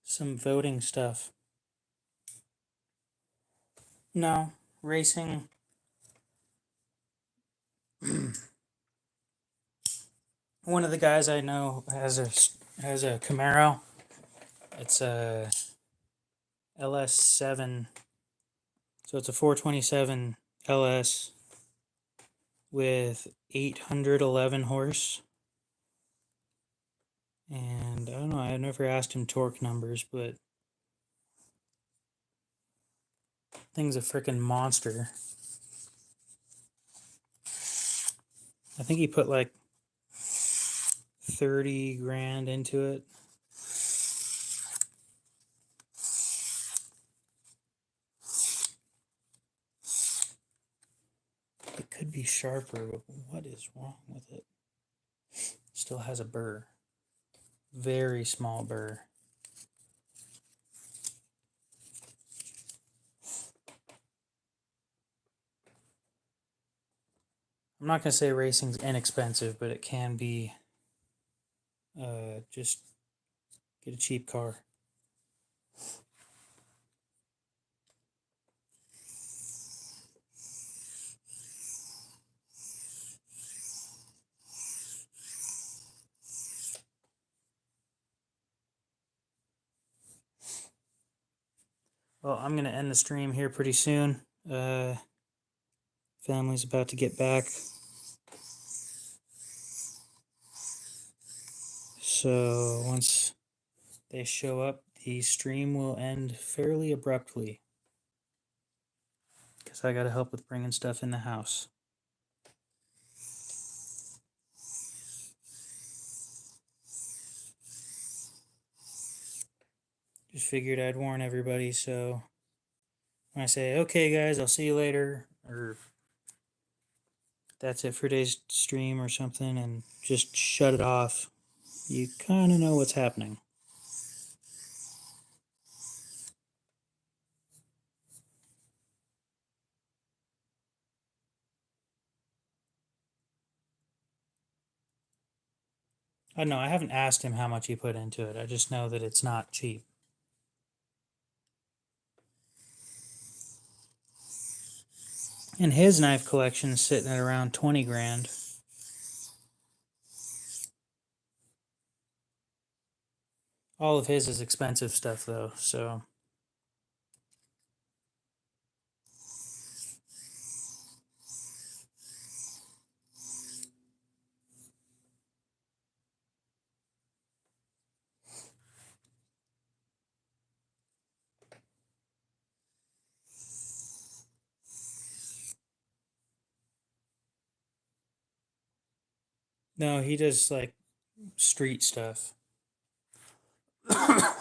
Some voting stuff. No, racing. One of the guys I know has a Camaro. It's a LS7. So it's a 427 LS with 811 horse. And I don't know, I never asked him torque numbers, but thing's a freaking monster. I think he put like 30 grand into it. It could be sharper, but what is wrong with it? Still has a burr. Very small burr. I'm not going to say racing's inexpensive, but it can be. Just get a cheap car. Well, I'm going to end the stream here pretty soon. Family's about to get back. So once they show up, the stream will end fairly abruptly. Because I got to help with bringing stuff in the house. Just figured I'd warn everybody, so when I say, okay guys, I'll see you later, or that's it for today's stream or something, and just shut it off, you kind of know what's happening. I don't know, I haven't asked him how much he put into it. I just know that it's not cheap. And his knife collection is sitting at around 20 grand. All of his is expensive stuff though, so. No, he does like street stuff.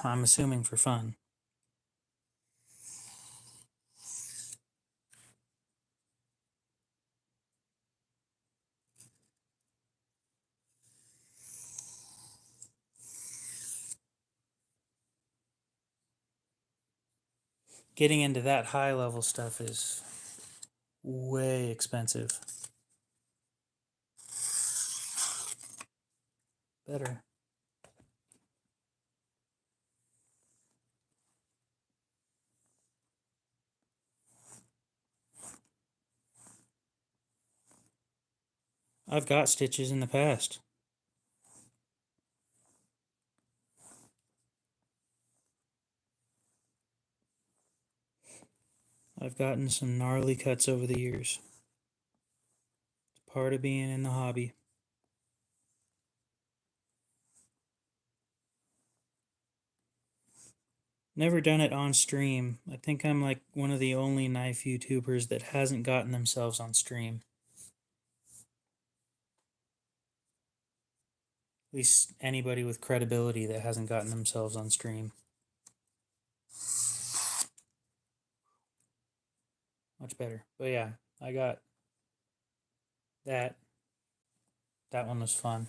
I'm assuming for fun. Getting into that high level stuff is way expensive. Better. I've got stitches in the past. I've gotten some gnarly cuts over the years. It's part of being in the hobby. Never done it on stream. I think I'm like one of the only knife YouTubers that hasn't gotten themselves on stream. At least anybody with credibility that hasn't gotten themselves on stream. Much better. But yeah, I got that. That one was fun.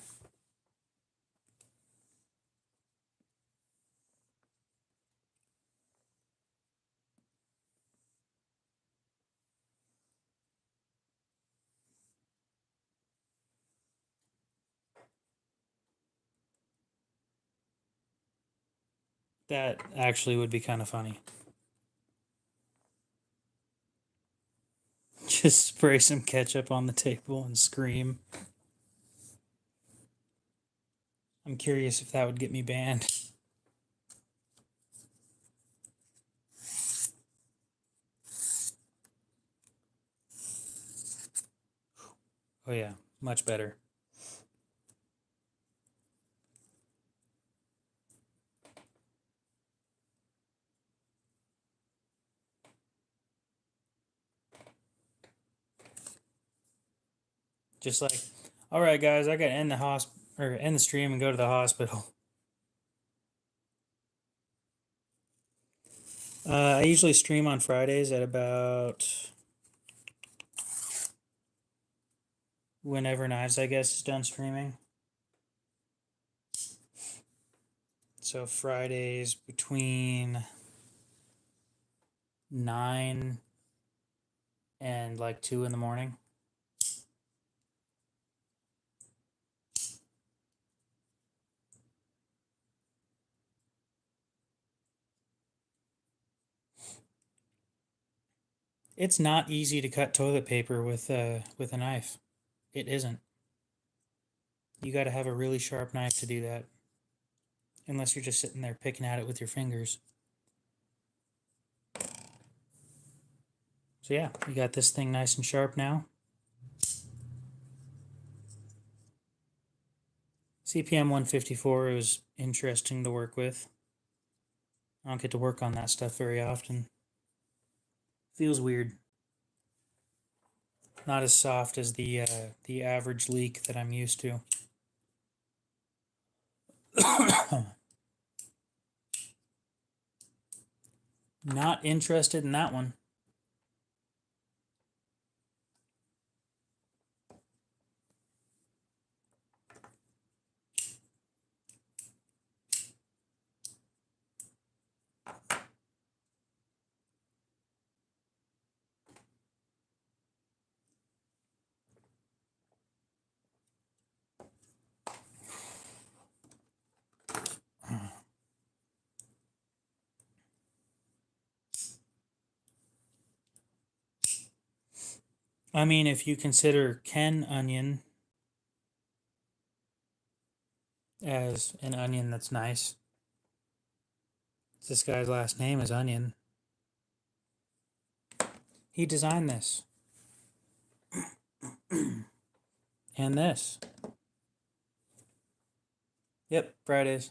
That actually would be kind of funny. Just spray some ketchup on the table and scream. I'm curious if that would get me banned. Oh yeah, much better. Just like All right, guys, I gotta end the stream and go to the hospital. I usually stream on Fridays at about whenever Knives, I guess, is done streaming. So Fridays between 9 and like 2 in the morning. It's not easy to cut toilet paper with a knife. It isn't. You got to have a really sharp knife to do that. Unless you're just sitting there picking at it with your fingers. So yeah, we got this thing nice and sharp now. CPM 154 was interesting to work with. I don't get to work on that stuff very often. Feels weird. Not as soft as the average leek that I'm used to. Not interested in that one. I mean, if you consider Ken onion as an onion that's nice. This guy's last name is Onion. He designed this. And this. Yep, Fridays.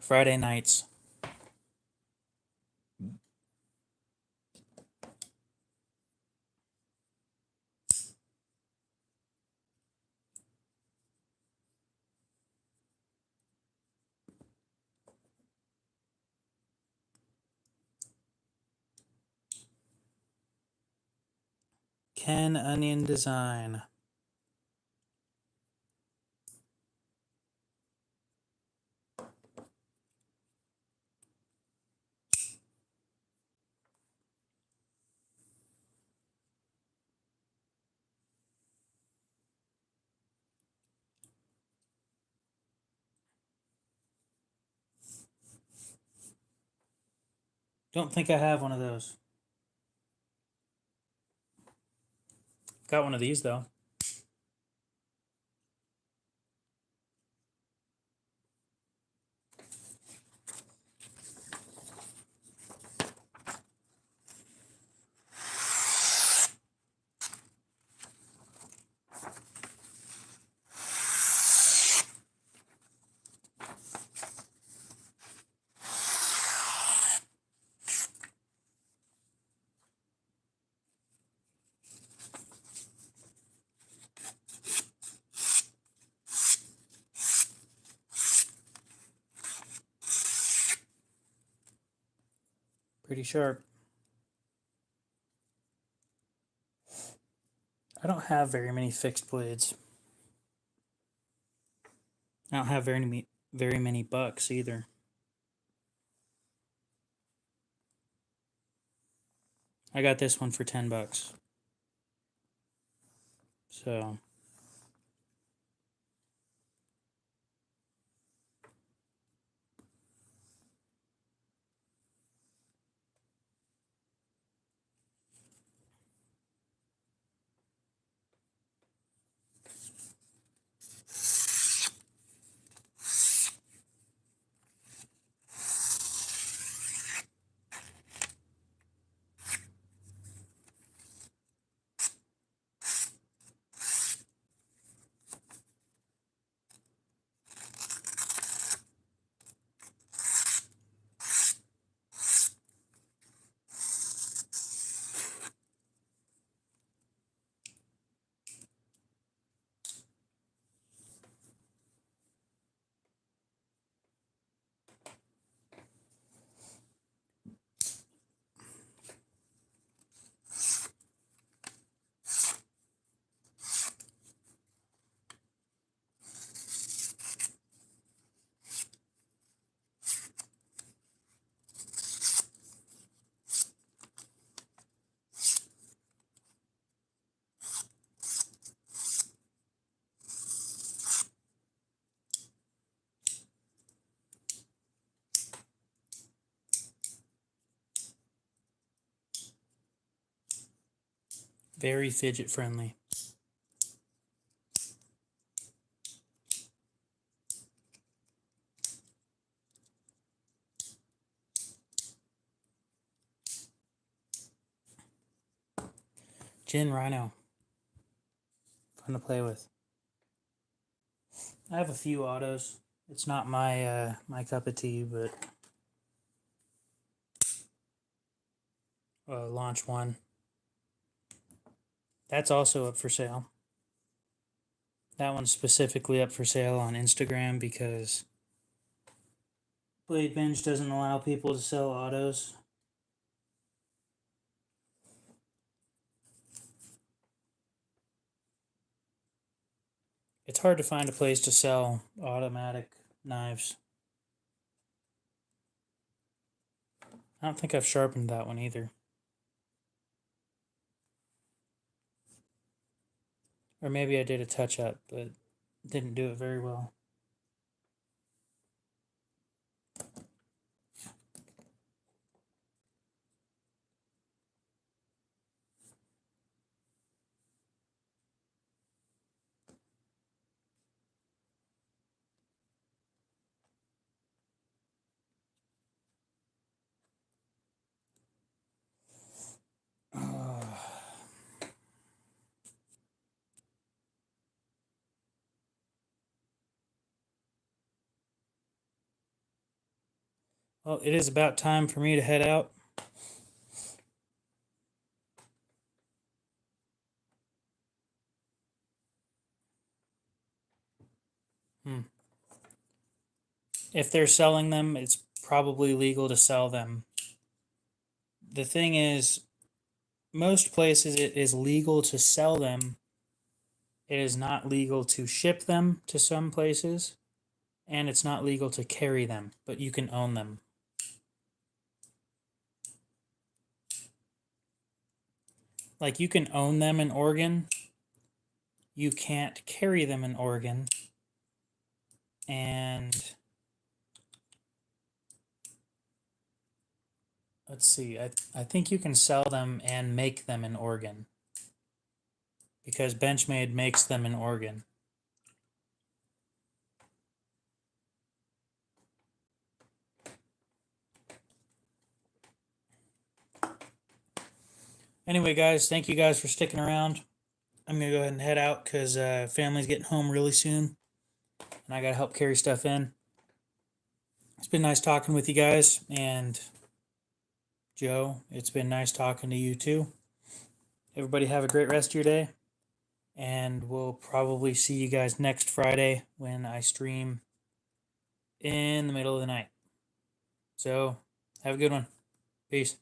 Friday nights. Ken Onion Design. Don't think I have one of those. Got one of these though. Pretty sharp. I don't have very many fixed blades. I don't have very many bucks either. I got this one for $10. So Very fidget friendly. Gin Rhino. Fun to play with. I have a few autos. It's not my my cup of tea, but launch one. That's also up for sale. That one's specifically up for sale on Instagram because Blade Bench doesn't allow people to sell autos. It's hard to find a place to sell automatic knives. I don't think I've sharpened that one either. Or maybe I did a touch up, but didn't do it very well. Well, it is about time for me to head out. If they're selling them, it's probably legal to sell them. The thing is, most places it is legal to sell them. It is not legal to ship them to some places, and it's not legal to carry them, but you can own them. Like, you can own them in Oregon. You can't carry them in Oregon. And let's see, I think you can sell them and make them in Oregon. Because Benchmade makes them in Oregon. Anyway, guys, thank you guys for sticking around. I'm going to go ahead and head out because family's getting home really soon. And I got to help carry stuff in. It's been nice talking with you guys. And Joe, it's been nice talking to you too. Everybody have a great rest of your day. And we'll probably see you guys next Friday when I stream in the middle of the night. So, have a good one. Peace.